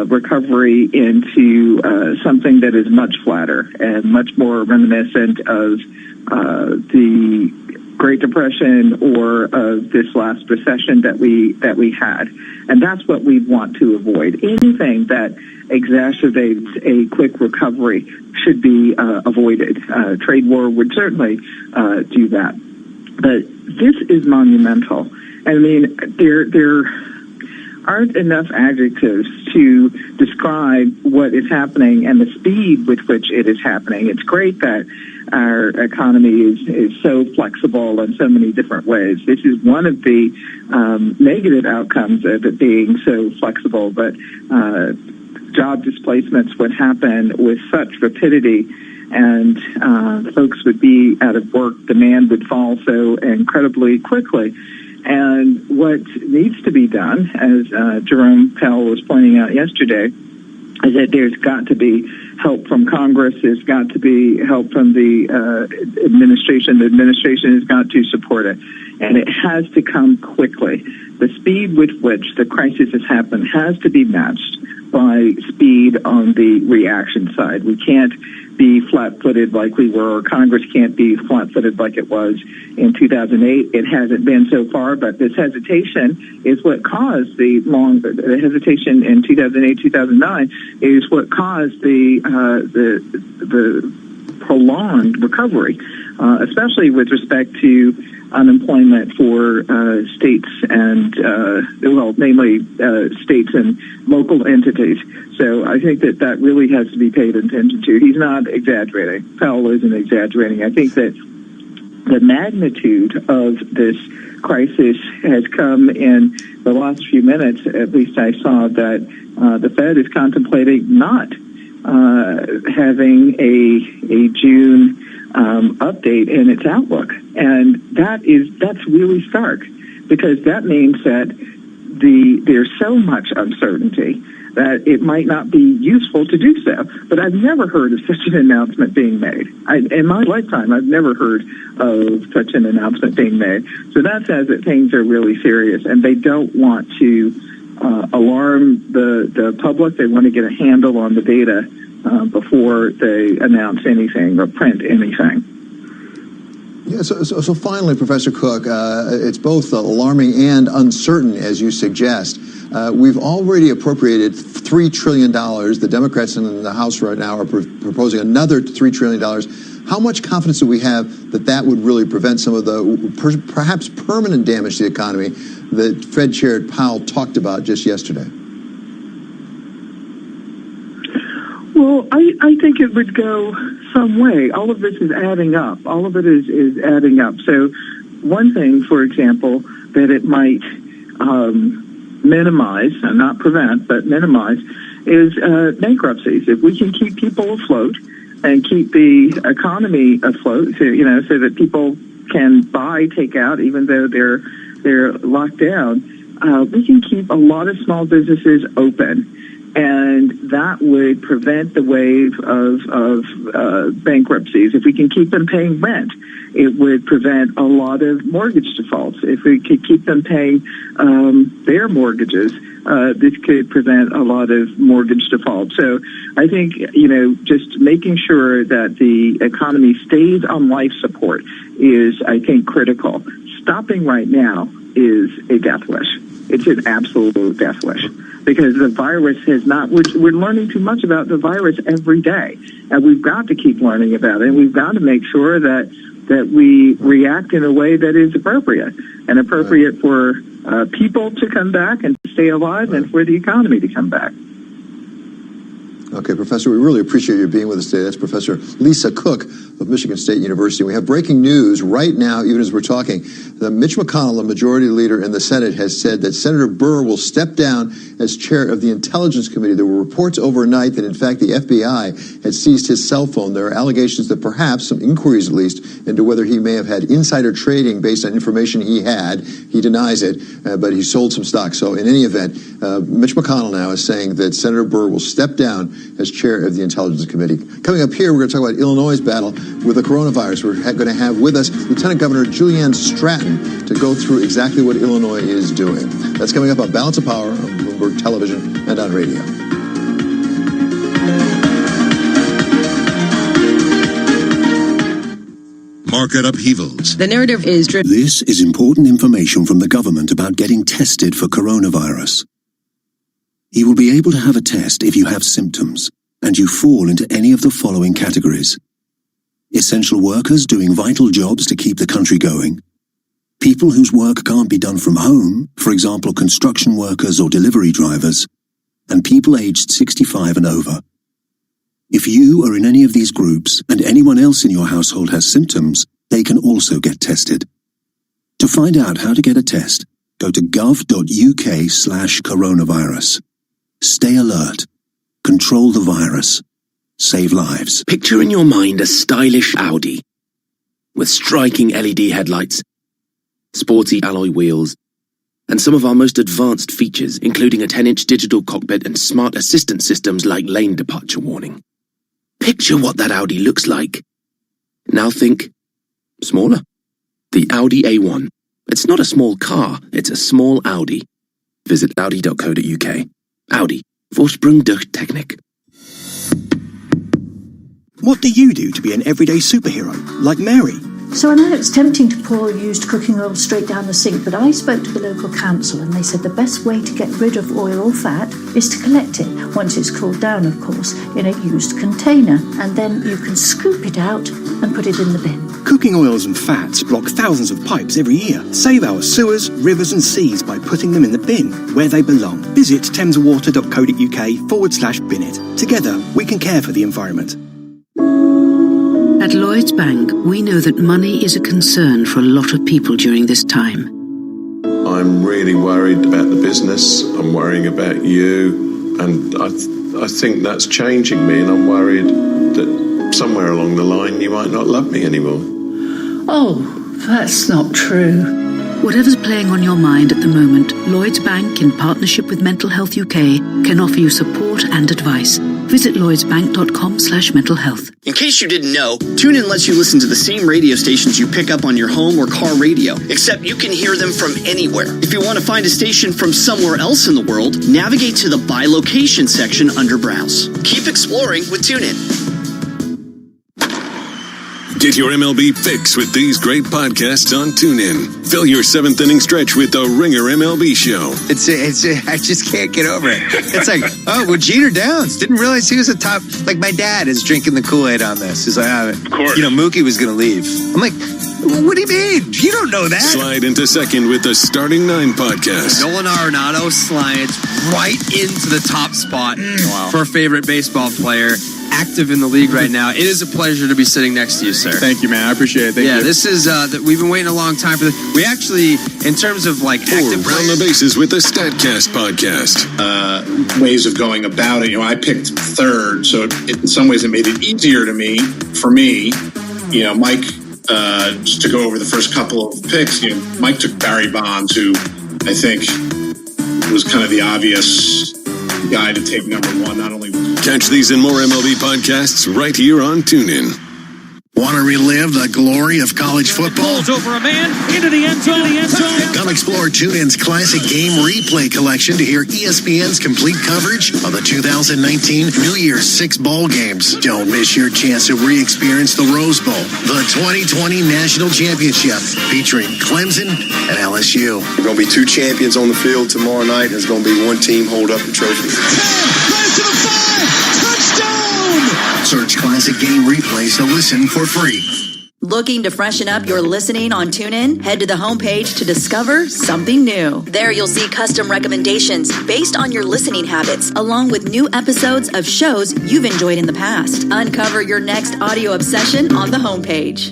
recovery into something that is much flatter and much more reminiscent of the Great Depression or of this last recession that we had. And that's what we want to avoid. Anything that exacerbates a quick recovery should be avoided. Trade war would certainly do that. But this is monumental. I mean, there aren't enough adjectives to describe what is happening and the speed with which it is happening. It's great that our economy is so flexible in so many different ways. This is one of the negative outcomes of it being so flexible, but job displacements would happen with such rapidity, and folks would be out of work. Demand would fall so incredibly quickly. And what needs to be done, as Jerome Powell was pointing out yesterday, is that there's got to be help from Congress. There's got to be help from the administration. The administration has got to support it. And it has to come quickly. The speed with which the crisis has happened has to be matched by speed on the reaction side. We can't be flat-footed like we were, or Congress can't be flat-footed like it was in 2008. It hasn't been so far, but this hesitation is what caused the hesitation in 2008, 2009 is what caused the prolonged recovery, especially with respect to unemployment for states and, mainly states and local entities. So I think that really has to be paid attention to. He's not exaggerating. Powell isn't exaggerating. I think that the magnitude of this crisis has come in the last few minutes. At least I saw that the Fed is contemplating not having a June update in its outlook, and that's really stark, because that means that there's so much uncertainty that it might not be useful to do so. But I've never heard of such an announcement being made. In my lifetime, I've never heard of such an announcement being made. So that says that things are really serious, and they don't want to alarm the public. They want to get a handle on the data before they announce anything or print anything. Yeah, so finally, Professor Cook, it's both alarming and uncertain, as you suggest. We've already appropriated $3 trillion. The Democrats in the House right now are proposing another $3 trillion. How much confidence do we have that would really prevent some of the perhaps permanent damage to the economy that Fed Chair Powell talked about just yesterday? Well, I think it would go some way. All of this is adding up. All of it is adding up. So one thing, for example, that it might minimize, and not prevent, but minimize, is bankruptcies. If we can keep people afloat and keep the economy afloat, so that people can buy, take out, even though they're locked down, we can keep a lot of small businesses open. And that would prevent the wave of bankruptcies. If we can keep them paying rent, it would prevent a lot of mortgage defaults. If we could keep them paying their mortgages, this could prevent a lot of mortgage defaults. So I think, just making sure that the economy stays on life support is, I think, critical. Stopping right now is a death wish. It's an absolute death wish. Because the virus has not, we're learning too much about the virus every day. And we've got to keep learning about it. And we've got to make sure that we react in a way that is appropriate. And appropriate for people to come back and stay alive and for the economy to come back. Okay, Professor, we really appreciate you being with us today. That's Professor Lisa Cook of Michigan State University. We have breaking news right now, even as we're talking. Mitch McConnell, the majority leader in the Senate, has said that Senator Burr will step down as chair of the Intelligence Committee. There were reports overnight that, in fact, the FBI had seized his cell phone. There are allegations that perhaps, some inquiries at least, into whether he may have had insider trading based on information he had. He denies it, but he sold some stock. So in any event, Mitch McConnell now is saying that Senator Burr will step down as chair of the Intelligence Committee. Coming up here, we're going to talk about Illinois' battle with the coronavirus. We're going to have with us Lieutenant Governor Julianne Stratton to go through exactly what Illinois is doing. That's coming up on Balance of Power on Bloomberg Television and on radio. Market upheavals. The narrative is driven. This is important information from the government about getting tested for coronavirus. You will be able to have a test if you have symptoms and you fall into any of the following categories: essential workers doing vital jobs to keep the country going, people whose work can't be done from home, for example, construction workers or delivery drivers, and people aged 65 and over. If you are in any of these groups and anyone else in your household has symptoms, they can also get tested. To find out how to get a test, go to gov.uk/coronavirus. Stay alert. Control the virus. Save lives. Picture in your mind a stylish Audi with striking LED headlights, sporty alloy wheels, and some of our most advanced features, including a 10-inch digital cockpit and smart assistant systems like lane departure warning. Picture what that Audi looks like. Now think smaller. The Audi A1. It's not a small car, it's a small Audi. Visit audi.co.uk. Audi. Vorsprung durch Technik. What do you do to be an everyday superhero, like Mary? So I know it's tempting to pour used cooking oil straight down the sink, but I spoke to the local council and they said the best way to get rid of oil or fat is to collect it, once it's cooled down, of course, in a used container. And then you can scoop it out and put it in the bin. Cooking oils and fats block thousands of pipes every year. Save our sewers, rivers and seas by putting them in the bin, where they belong. Visit thameswater.co.uk/bin it. Together, we can care for the environment. At Lloyds Bank, we know that money is a concern for a lot of people during this time. I'm really worried about the business. I'm worrying about you. And I think that's changing me. And I'm worried that somewhere along the line you might not love me anymore. Oh, that's not true. Whatever's playing on your mind at the moment, Lloyds Bank, in partnership with Mental Health UK, can offer you support and advice. Visit lloydsbank.com/mental health. In case you didn't know, TuneIn lets you listen to the same radio stations you pick up on your home or car radio, except you can hear them from anywhere. If you want to find a station from somewhere else in the world, navigate to the By Location section under Browse. Keep exploring with TuneIn. Get your MLB fix with these great podcasts on TuneIn. Fill your seventh inning stretch with the Ringer MLB Show. I just can't get over it. It's like, oh, well, Jeter Downs. Didn't realize he was a top. Like, my dad is drinking the Kool-Aid on this. He's like, of course. Mookie was going to leave. I'm like, what do you mean? You don't know that. Slide into second with the Starting Nine podcast. Nolan Arenado slides right into the top spot for a favorite baseball player. Active in the league right now. It is a pleasure to be sitting next to you, sir. Thank you, man. I appreciate it. Thank you. This is we've been waiting a long time for this. We actually, in terms of like active round the bases with the Statcast podcast. Ways of going about it. I picked third, so in some ways it made it easier for me. Mike, just to go over the first couple of picks. Mike took Barry Bonds, who I think was kind of the obvious guy to take number one, not only. Catch these and more MLB podcasts right here on TuneIn. Want to relive the glory of college football? Pulls over a man into the end zone. Come explore TuneIn's classic game replay collection to hear ESPN's complete coverage of the 2019 New Year's 6 bowl games. Don't miss your chance to re-experience the Rose Bowl, the 2020 National Championship, featuring Clemson and LSU. There are going to be 2 champions on the field tomorrow night. There's going to be 1 team hold up the trophy. Plays to the 5! Touchdown! Search classic game replays to listen for free. Looking to freshen up your listening on TuneIn? Head to the homepage to discover something new. There you'll see custom recommendations based on your listening habits, along with new episodes of shows you've enjoyed in the past. Uncover your next audio obsession on the homepage.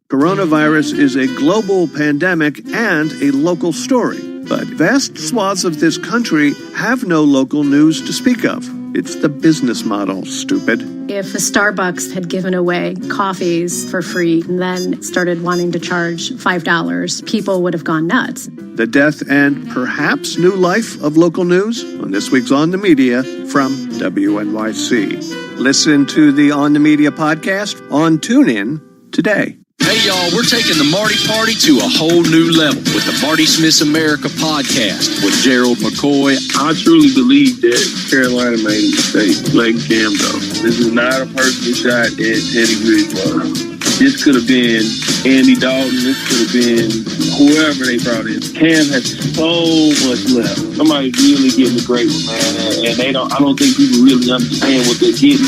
Coronavirus is a global pandemic and a local story, but vast swaths of this country have no local news to speak of. It's the business model, stupid. If a Starbucks had given away coffees for free and then started wanting to charge $5, people would have gone nuts. The death and perhaps new life of local news on this week's On the Media from WNYC. Listen to the On the Media podcast on TuneIn today. Hey, y'all, we're taking the Marty Party to a whole new level with the Marty Smith's America podcast with Gerald McCoy. I truly believe that Carolina made a mistake letting Cam go. This is not a personal shot at Teddy Bridgewater. This could have been Andy Dalton. This could have been whoever they brought in. Cam has so much left. Somebody's really getting a great one, man. And I don't think people really understand what they're getting.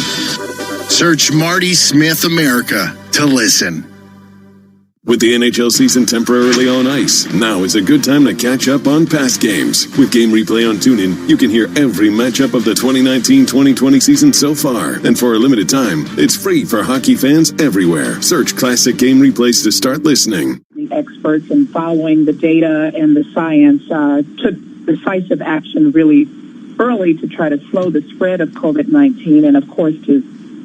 Search Marty Smith America to listen. With the NHL season temporarily on ice, now is a good time to catch up on past games. With Game Replay on TuneIn, you can hear every matchup of the 2019-2020 season so far. And for a limited time, it's free for hockey fans everywhere. Search classic Game Replays to start listening. The experts in following the data and the science took decisive action really early to try to slow the spread of COVID-19 and, of course, to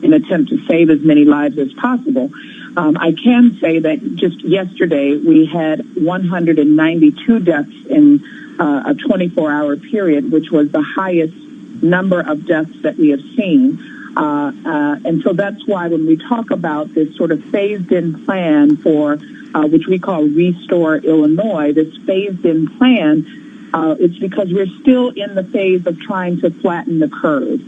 an attempt to save as many lives as possible. I can say that just yesterday we had 192 deaths in a 24-hour period, which was the highest number of deaths that we have seen. And so that's why when we talk about this sort of phased-in plan for, which we call Restore Illinois, this phased-in plan, it's because we're still in the phase of trying to flatten the curve.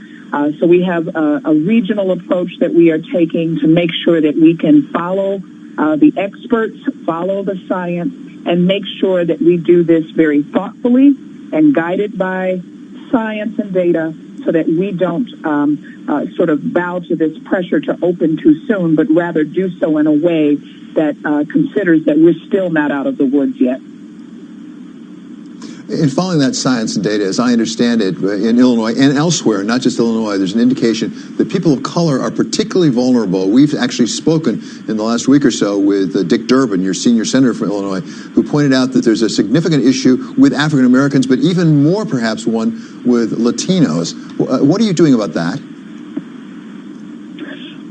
So we have a regional approach that we are taking to make sure that we can follow the experts, follow the science, and make sure that we do this very thoughtfully and guided by science and data so that we don't sort of bow to this pressure to open too soon, but rather do so in a way that considers that we're still not out of the woods yet. In following that science and data, as I understand it, in Illinois and elsewhere, not just Illinois, there's an indication that people of color are particularly vulnerable. We've actually spoken in the last week or so with Dick Durbin, your senior senator from Illinois, who pointed out that there's a significant issue with African Americans, but even more perhaps one with Latinos. What are you doing about that?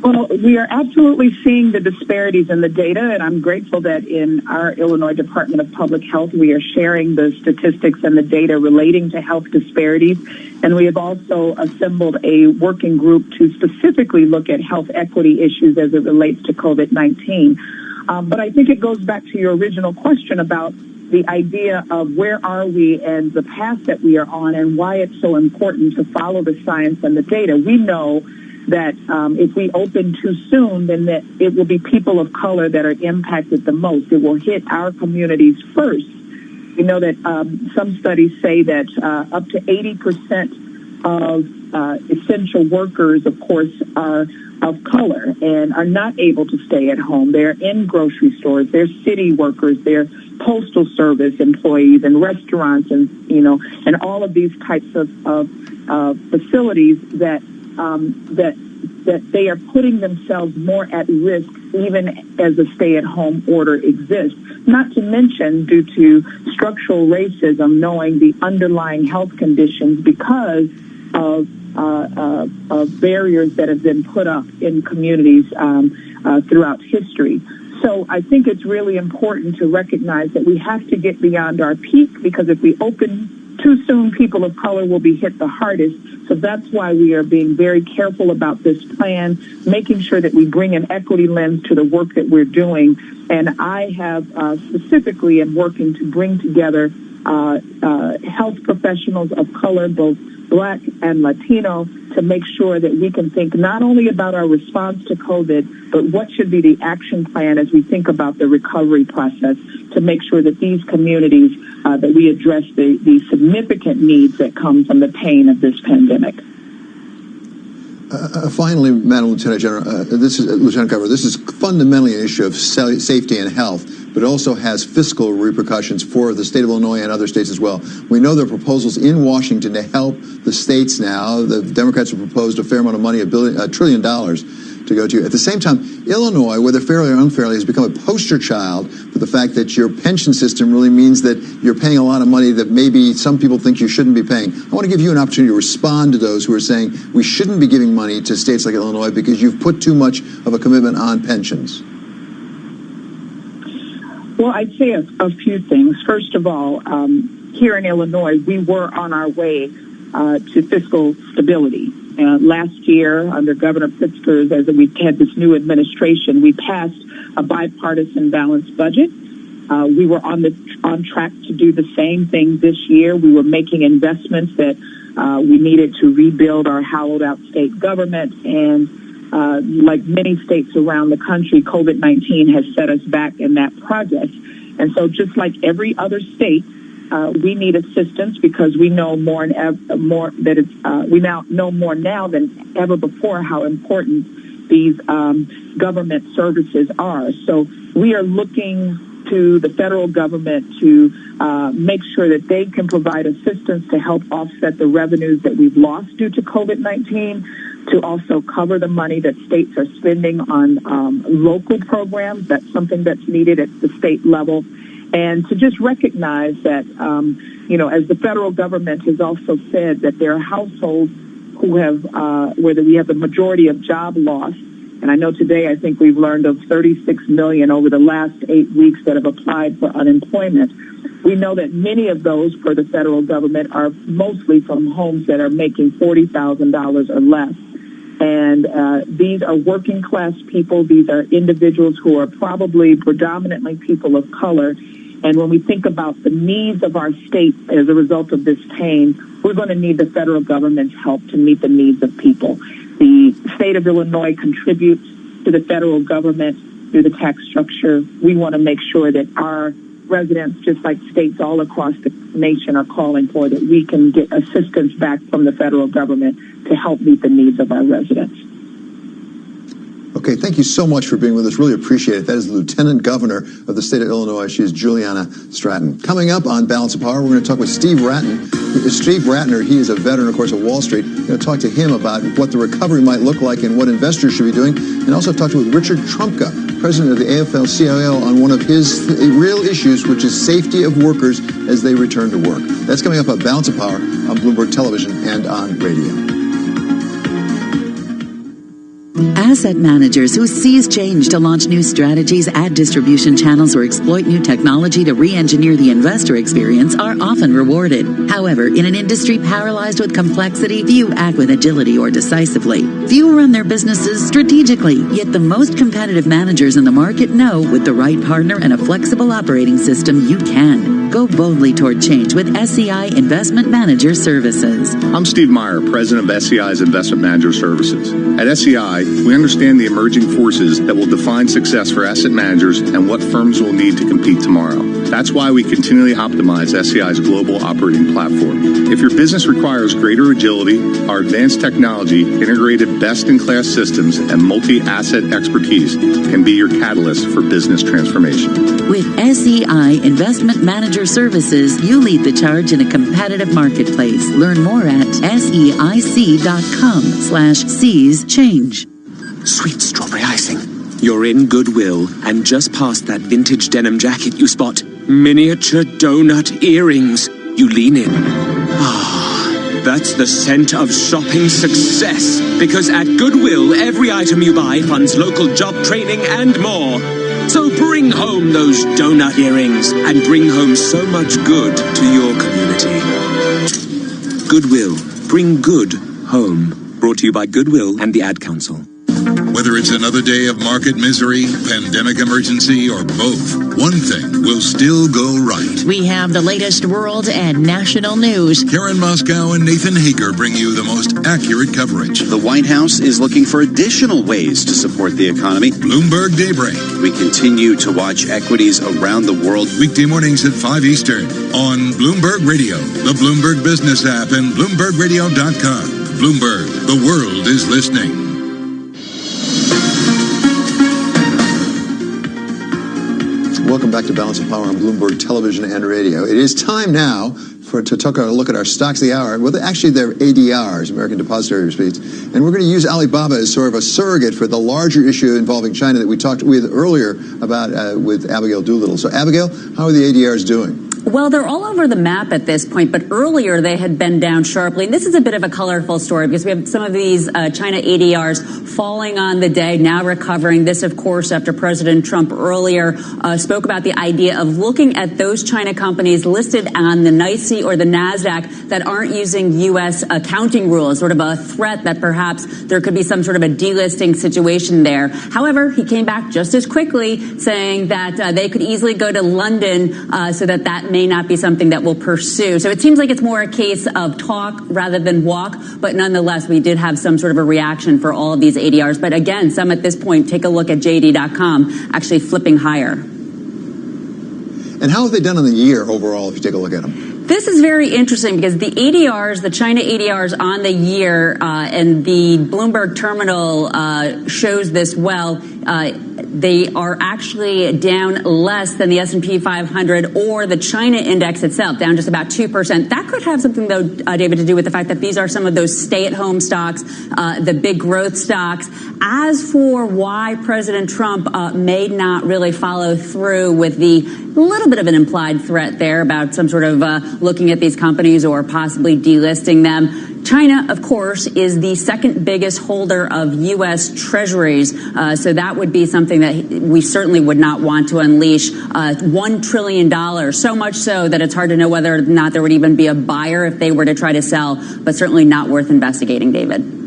Well, we are absolutely seeing the disparities in the data, and I'm grateful that in our Illinois Department of Public Health, we are sharing the statistics and the data relating to health disparities. And we have also assembled a working group to specifically look at health equity issues as it relates to COVID-19. But I think it goes back to your original question about the idea of where are we and the path that we are on and why it's so important to follow the science and the data. We know that if we open too soon, then that it will be people of color that are impacted the most. It will hit our communities first. We know that some studies say that up to 80% of essential workers, of course, are of color and are not able to stay at home. They're in grocery stores, they're city workers, they're postal service employees and restaurants and, and all of these types of facilities that they are putting themselves more at risk even as a stay-at-home order exists. Not to mention due to structural racism, knowing the underlying health conditions because of barriers that have been put up in communities throughout history. So I think it's really important to recognize that we have to get beyond our peak, because if we open too soon, people of color will be hit the hardest. So that's why we are being very careful about this plan, making sure that we bring an equity lens to the work that we're doing. And I have specifically am working to bring together health professionals of color, both Black and Latino, to make sure that we can think not only about our response to COVID, but what should be the action plan as we think about the recovery process to make sure that these communities, that we address the significant needs that come from the pain of this pandemic. Finally, Madam Lieutenant General, Lieutenant Governor, this is fundamentally an issue of safety and health, but it also has fiscal repercussions for the state of Illinois and other states as well. We know there are proposals in Washington to help the states now. The Democrats have proposed a fair amount of money, $1 trillion to go to. At the same time, Illinois, whether fairly or unfairly, has become a poster child for the fact that your pension system really means that you're paying a lot of money that maybe some people think you shouldn't be paying. I want to give you an opportunity to respond to those who are saying we shouldn't be giving money to states like Illinois because you've put too much of a commitment on pensions. Well, I'd say a few things. First of all, here in Illinois, we were on our way to fiscal stability. Last year, under Governor Pritzker's, as we had this new administration, we passed a bipartisan balanced budget. We were on track to do the same thing this year. We were making investments that we needed to rebuild our hollowed-out state government. And like many states around the country, COVID-19 has set us back in that progress. And so just like every other state, we need assistance because we know we now know more now than ever before how important these government services are. So we are looking to the federal government to make sure that they can provide assistance to help offset the revenues that we've lost due to COVID-19, to also cover the money that states are spending on local programs. That's something that's needed at the state level. And to just recognize that, as the federal government has also said, that there are households who have, where we have the majority of job loss. And I know today, I think we've learned of 36 million over the last 8 weeks that have applied for unemployment. We know that many of those for the federal government are mostly from homes that are making $40,000 or less. And these are working class people. These are individuals who are probably predominantly people of color. And when we think about the needs of our state as a result of this pain, we're going to need the federal government's help to meet the needs of people. The state of Illinois contributes to the federal government through the tax structure. We want to make sure that our residents, just like states all across the nation, are calling for, that we can get assistance back from the federal government to help meet the needs of our residents. Okay, thank you so much for being with us. Really appreciate it. That is the Lieutenant Governor of the state of Illinois. She is Juliana Stratton. Coming up on Balance of Power, we're going to talk with Steve Ratner. He is a veteran, of course, of Wall Street. We're going to talk to him about what the recovery might look like and what investors should be doing. And also talk to Richard Trumka, president of the AFL-CIO, on one of his real issues, which is safety of workers as they return to work. That's coming up on Balance of Power on Bloomberg Television and on radio. Asset managers who seize change to launch new strategies, add distribution channels, or exploit new technology to re-engineer the investor experience are often rewarded. However, in an industry paralyzed with complexity, few act with agility or decisively. Few run their businesses strategically, yet the most competitive managers in the market know with the right partner and a flexible operating system, you can. Go boldly toward change with SEI Investment Manager Services. I'm Steve Meyer, president of SEI's Investment Manager Services. At SEI, we understand the emerging forces that will define success for asset managers and what firms will need to compete tomorrow. That's why we continually optimize SEI's global operating platform. If your business requires greater agility, our advanced technology, integrated best-in-class systems, and multi-asset expertise can be your catalyst for business transformation. With SEI Investment Manager Services, you lead the charge in a competitive marketplace. Learn more at SEIC.com/seize change. Sweet strawberry icing. You're in Goodwill, and just past that vintage denim jacket you spot miniature donut earrings. You lean in. That's the scent of shopping success. Because at Goodwill, every item you buy funds local job training and more. So bring home those donut earrings and bring home so much good to your community. Goodwill. Bring good home. Brought to you by Goodwill and the Ad Council. Whether it's another day of market misery, pandemic emergency, or both, one thing will still go right. We have the latest world and national news. Karen Moscow and Nathan Hager bring you the most accurate coverage. The White House is looking for additional ways to support the economy. Bloomberg Daybreak. We continue to watch equities around the world. Weekday mornings at 5 Eastern on Bloomberg Radio, the Bloomberg Business app, and BloombergRadio.com. Bloomberg, the world is listening. Welcome back to Balance of Power on Bloomberg Television and Radio. It is time now to take a look at our stocks of the hour. Well, actually, they're ADRs, American Depository Receipts. And we're going to use Alibaba as sort of a surrogate for the larger issue involving China that we talked with earlier about with Abigail Doolittle. So, Abigail, how are the ADRs doing? Well, they're all over the map at this point, but earlier they had been down sharply. And this is a bit of a colorful story because we have some of these China ADRs falling on the day, now recovering. This, of course, after President Trump earlier spoke about the idea of looking at those China companies listed on the NYSE or the NASDAQ that aren't using U.S. accounting rules, sort of a threat that perhaps there could be some sort of a delisting situation there. However, he came back just as quickly saying that they could easily go to London so that may not be something that we'll pursue. So it seems like it's more a case of talk rather than walk, but nonetheless, we did have some sort of a reaction for all of these ADRs. But again, some at this point, take a look at JD.com, actually flipping higher. And how have they done on the year overall, if you take a look at them? This is very interesting because the ADRs, the China ADRs on the year, and the Bloomberg terminal shows this well, they are actually down less than the S&P 500 or the China index itself, down just about 2%. That could have something, though, David, to do with the fact that these are some of those stay-at-home stocks, the big growth stocks. As for why President Trump may not really follow through with the little bit of an implied threat there about some sort of looking at these companies or possibly delisting them, China, of course, is the second biggest holder of U.S. treasuries. So that would be something that we certainly would not want to unleash. $1 trillion, so much so that it's hard to know whether or not there would even be a buyer if they were to try to sell, but certainly not worth investigating, David.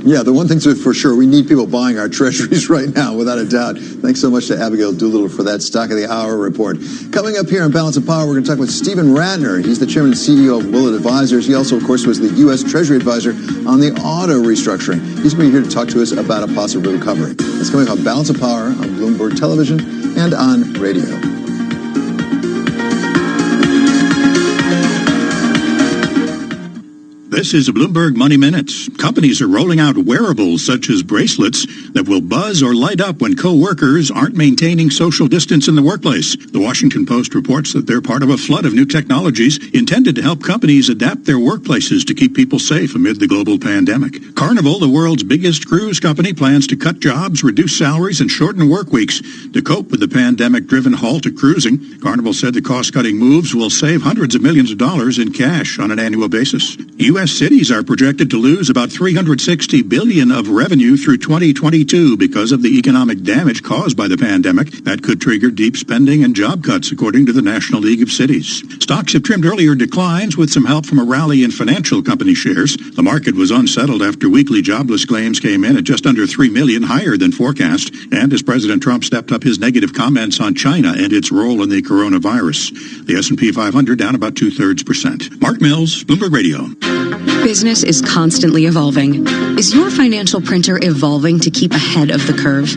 Yeah, the one thing's for sure, we need people buying our treasuries right now, without a doubt. Thanks so much to Abigail Doolittle for that Stock of the Hour report. Coming up here on Balance of Power, we're going to talk with Stephen Ratner. He's the chairman and CEO of Willett Advisors. He also, of course, was the U.S. Treasury advisor on the auto restructuring. He's going to be here to talk to us about a possible recovery. That's coming up on Balance of Power on Bloomberg Television and on radio. This is Bloomberg Money Minutes. Companies are rolling out wearables such as bracelets that will buzz or light up when co-workers aren't maintaining social distance in the workplace. The Washington Post reports that they're part of a flood of new technologies intended to help companies adapt their workplaces to keep people safe amid the global pandemic. Carnival, the world's biggest cruise company, plans to cut jobs, reduce salaries, and shorten work weeks to cope with the pandemic-driven halt to cruising. Carnival said the cost-cutting moves will save hundreds of millions of dollars in cash on an annual basis. U.S. cities are projected to lose about $360 billion of revenue through 2022 because of the economic damage caused by the pandemic. That could trigger deep spending and job cuts, according to the National League of Cities. Stocks have trimmed earlier declines with some help from a rally in financial company shares. The market was unsettled after weekly jobless claims came in at just under 3 million, higher than forecast, and as President Trump stepped up his negative comments on China and its role in the coronavirus. The S&P 500 down about 0.2%. Mark Mills, Bloomberg Radio. Business is constantly evolving. Is your financial printer evolving to keep ahead of the curve?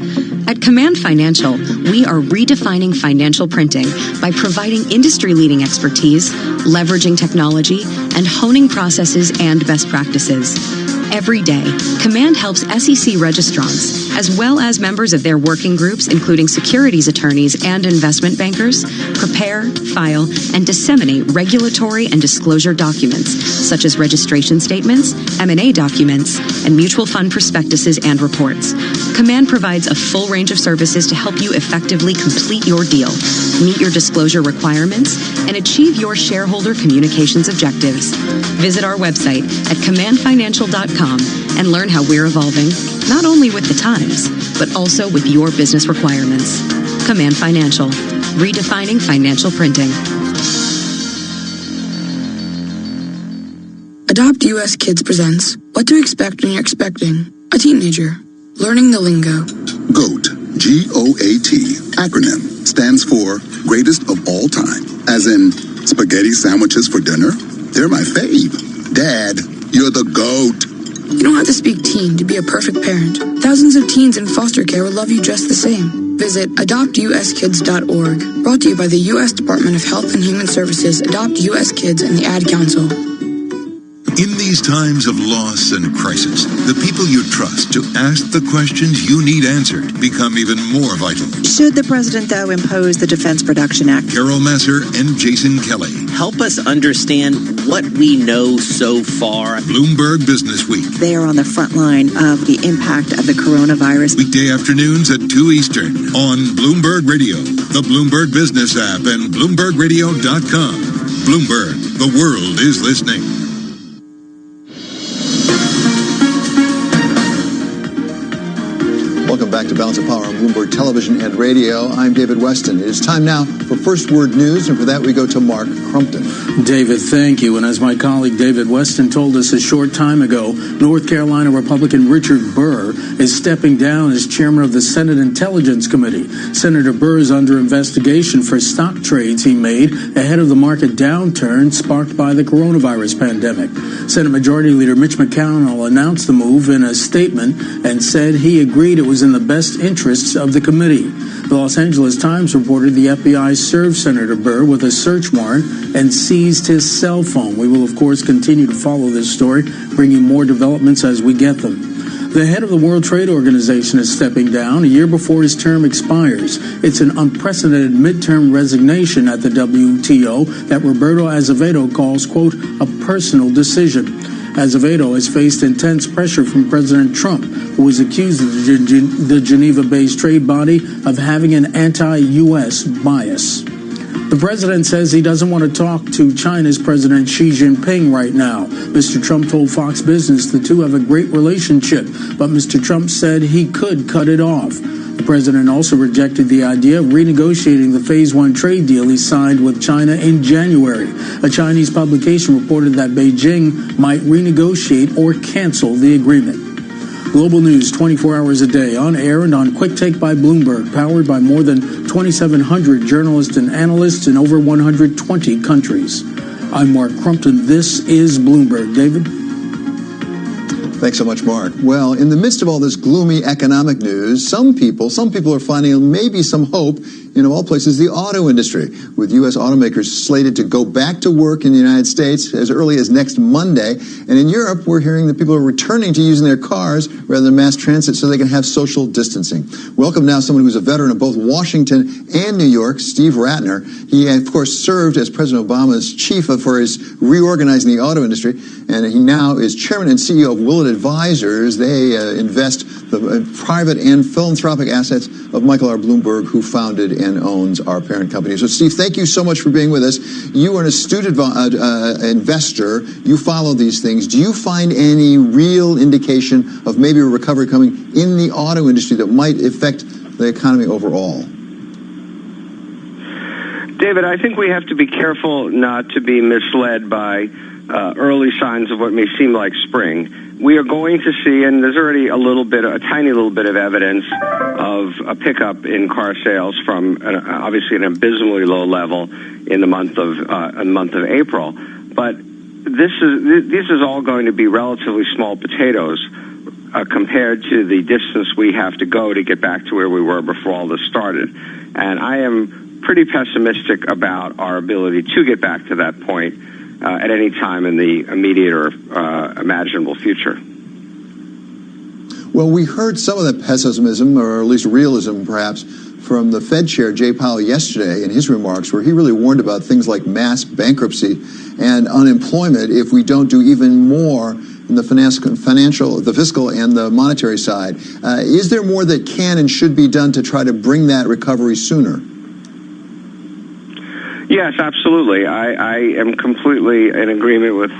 At Command Financial, we are redefining financial printing by providing industry-leading expertise, leveraging technology, and honing processes and best practices. Every day, Command helps SEC registrants, as well as members of their working groups, including securities attorneys and investment bankers, prepare, file, and disseminate regulatory and disclosure documents, such as registration statements, M&A documents, and mutual fund prospectuses and reports. Command provides a full range of services to help you effectively complete your deal, meet your disclosure requirements, and achieve your shareholder communications objectives. Visit our website at commandfinancial.com and learn how we're evolving, not only with the times, but also with your business requirements. Command Financial, redefining financial printing. Adopt US Kids presents What to Expect When You're Expecting a Teenager. Learning the lingo. GOAT, G-O-A-T, acronym, stands for Greatest of All Time. As in, spaghetti sandwiches for dinner? They're my fave. Dad, you're the GOAT. You don't have to speak teen to be a perfect parent. Thousands of teens in foster care will love you just the same. Visit adoptuskids.org. Brought to you by the U.S. Department of Health and Human Services, Adopt U.S. Kids, and the Ad Council. In these times of loss and crisis, the people you trust to ask the questions you need answered become even more vital. Should the president, though, impose the Defense Production Act? Carol Masser and Jason Kelly. Help us understand what we know so far. Bloomberg Business Week. They are on the front line of the impact of the coronavirus. Weekday afternoons at 2 Eastern on Bloomberg Radio, the Bloomberg Business app, and BloombergRadio.com. Bloomberg, the world is listening. Welcome back to Balance of Power on Bloomberg Television and Radio. I'm David Weston. It is time now for First Word News, and for that we go to Mark Crumpton. David, thank you. And as my colleague David Weston told us a short time ago, North Carolina Republican Richard Burr is stepping down as chairman of the Senate Intelligence Committee. Senator Burr is under investigation for stock trades he made ahead of the market downturn sparked by the coronavirus pandemic. Senate Majority Leader Mitch McConnell announced the move in a statement and said he agreed it was in the best interests of the committee. The Los Angeles Times reported the FBI served Senator Burr with a search warrant and seized his cell phone. We will, of course, continue to follow this story, bringing more developments as we get them. The head of the World Trade Organization is stepping down a year before his term expires. It's an unprecedented midterm resignation at the WTO that Roberto Azevedo calls, quote, a personal decision. Azevedo has faced intense pressure from President Trump, who is accused of the Geneva-based trade body of having an anti-U.S. bias. The president says he doesn't want to talk to China's President Xi Jinping right now. Mr. Trump told Fox Business the two have a great relationship, but Mr. Trump said he could cut it off. The president also rejected the idea of renegotiating the Phase 1 trade deal he signed with China in January. A Chinese publication reported that Beijing might renegotiate or cancel the agreement. Global news 24 hours a day, on air and on Quick Take by Bloomberg, powered by more than 2,700 journalists and analysts in over 120 countries. I'm Mark Crumpton. This is Bloomberg. David? Thanks so much, Mark. Well, in the midst of all this gloomy economic news, some people are finding maybe some hope in, of all places, the auto industry, with U.S. automakers slated to go back to work in the United States as early as next Monday. And in Europe, we're hearing that people are returning to using their cars rather than mass transit so they can have social distancing. Welcome now someone who's a veteran of both Washington and New York, Steve Ratner. He, of course, served as President Obama's chief for his reorganizing the auto industry, and he now is chairman and CEO of Willett Advisors. They invest the private and philanthropic assets of Michael R. Bloomberg, who founded and owns our parent company. So, Steve, thank you so much for being with us. You are an astute investor. You follow these things. Do you find any real indication of maybe a recovery coming in the auto industry that might affect the economy overall? David, I think we have to be careful not to be misled by early signs of what may seem like spring. We are going to see, and there's already a tiny little bit of evidence of a pickup in car sales from obviously an abysmally low level in the month of April. But this is all going to be relatively small potatoes compared to the distance we have to go to get back to where we were before all this started. And I am pretty pessimistic about our ability to get back to that point at any time in the immediate or imaginable future. Well, we heard some of that pessimism, or at least realism, perhaps, from the Fed chair, Jay Powell, yesterday in his remarks, where he really warned about things like mass bankruptcy and unemployment if we don't do even more in the the fiscal and the monetary side. Is there more that can and should be done to try to bring that recovery sooner? Yes, absolutely. I am completely in agreement with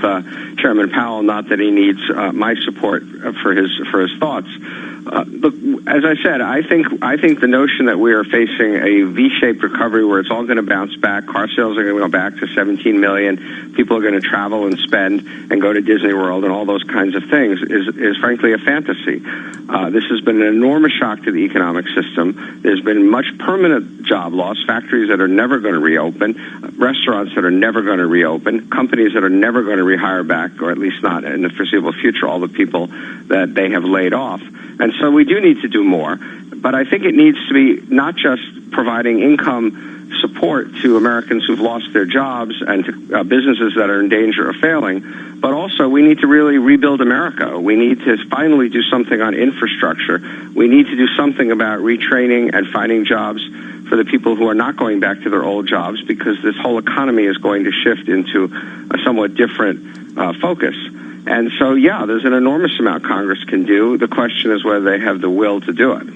Chairman Powell. Not that he needs my support for his thoughts, Look, as I said, I think the notion that we are facing a V-shaped recovery where it's all going to bounce back, car sales are going to go back to 17 million, people are going to travel and spend and go to Disney World and all those kinds of things is frankly a fantasy. This has been an enormous shock to the economic system. There's been much permanent job loss, factories that are never going to reopen, restaurants that are never going to reopen, companies that are never going to rehire back, or at least not in the foreseeable future, all the people that they have laid off. And so we do need to do more. But I think it needs to be not just providing income support to Americans who've lost their jobs and to businesses that are in danger of failing, but also we need to really rebuild America. We need to finally do something on infrastructure. We need to do something about retraining and finding jobs for the people who are not going back to their old jobs, because this whole economy is going to shift into a somewhat different focus. And so, yeah, there's an enormous amount Congress can do. The question is whether they have the will to do it.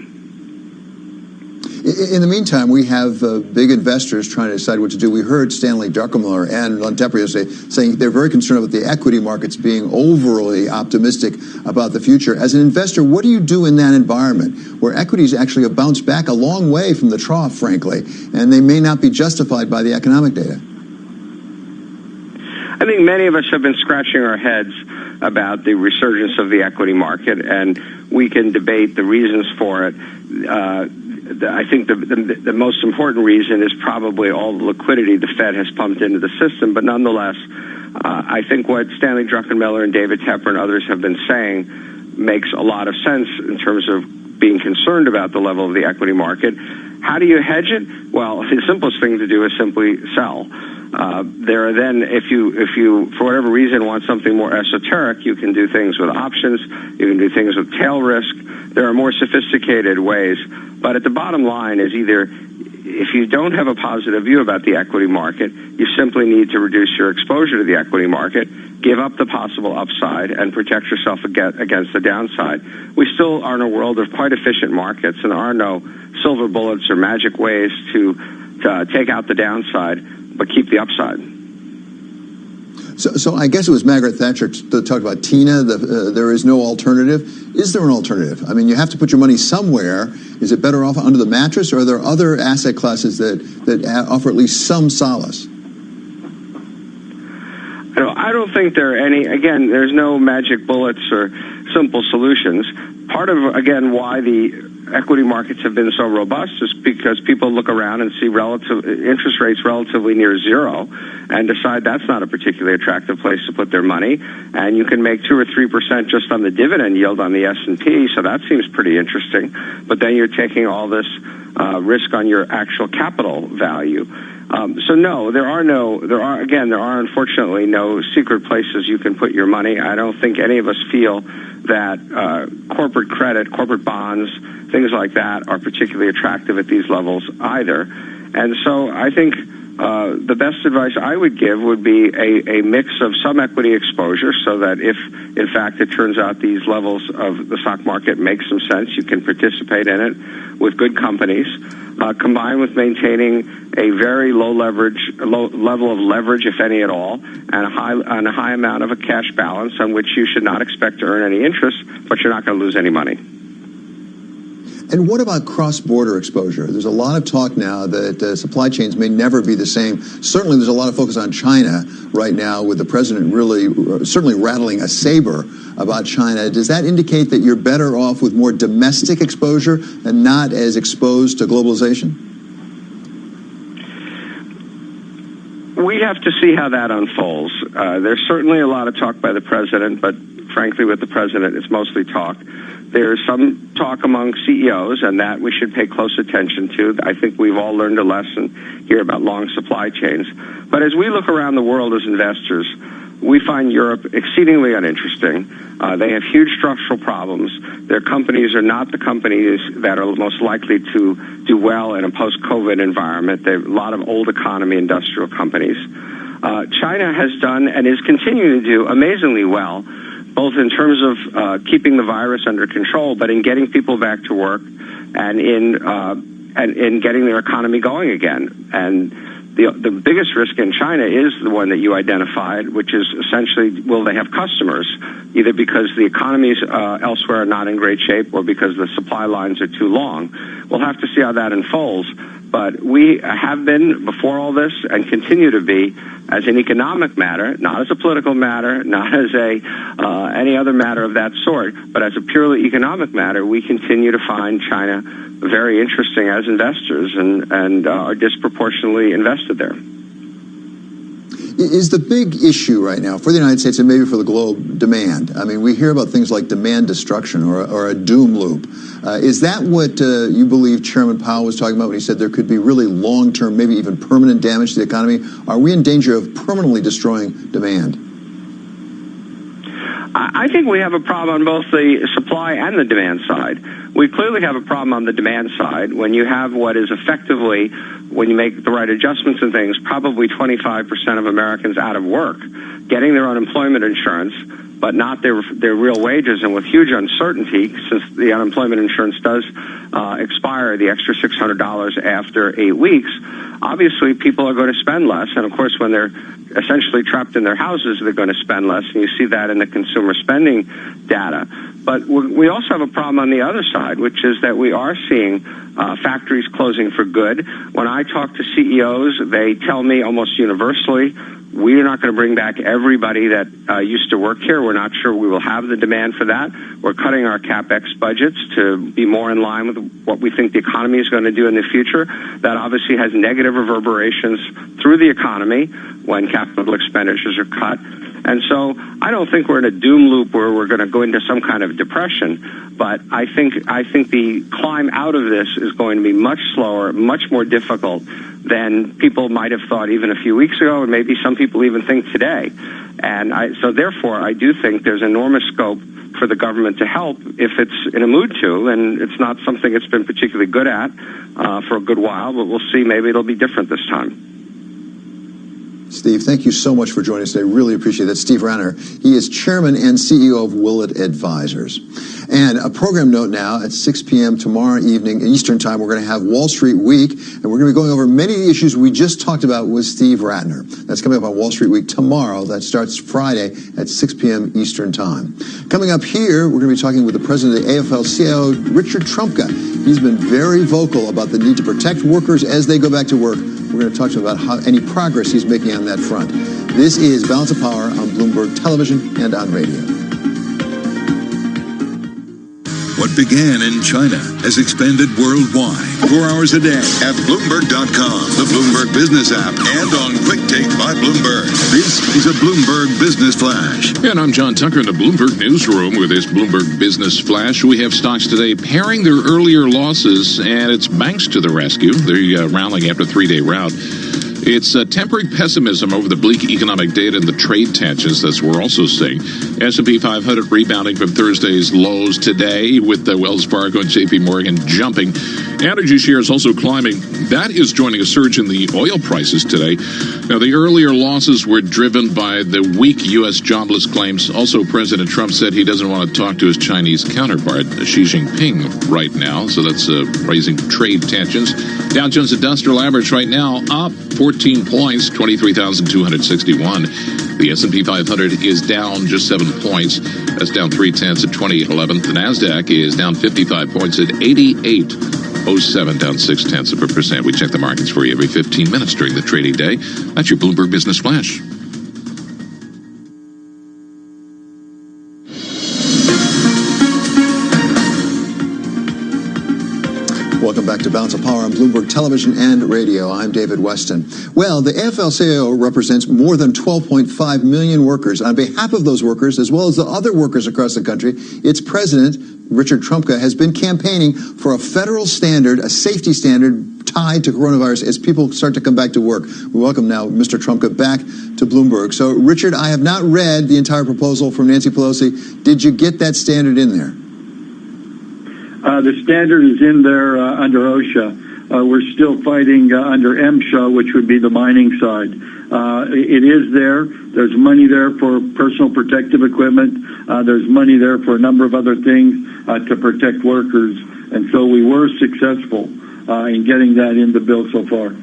In the meantime, we have big investors trying to decide what to do. We heard Stanley Druckenmiller and Ron Tepper yesterday saying they're very concerned about the equity markets being overly optimistic about the future. As an investor, what do you do in that environment where equities actually have bounced back a long way from the trough, frankly, and they may not be justified by the economic data? I think many of us have been scratching our heads about the resurgence of the equity market, and we can debate the reasons for it. I think the most important reason is probably all the liquidity the Fed has pumped into the system. But nonetheless, I think what Stanley Druckenmiller and David Tepper and others have been saying makes a lot of sense in terms of being concerned about the level of the equity market. How do you hedge it? Well, the simplest thing to do is simply sell. There are then, if you for whatever reason want something more esoteric, you can do things with options, you can do things with tail risk. There are more sophisticated ways. But at the bottom line is either, if you don't have a positive view about the equity market, you simply need to reduce your exposure to the equity market, give up the possible upside, and protect yourself against the downside. We still are in a world of quite efficient markets, and there are no silver bullets or magic ways to take out the downside, but keep the upside. So I guess it was Margaret Thatcher that talked about TINA, there is no alternative. Is there an alternative? I mean, you have to put your money somewhere. Is it better off under the mattress, or are there other asset classes that offer at least some solace? I don't think there are any. Again, there's no magic bullets or simple solutions. Part of, again, why the equity markets have been so robust is because people look around and see interest rates relatively near zero and decide that's not a particularly attractive place to put their money. And you can make 2 or 3% just on the dividend yield on the S&P, so that seems pretty interesting. But then you're taking all this risk on your actual capital value. So no, there are unfortunately no secret places you can put your money. I don't think any of us feel that corporate credit, corporate bonds, things like that are particularly attractive at these levels either. And so I think the best advice I would give would be a mix of some equity exposure, so that if, in fact, it turns out these levels of the stock market make some sense, you can participate in it with good companies, combined with maintaining a very low level of leverage, if any at all, and a high amount of a cash balance on which you should not expect to earn any interest, but you're not going to lose any money. And what about cross-border exposure? There's a lot of talk now that supply chains may never be the same. Certainly there's a lot of focus on China right now, with the president really certainly rattling a saber about China. Does that indicate that you're better off with more domestic exposure and not as exposed to globalization? We have to see how that unfolds. There's certainly a lot of talk by the president, but frankly, with the president, it's mostly talk. There's some talk among CEOs, and that we should pay close attention to. I think we've all learned a lesson here about long supply chains. But as we look around the world as investors, we find Europe exceedingly uninteresting. They have huge structural problems. Their companies are not the companies that are most likely to do well in a post-COVID environment. They have a lot of old economy industrial companies. China has done and is continuing to do amazingly well, both in terms of keeping the virus under control, but in getting people back to work and in getting their economy going again. And The biggest risk in China is the one that you identified, which is essentially, will they have customers, either because the economies elsewhere are not in great shape or because the supply lines are too long. We'll have to see how that unfolds. But we have been, before all this, and continue to be, as an economic matter, not as a political matter, not as any other matter of that sort, but as a purely economic matter, we continue to find China very interesting as investors and are disproportionately invested there. Is the big issue right now for the United States and maybe for the globe demand? I mean, we hear about things like demand destruction or a doom loop. Is that what you believe Chairman Powell was talking about when he said there could be really long-term, maybe even permanent damage to the economy? Are we in danger of permanently destroying demand? I think we have a problem on both the supply and the demand side. We clearly have a problem on the demand side when you have what is effectively, when you make the right adjustments and things, probably 25% of Americans out of work, getting their unemployment insurance, but not their real wages, and with huge uncertainty, since the unemployment insurance does expire, the extra $600 after 8 weeks, obviously people are going to spend less, and of course when they're essentially trapped in their houses, they're going to spend less, and you see that in the consumer spending data. But we also have a problem on the other side, which is that we are seeing factories closing for good. When I talk to CEOs, they tell me almost universally, we're not going to bring back everybody that used to work here. We're not sure we will have the demand for that. We're cutting our CapEx budgets to be more in line with what we think the economy is going to do in the future. That obviously has negative reverberations through the economy when capital expenditures are cut. And so I don't think we're in a doom loop where we're going to go into some kind of depression, but I think the climb out of this is going to be much slower, much more difficult than people might have thought even a few weeks ago, and maybe some people even think today. And so therefore, I do think there's enormous scope for the government to help if it's in a mood to, and it's not something it's been particularly good at for a good while, but we'll see. Maybe it'll be different this time. Steve, thank you so much for joining us today. Really appreciate that. Steve Ranner, he is chairman and CEO of Willett Advisors. And a program note now, at 6 p.m. tomorrow evening Eastern Time, we're going to have Wall Street Week, and we're going to be going over many of the issues we just talked about with Steve Ratner. That's coming up on Wall Street Week tomorrow. That starts Friday at 6 p.m. Eastern Time. Coming up here, we're going to be talking with the president of the AFL-CIO, Richard Trumka. He's been very vocal about the need to protect workers as they go back to work. We're going to talk to him about any progress he's making on that front. This is Balance of Power on Bloomberg Television and on radio. What began in China has expanded worldwide. 4 hours a day at Bloomberg.com, the Bloomberg Business app, and on Quick Take by Bloomberg. This is a Bloomberg Business Flash. And I'm John Tucker in the Bloomberg Newsroom with this Bloomberg Business Flash. We have stocks today pairing their earlier losses, and it's banks to the rescue. They're rallying after a 3-day rout. It's tempering pessimism over the bleak economic data and the trade tensions that we're also seeing. S&P 500 rebounding from Thursday's lows today with the Wells Fargo and J.P. Morgan jumping. Energy shares also climbing. That is joining a surge in the oil prices today. Now, the earlier losses were driven by the weak U.S. jobless claims. Also, President Trump said he doesn't want to talk to his Chinese counterpart, Xi Jinping, right now. So that's raising trade tensions. Dow Jones Industrial Average right now up 14 points, 23,261. The S&P 500 is down just 7 points. That's down 0.3 at 2811. The NASDAQ is down 55 points at 8807, down 0.6%. We check the markets for you every 15 minutes during the trading day. That's your Bloomberg Business Flash. Welcome back to Balance of Power on Bloomberg Television and Radio. I'm David Weston. Well, the AFL-CIO represents more than 12.5 million workers. On behalf of those workers, as well as the other workers across the country, its president, Richard Trumka, has been campaigning for a federal standard, a safety standard tied to coronavirus as people start to come back to work. We welcome now Mr. Trumka back to Bloomberg. So, Richard, I have not read the entire proposal from Nancy Pelosi. Did you get that standard in there? The standard is in there under OSHA. We're still fighting under MSHA, which would be the mining side. It is there. There's money there for personal protective equipment. There's money there for a number of other things to protect workers. And so we were successful in getting that in the bill so far.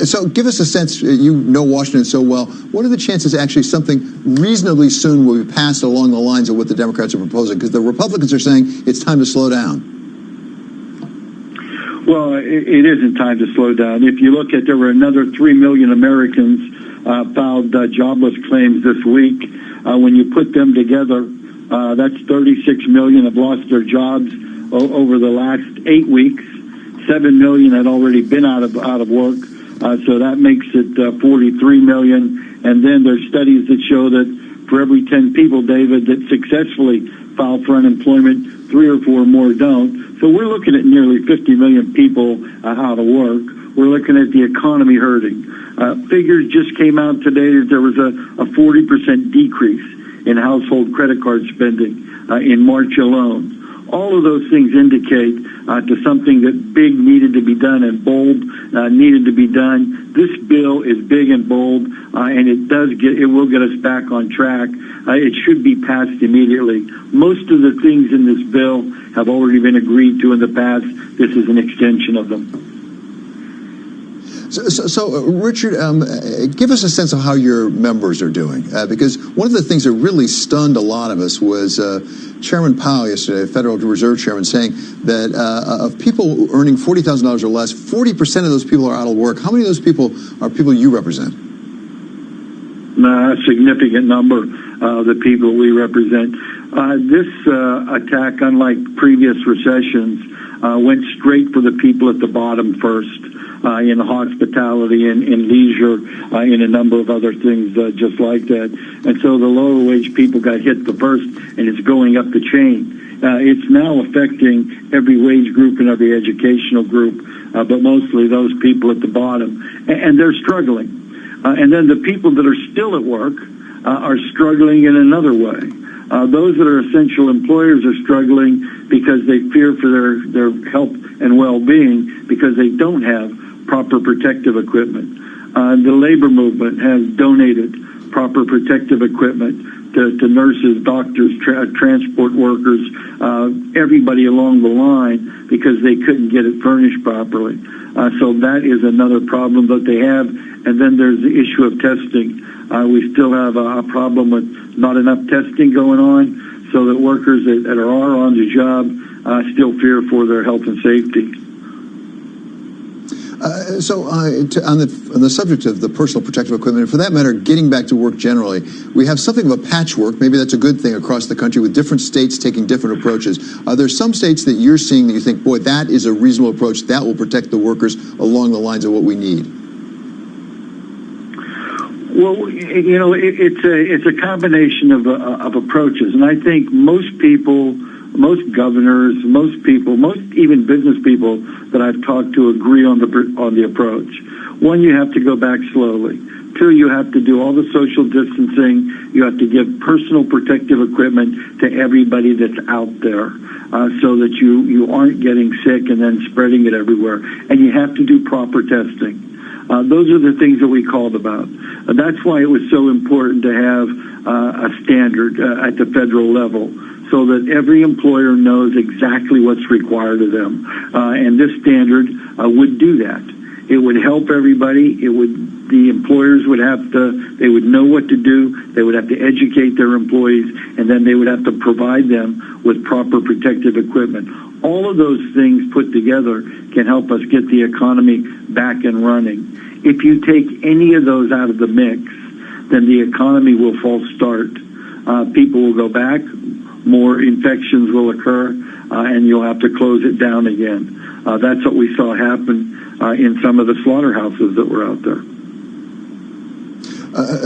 So give us a sense, you know Washington so well, what are the chances actually something reasonably soon will be passed along the lines of what the Democrats are proposing? Because the Republicans are saying it's time to slow down. Well, it isn't time to slow down. If you look at, there were another 3 million Americans filed jobless claims this week. When you put them together, that's 36 million have lost their jobs over the last 8 weeks. 7 million had already been out of work, so that makes it 43 million. And then there's studies that show that for every 10 people, David, that successfully file for unemployment, 3 or 4 more don't. So we're looking at nearly 50 million people out of work. We're looking at the economy hurting. Figures just came out today that there was a 40% decrease in household credit card spending in March alone. All of those things indicate to something that big needed to be done and bold needed to be done. This bill is big and bold, and it will get us back on track. It should be passed immediately. Most of the things in this bill have already been agreed to in the past. This is an extension of them. So Richard, give us a sense of how your members are doing, because one of the things that really stunned a lot of us was Chairman Powell yesterday, Federal Reserve Chairman, saying that of people earning $40,000 or less, 40% of those people are out of work. How many of those people are people you represent? A significant number of the people we represent. This attack, unlike previous recessions, went straight for the people at the bottom first. In hospitality and in leisure, in a number of other things just like that. And so the lower wage people got hit the first, and it's going up the chain. It's now affecting every wage group and every educational group, but mostly those people at the bottom. And they're struggling. And then the people that are still at work are struggling in another way. Those that are essential employers are struggling because they fear for their health and well-being because they don't have proper protective equipment. The labor movement has donated proper protective equipment to nurses, doctors, transport workers, everybody along the line because they couldn't get it furnished properly. So that is another problem that they have. And then there's the issue of testing. We still have a problem with not enough testing going on, so that workers that are on the job still fear for their health and safety. On the subject of the personal protective equipment, and for that matter, getting back to work generally, we have something of a patchwork. Maybe that's a good thing across the country with different states taking different approaches. Are there some states that you're seeing that you think, boy, that is a reasonable approach that will protect the workers along the lines of what we need? Well, you know, it's a combination of approaches, and I think most people, most governors, most people, most even business people that I've talked to agree on the approach. One, you have to go back slowly. Two, you have to do all the social distancing. You have to give personal protective equipment to everybody that's out there, so that you aren't getting sick and then spreading it everywhere. And you have to do proper testing. Those are the things that we called about. That's why it was so important to have a standard at the federal level, so that every employer knows exactly what's required of them. And this standard would do that. It would help everybody. The employers would they would know what to do. They would have to educate their employees, and then they would have to provide them with proper protective equipment. All of those things put together can help us get the economy back and running. If you take any of those out of the mix, then the economy will false start. People will go back, more infections will occur, and you'll have to close it down again. That's what we saw happen in some of the slaughterhouses that were out there.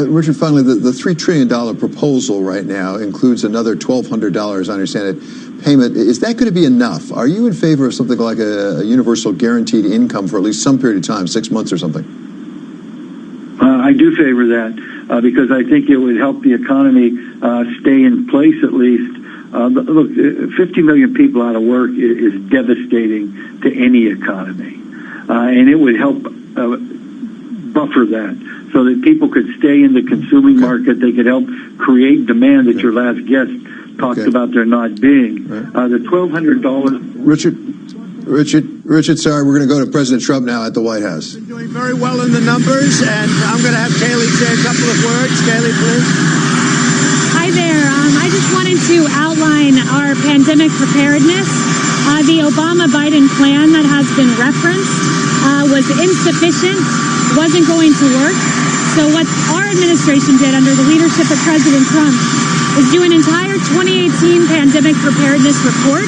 Richard, finally, the $3 trillion proposal right now includes another $1,200, I understand it, payment. Is that going to be enough? Are you in favor of something like a universal guaranteed income for at least some period of time, 6 months or something? I do favor that because I think it would help the economy stay in place at least. Look, 50 million people out of work is devastating to any economy. And it would help buffer that so that people could stay in the consuming market. They could help create demand that your last guest talked about there not being. The $1,200. Richard? Richard, sorry, we're going to go to President Trump now at the White House. Been doing very well in the numbers, and I'm going to have Kaylee say a couple of words. Kaylee, please. Hi there. I just wanted to outline our pandemic preparedness. The Obama-Biden plan that has been referenced was insufficient, wasn't going to work. So what our administration did under the leadership of President Trump is do an entire 2018 pandemic preparedness report.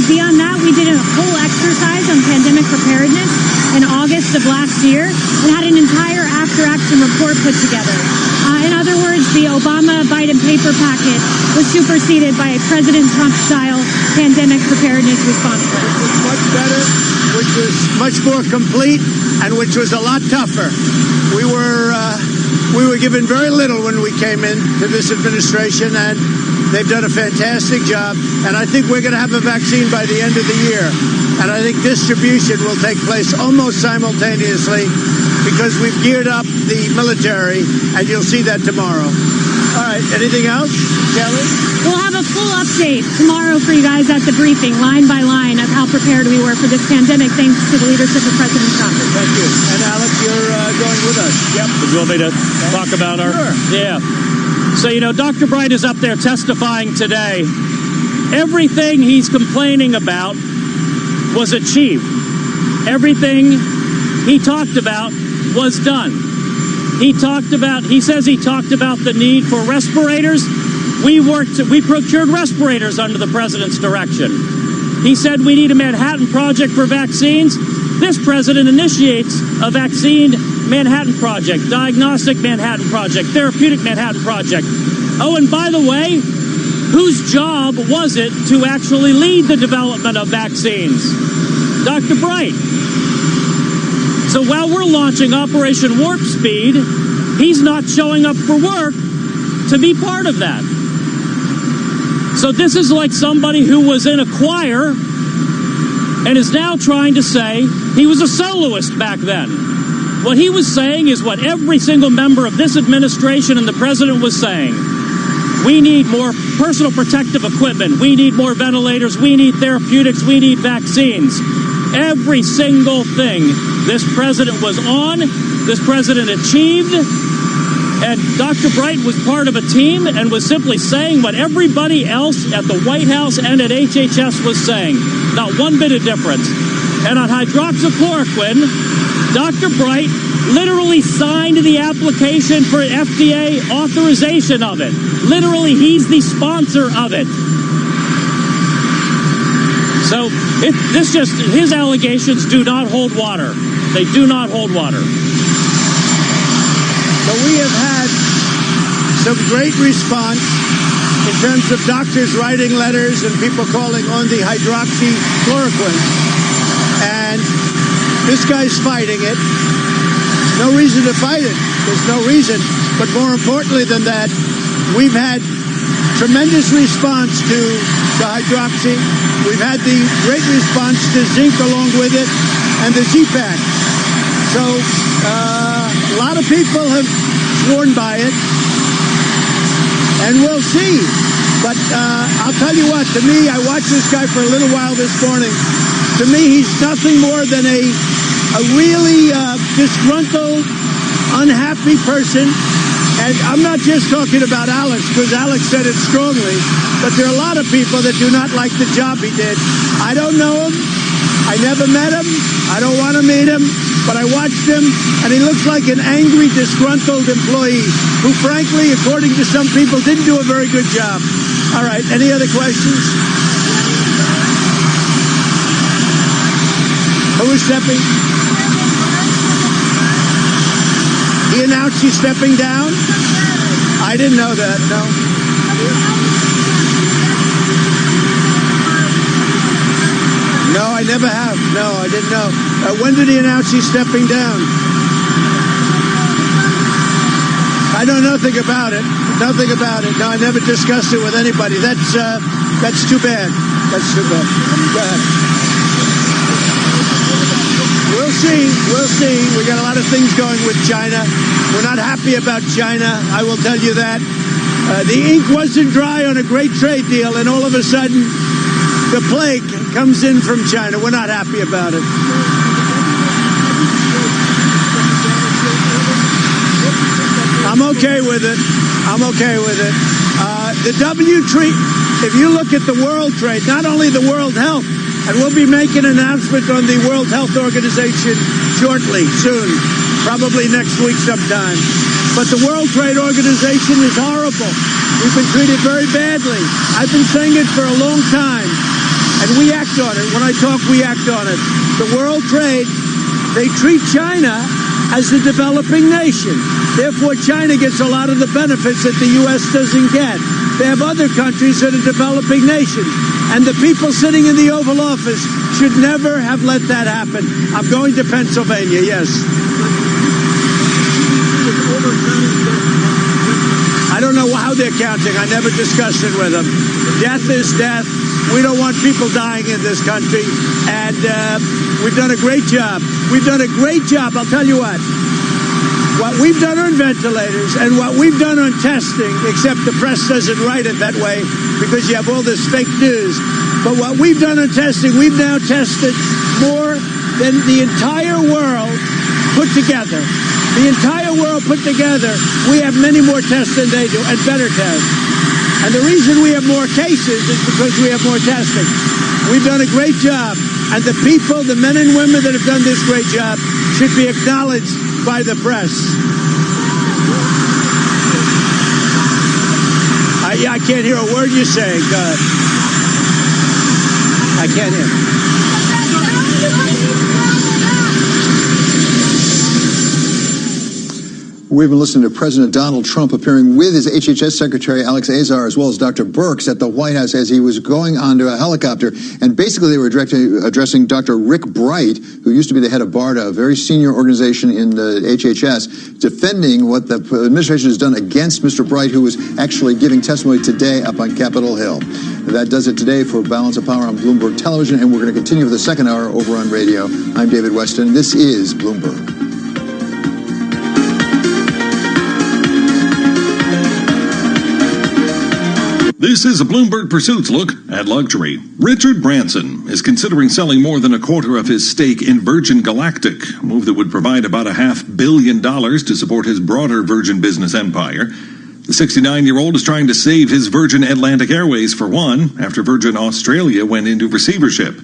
Beyond that, we did a whole exercise on pandemic preparedness in August of last year and had an entire after-action report put together. In other words, the Obama-Biden paper packet was superseded by a President Trump-style pandemic preparedness response plan. Which was much better, which was much more complete, and which was a lot tougher. We were given very little when we came into this administration, and they've done a fantastic job. And I think we're going to have a vaccine by the end of the year. And I think distribution will take place almost simultaneously because we've geared up the military, and you'll see that tomorrow. All right, anything else, Kelly? We'll have a full update tomorrow for you guys at the briefing, line by line, of how prepared we were for this pandemic, thanks to the leadership of President Trump. Thank you. And Alex, you're going with us. Yep. Would you want me to talk about our... Sure. Yeah. So, Dr. Bright is up there testifying today. Everything he's complaining about was achieved. Everything he talked about was done. He says he talked about the need for respirators. We procured respirators under the president's direction. He said we need a Manhattan Project for vaccines. This president initiates a vaccine Manhattan Project, diagnostic Manhattan Project, therapeutic Manhattan Project. Oh, and by the way, whose job was it to actually lead the development of vaccines? Dr. Bright. So while we're launching Operation Warp Speed, he's not showing up for work to be part of that. So this is like somebody who was in a choir and is now trying to say he was a soloist back then. What he was saying is what every single member of this administration and the president was saying. We need more personal protective equipment. We need more ventilators. We need therapeutics. We need vaccines. Every single thing this president was on, this president achieved, and Dr. Bright was part of a team and was simply saying what everybody else at the White House and at HHS was saying. Not one bit of difference. And on hydroxychloroquine, Dr. Bright literally signed the application for FDA authorization of it. Literally, he's the sponsor of it. So his allegations do not hold water. They do not hold water. So we have had some great response in terms of doctors writing letters and people calling on the hydroxychloroquine. And this guy's fighting it. No reason to fight it. There's no reason. But more importantly than that, we've had tremendous response to the hydroxy. We've had the great response to zinc along with it and the Z-Pack. So a lot of people have sworn by it, and we'll see. But I'll tell you what, to me, I watched this guy for a little while this morning. To me, he's nothing more than a really disgruntled, unhappy person. And I'm not just talking about Alex, because Alex said it strongly, but there are a lot of people that do not like the job he did. I don't know him. I never met him. I don't want to meet him. But I watched him, and he looks like an angry, disgruntled employee who, frankly, according to some people, didn't do a very good job. All right, any other questions? Who is stepping? He announced he's stepping down? I didn't know that, no. No, I never have. No, I didn't know. When did he announce he's stepping down? I know nothing about it. Nothing about it. No, I never discussed it with anybody. That's too bad. That's too bad. Go ahead. We'll see. We'll see. We got a lot of things going with China. We're not happy about China. I will tell you that. The ink wasn't dry on a great trade deal, and all of a sudden, The plague comes in from China. We're not happy about it. I'm okay with it. If you look at the world trade, not only the World Health, and we'll be making an announcement on the World Health Organization shortly, soon, probably next week sometime. But the World Trade Organization is horrible. We've been treated very badly. I've been saying it for a long time, and we act on it. When I talk, we act on it. The World Trade, they treat China as the developing nation. Therefore, China gets a lot of the benefits that the U.S. doesn't get. They have other countries that are developing nations. And the people sitting in the Oval Office should never have let that happen. I'm going to Pennsylvania, yes. I don't know how they're counting. I never discussed it with them. Death is death. We don't want people dying in this country. And we've done a great job. We've done a great job. I'll tell you what. What we've done on ventilators and what we've done on testing, except the press doesn't write it that way because you have all this fake news. But what we've done on testing, we've now tested more than the entire world put together. The entire world put together, we have many more tests than they do, and better tests. And the reason we have more cases is because we have more testing. We've done a great job. And the people, the men and women that have done this great job should be acknowledged by the press. I can't hear a word you're saying. I can't hear. We've been listening to President Donald Trump appearing with his HHS Secretary Alex Azar as well as Dr. Birx at the White House as he was going onto a helicopter. And basically they were addressing Dr. Rick Bright, who used to be the head of BARDA, a very senior organization in the HHS, defending what the administration has done against Mr. Bright, who was actually giving testimony today up on Capitol Hill. That does it today for Balance of Power on Bloomberg Television, and we're going to continue for the second hour over on radio. I'm David Weston. This is Bloomberg. This is a Bloomberg Pursuits look at luxury. Richard Branson is considering selling more than a quarter of his stake in Virgin Galactic, a move that would provide about $500 million to support his broader Virgin business empire. The 69-year-old is trying to save his Virgin Atlantic Airways for one, after Virgin Australia went into receivership.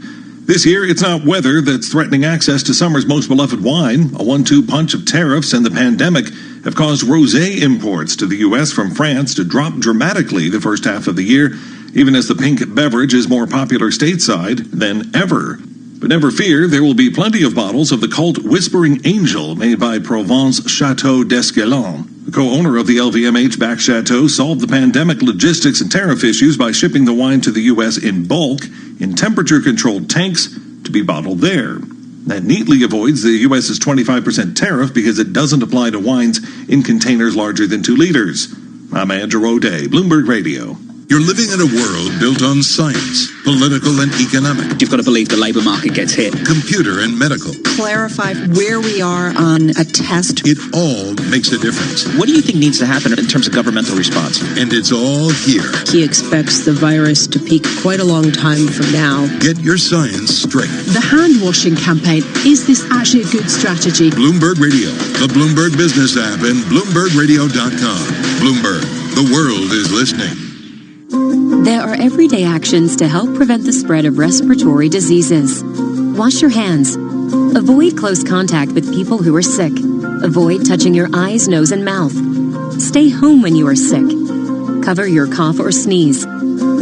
This year, it's not weather that's threatening access to summer's most beloved wine. A 1-2 punch of tariffs and the pandemic have caused rosé imports to the U.S. from France to drop dramatically the first half of the year, even as the pink beverage is more popular stateside than ever. But never fear, there will be plenty of bottles of the cult Whispering Angel made by Provence Chateau d'Escalon. The co-owner of the LVMH-backed chateau solved the pandemic logistics and tariff issues by shipping the wine to the U.S. in bulk in temperature-controlled tanks to be bottled there. That neatly avoids the U.S.'s 25% tariff because it doesn't apply to wines in containers larger than 2 liters. I'm Andrew O'Day, Bloomberg Radio. You're living in a world built on science, political and economic. You've got to believe the labor market gets hit. Computer and medical. Clarify where we are on a test. It all makes a difference. What do you think needs to happen in terms of governmental response? And it's all here. He expects the virus to peak quite a long time from now. Get your science straight. The hand-washing campaign, is this actually a good strategy? Bloomberg Radio, the Bloomberg Business app, and BloombergRadio.com. Bloomberg, the world is listening. There are everyday actions to help prevent the spread of respiratory diseases. Wash your hands. Avoid close contact with people who are sick. Avoid touching your eyes, nose, and mouth. Stay home when you are sick. Cover your cough or sneeze.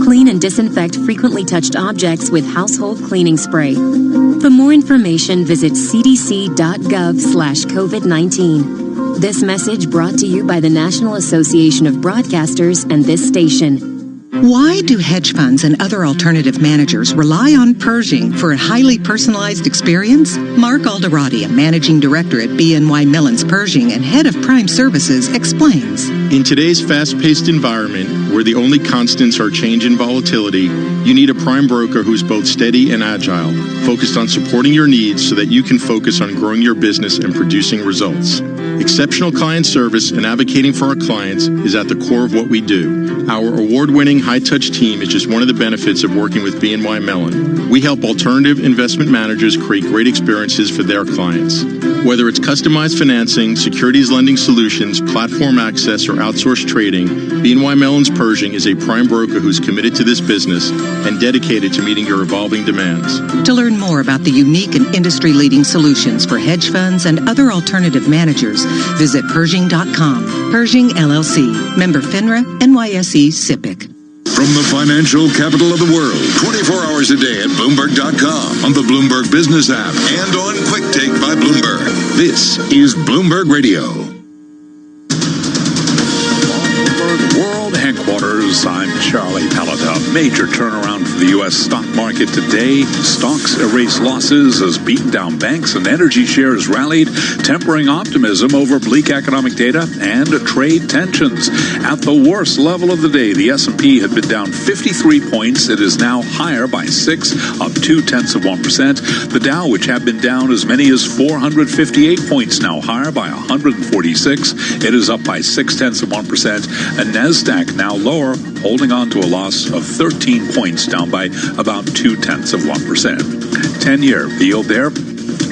Clean and disinfect frequently touched objects with household cleaning spray. For more information, visit cdc.gov/COVID-19. This message brought to you by the National Association of Broadcasters and this station. Why do hedge funds and other alternative managers rely on Pershing for a highly personalized experience? Mark Alderati, a managing director at BNY Mellon's Pershing and head of Prime Services, explains. In today's fast-paced environment, where the only constants are change and volatility, you need a prime broker who's both steady and agile, focused on supporting your needs so that you can focus on growing your business and producing results. Exceptional client service and advocating for our clients is at the core of what we do. Our award-winning high-touch team is just one of the benefits of working with BNY Mellon. We help alternative investment managers create great experiences for their clients. Whether it's customized financing, securities lending solutions, platform access, or outsourced trading, BNY Mellon's Pershing is a prime broker who's committed to this business and dedicated to meeting your evolving demands. To learn more about the unique and industry-leading solutions for hedge funds and other alternative managers, visit Pershing.com. Pershing, LLC. Member FINRA, NYSE, SIPC. From the financial capital of the world, 24 hours a day at Bloomberg.com, on the Bloomberg Business app, and on Quick Take by Bloomberg. This is Bloomberg Radio. World headquarters, I'm Charlie Paletta. Major turnaround for the U.S. stock market today. Stocks erase losses as beaten down banks and energy shares rallied, tempering optimism over bleak economic data and trade tensions. At the worst level of the day, the S&P had been down 53 points. It is now higher by 6, up 0.2%. The Dow, which had been down as many as 458 points, now higher by 146. It is up by 0.6%. And NASDAQ now lower, holding on to a loss of 13 points, down by about 0.2%. 10-year yield there,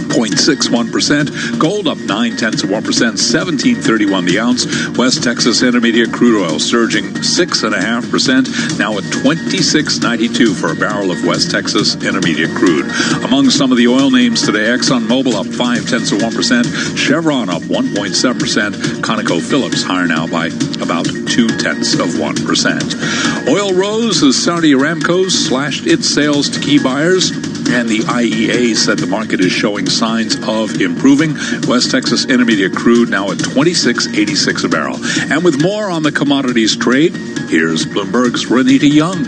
0.61%. Gold up 0.9%, 17.31 the ounce. West Texas Intermediate crude oil surging 6.5%, now at 26.92 for a barrel of West Texas Intermediate crude. Among some of the oil names today, ExxonMobil up 0.5%, Chevron up 1.7%, ConocoPhillips higher now by about 0.2%. Oil rose as Saudi Aramco slashed its sales to key buyers, and the IEA said the market is showing signs of improving. West Texas Intermediate crude now at 26.86 a barrel. And with more on the commodities trade, here's Bloomberg's Renita Young.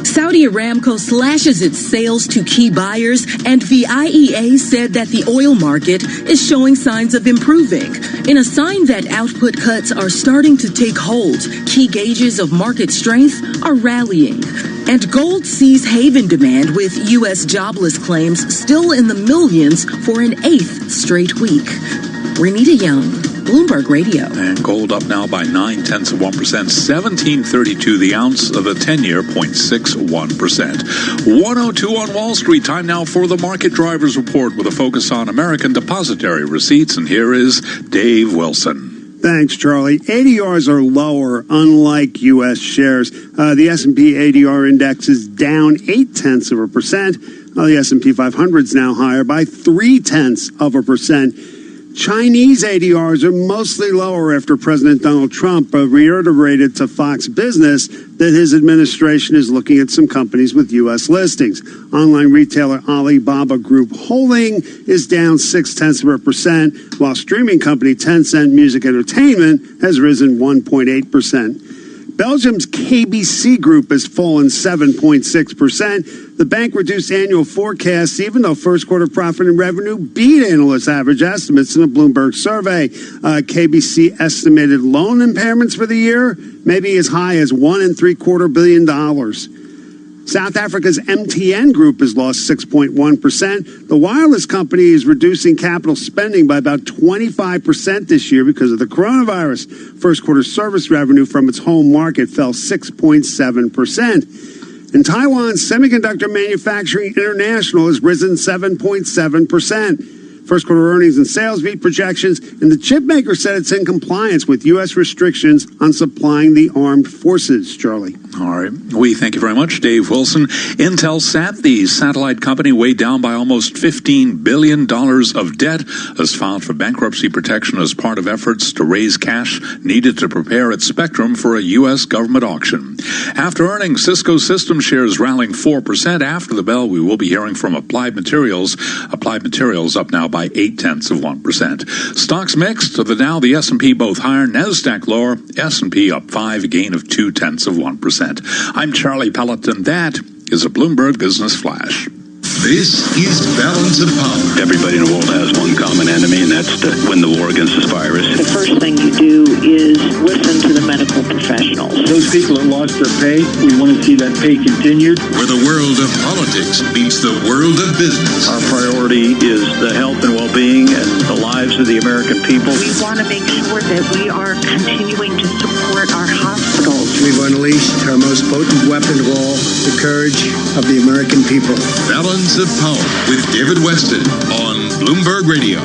Saudi Aramco slashes its sales to key buyers, and the IEA said that the oil market is showing signs of improving. In a sign that output cuts are starting to take hold, key gauges of market strength are rallying. And gold sees haven demand, with U.S. jobless claims still in the millions for an 8th straight week. Renita Young, Bloomberg Radio. And gold up now by 0.9%, 17.32 the ounce of the 10-year, 0.61%. 102 on Wall Street. Time now for the Market Drivers Report with a focus on American depository receipts. And here is Dave Wilson. Thanks, Charlie. ADRs are lower, unlike U.S. shares. The S&P ADR index is down 0.8%. The S&P 500 is now higher by 0.3%. Chinese ADRs are mostly lower after President Donald Trump reiterated to Fox Business that his administration is looking at some companies with U.S. listings. Online retailer Alibaba Group Holding is down 0.6%, while streaming company Tencent Music Entertainment has risen 1.8%. Belgium's KBC Group has fallen 7.6%. The bank reduced annual forecasts, even though first quarter profit and revenue beat analysts' average estimates in a Bloomberg survey. KBC estimated loan impairments for the year may be as high as $1.75 billion. South Africa's MTN Group has lost 6.1%. The wireless company is reducing capital spending by about 25% this year because of the coronavirus. First quarter service revenue from its home market fell 6.7%. And Taiwan's Semiconductor Manufacturing International has risen 7.7%. First quarter earnings and sales beat projections, and the chip maker said it's in compliance with U.S. restrictions on supplying the armed forces. Charlie. All right. We thank you very much, Dave Wilson. Intelsat, the satellite company weighed down by almost $15 billion of debt, has filed for bankruptcy protection as part of efforts to raise cash needed to prepare its spectrum for a U.S. government auction. After earnings, Cisco Systems shares rallying 4%. After the bell, we will be hearing from Applied Materials. Applied Materials up now by 0.8%. Stocks mixed. The Dow, the S&P both higher, NASDAQ lower, S&P up 5, a gain of 0.2%. I'm Charlie Pelleton. That is a Bloomberg Business Flash. This is Balance of Power. Everybody in the world has one common enemy, and that's to win the war against this virus. The first thing you do is listen to the medical professionals. Those people that lost their pay, we want to see that pay continued. Where the world of politics meets the world of business. Our priority is the health and well-being and the lives of the American people. We want to make sure that we are continuing to support our hospitals. We've unleashed our most potent weapon of all, the courage of the American people. Balance of Power with David Weston on Bloomberg Radio.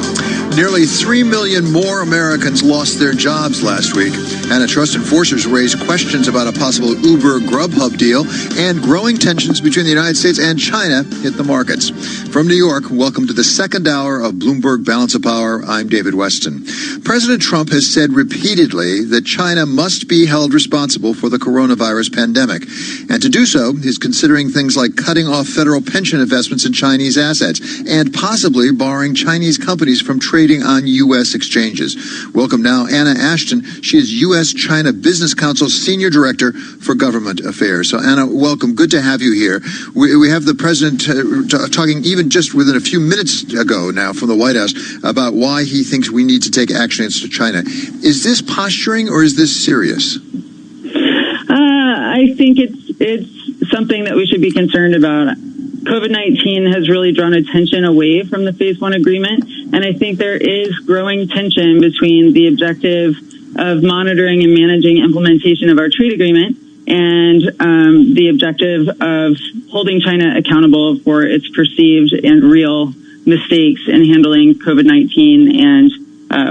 Nearly 3 million more Americans lost their jobs last week. Antitrust enforcers raised questions about a possible Uber-Grubhub deal, and growing tensions between the United States and China hit the markets. From New York, welcome to the second hour of Bloomberg Balance of Power. I'm David Weston. President Trump has said repeatedly that China must be held responsible for the coronavirus pandemic. And to do so, he's considering things like cutting off federal pension investments in Chinese assets and possibly barring Chinese companies from trading on U.S. exchanges. Welcome now, Anna Ashton. She is U.S.-China Business Council Senior Director for Government Affairs. So, Anna, welcome. Good to have you here. We have the president talking even just within a few minutes ago now from the White House about why he thinks we need to take action against China. Is this posturing or is this serious? I think it's something that we should be concerned about. COVID-19 has really drawn attention away from the Phase 1 agreement, and I think there is growing tension between the objective of monitoring and managing implementation of our trade agreement and the objective of holding China accountable for its perceived and real mistakes in handling COVID-19 and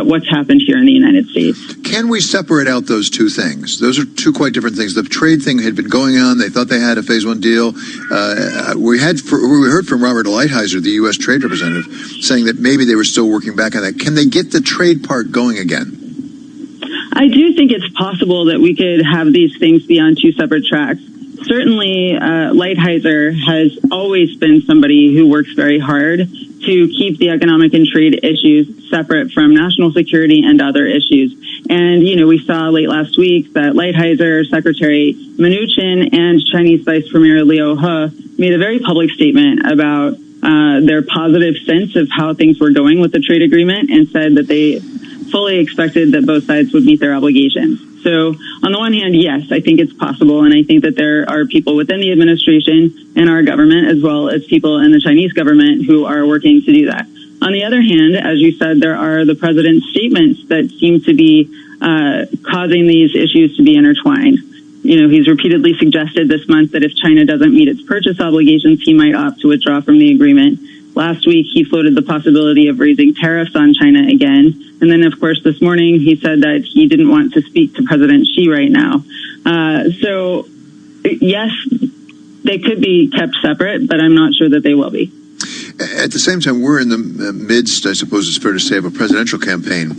what's happened here in the United States. Can we separate out those two things? Those are two quite different things. The trade thing had been going on. They thought they had a Phase 1 deal. We heard from Robert Lighthizer, the U.S. trade representative, saying that maybe they were still working back on that. Can they get the trade part going again? I do think it's possible that we could have these things be on two separate tracks. Certainly, Lighthizer has always been somebody who works very hard to keep the economic and trade issues separate from national security and other issues. And, we saw late last week that Lighthizer, Secretary Mnuchin, and Chinese Vice Premier Liu He made a very public statement about their positive sense of how things were going with the trade agreement and said that they fully expected that both sides would meet their obligations. So on the one hand, yes, I think it's possible. And I think that there are people within the administration and our government, as well as people in the Chinese government who are working to do that. On the other hand, as you said, there are the president's statements that seem to be causing these issues to be intertwined. He's repeatedly suggested this month that if China doesn't meet its purchase obligations, he might opt to withdraw from the agreement. Last week, he floated the possibility of raising tariffs on China again. And then, of course, this morning, he said that he didn't want to speak to President Xi right now. So, yes, they could be kept separate, but I'm not sure that they will be. At the same time, we're in the midst, I suppose it's fair to say, of a presidential campaign.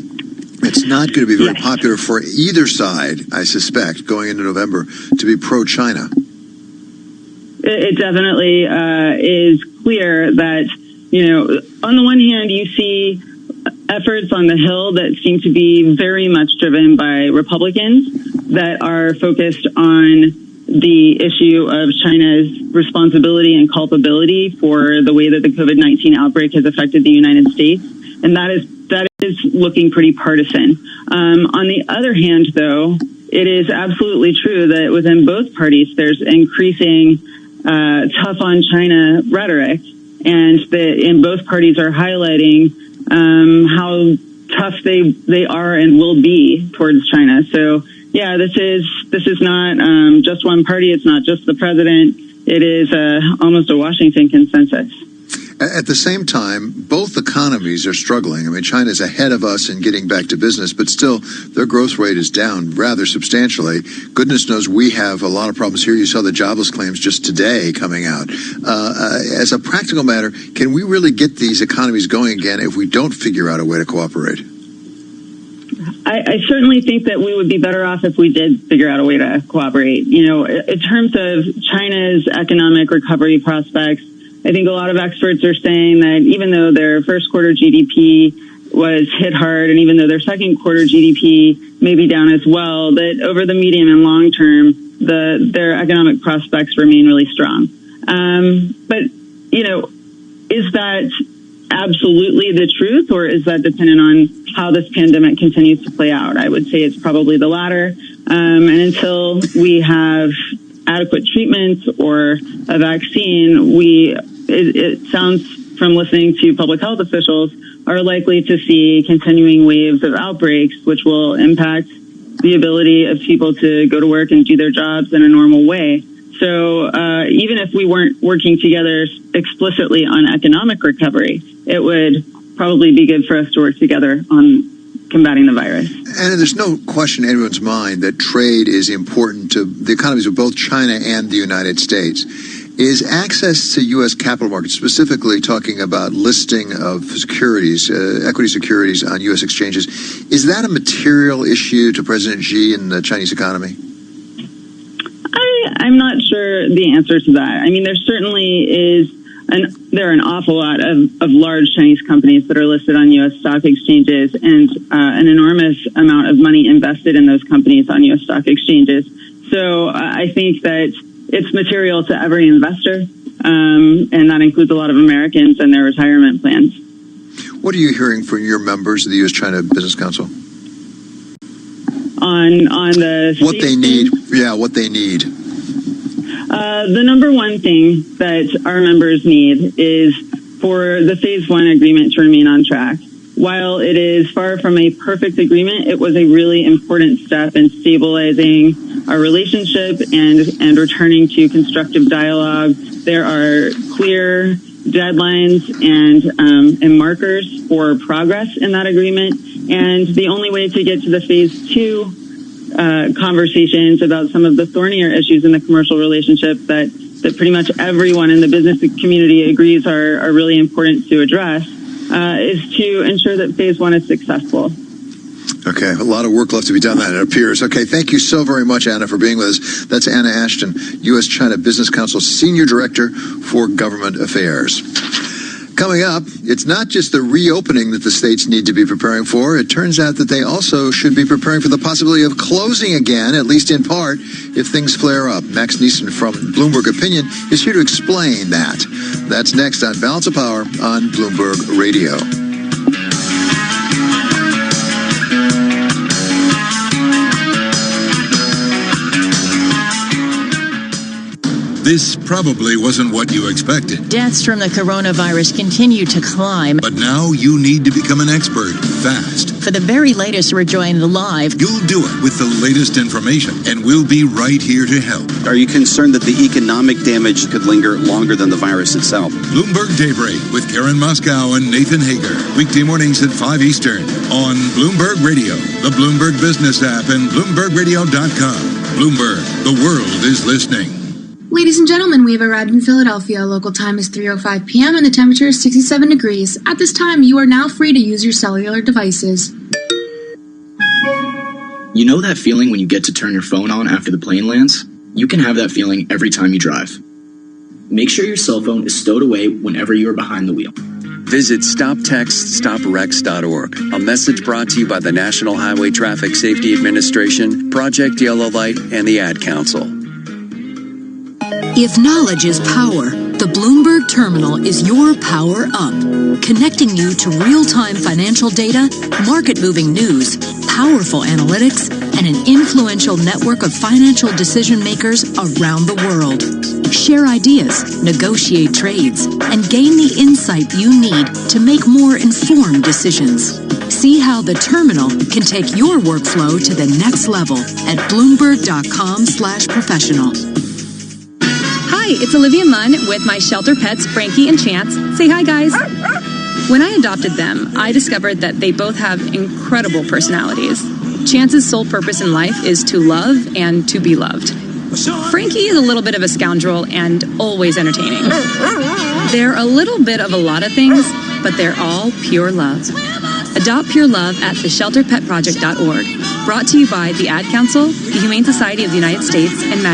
It's not going to be very popular for either side, I suspect, going into November, to be pro-China. It definitely is clear that, on the one hand, you see efforts on the Hill that seem to be very much driven by Republicans that are focused on the issue of China's responsibility and culpability for the way that the COVID-19 outbreak has affected the United States. And that is looking pretty partisan. On the other hand, though, it is absolutely true that within both parties, there's increasing tough on China rhetoric, and in both parties are highlighting how tough they are and will be towards China. So, yeah, this is not just one party. It's not just the president. It is almost a Washington consensus. At the same time, both economies are struggling. I mean, China's ahead of us in getting back to business, but still their growth rate is down rather substantially. Goodness knows we have a lot of problems here. You saw the jobless claims just today coming out. As a practical matter, can we really get these economies going again if we don't figure out a way to cooperate? I certainly think that we would be better off if we did figure out a way to cooperate. In terms of China's economic recovery prospects, I think a lot of experts are saying that even though their first quarter GDP was hit hard, and even though their second quarter GDP may be down as well, that over the medium and long term, their economic prospects remain really strong. But is that absolutely the truth, or is that dependent on how this pandemic continues to play out? I would say it's probably the latter. And until we have adequate treatments or a vaccine, it sounds from listening to public health officials, are likely to see continuing waves of outbreaks, which will impact the ability of people to go to work and do their jobs in a normal way. So even if we weren't working together explicitly on economic recovery, it would probably be good for us to work together on combating the virus. And there's no question in anyone's mind that trade is important to the economies of both China and the United States. Is access to U.S. capital markets, specifically talking about listing of securities, equity securities on U.S. exchanges, is that a material issue to President Xi and the Chinese economy? I'm not sure the answer to that. I mean, there certainly is there are an awful lot of large Chinese companies that are listed on U.S. stock exchanges, and an enormous amount of money invested in those companies on U.S. stock exchanges. So I think that it's material to every investor, and that includes a lot of Americans and their retirement plans. What are you hearing from your members of the U.S.-China Business Council? On the what they need. Yeah, what they need. The number one thing that our members need is for the Phase 1 agreement to remain on track. While it is far from a perfect agreement, it was a really important step in stabilizing our relationship and returning to constructive dialogue. There are clear deadlines and markers for progress in that agreement. And the only way to get to the Phase 2 conversations about some of the thornier issues in the commercial relationship that pretty much everyone in the business community agrees are really important to address is to ensure that Phase 1 is successful. Okay, a lot of work left to be done, that it appears. Okay, thank you so very much, Anna, for being with us. That's Anna Ashton, U.S.-China Business Council Senior Director for Government Affairs. Coming up, it's not just the reopening that the states need to be preparing for. It turns out that they also should be preparing for the possibility of closing again, at least in part, if things flare up. Max Neeson from Bloomberg Opinion is here to explain that. That's next on Balance of Power on Bloomberg Radio. This probably wasn't what you expected. Deaths from the coronavirus continue to climb. But now you need to become an expert fast. For the very latest, we're joined live. You'll do it with the latest information, and we'll be right here to help. Are you concerned that the economic damage could linger longer than the virus itself? Bloomberg Daybreak with Karen Moscow and Nathan Hager. Weekday mornings at 5 Eastern on Bloomberg Radio, the Bloomberg Business app, and BloombergRadio.com. Bloomberg, the world is listening. Ladies and gentlemen, we have arrived in Philadelphia. Local time is 3:05 p.m. and the temperature is 67 degrees. At this time, you are now free to use your cellular devices. You know that feeling when you get to turn your phone on after the plane lands? You can have that feeling every time you drive. Make sure your cell phone is stowed away whenever you are behind the wheel. Visit StopTextStopWrecks.org. A message brought to you by the National Highway Traffic Safety Administration, Project Yellow Light, and the Ad Council. If knowledge is power, the Bloomberg Terminal is your power up, connecting you to real-time financial data, market-moving news, powerful analytics, and an influential network of financial decision makers around the world. Share ideas, negotiate trades, and gain the insight you need to make more informed decisions. See how the Terminal can take your workflow to the next level at Bloomberg.com/professional. Hi, it's Olivia Munn with my shelter pets, Frankie and Chance. Say hi, guys. When I adopted them, I discovered that they both have incredible personalities. Chance's sole purpose in life is to love and to be loved. Frankie is a little bit of a scoundrel and always entertaining. They're a little bit of a lot of things, but they're all pure love. Adopt pure love at theshelterpetproject.org. Brought to you by the Ad Council, the Humane Society of the United States, and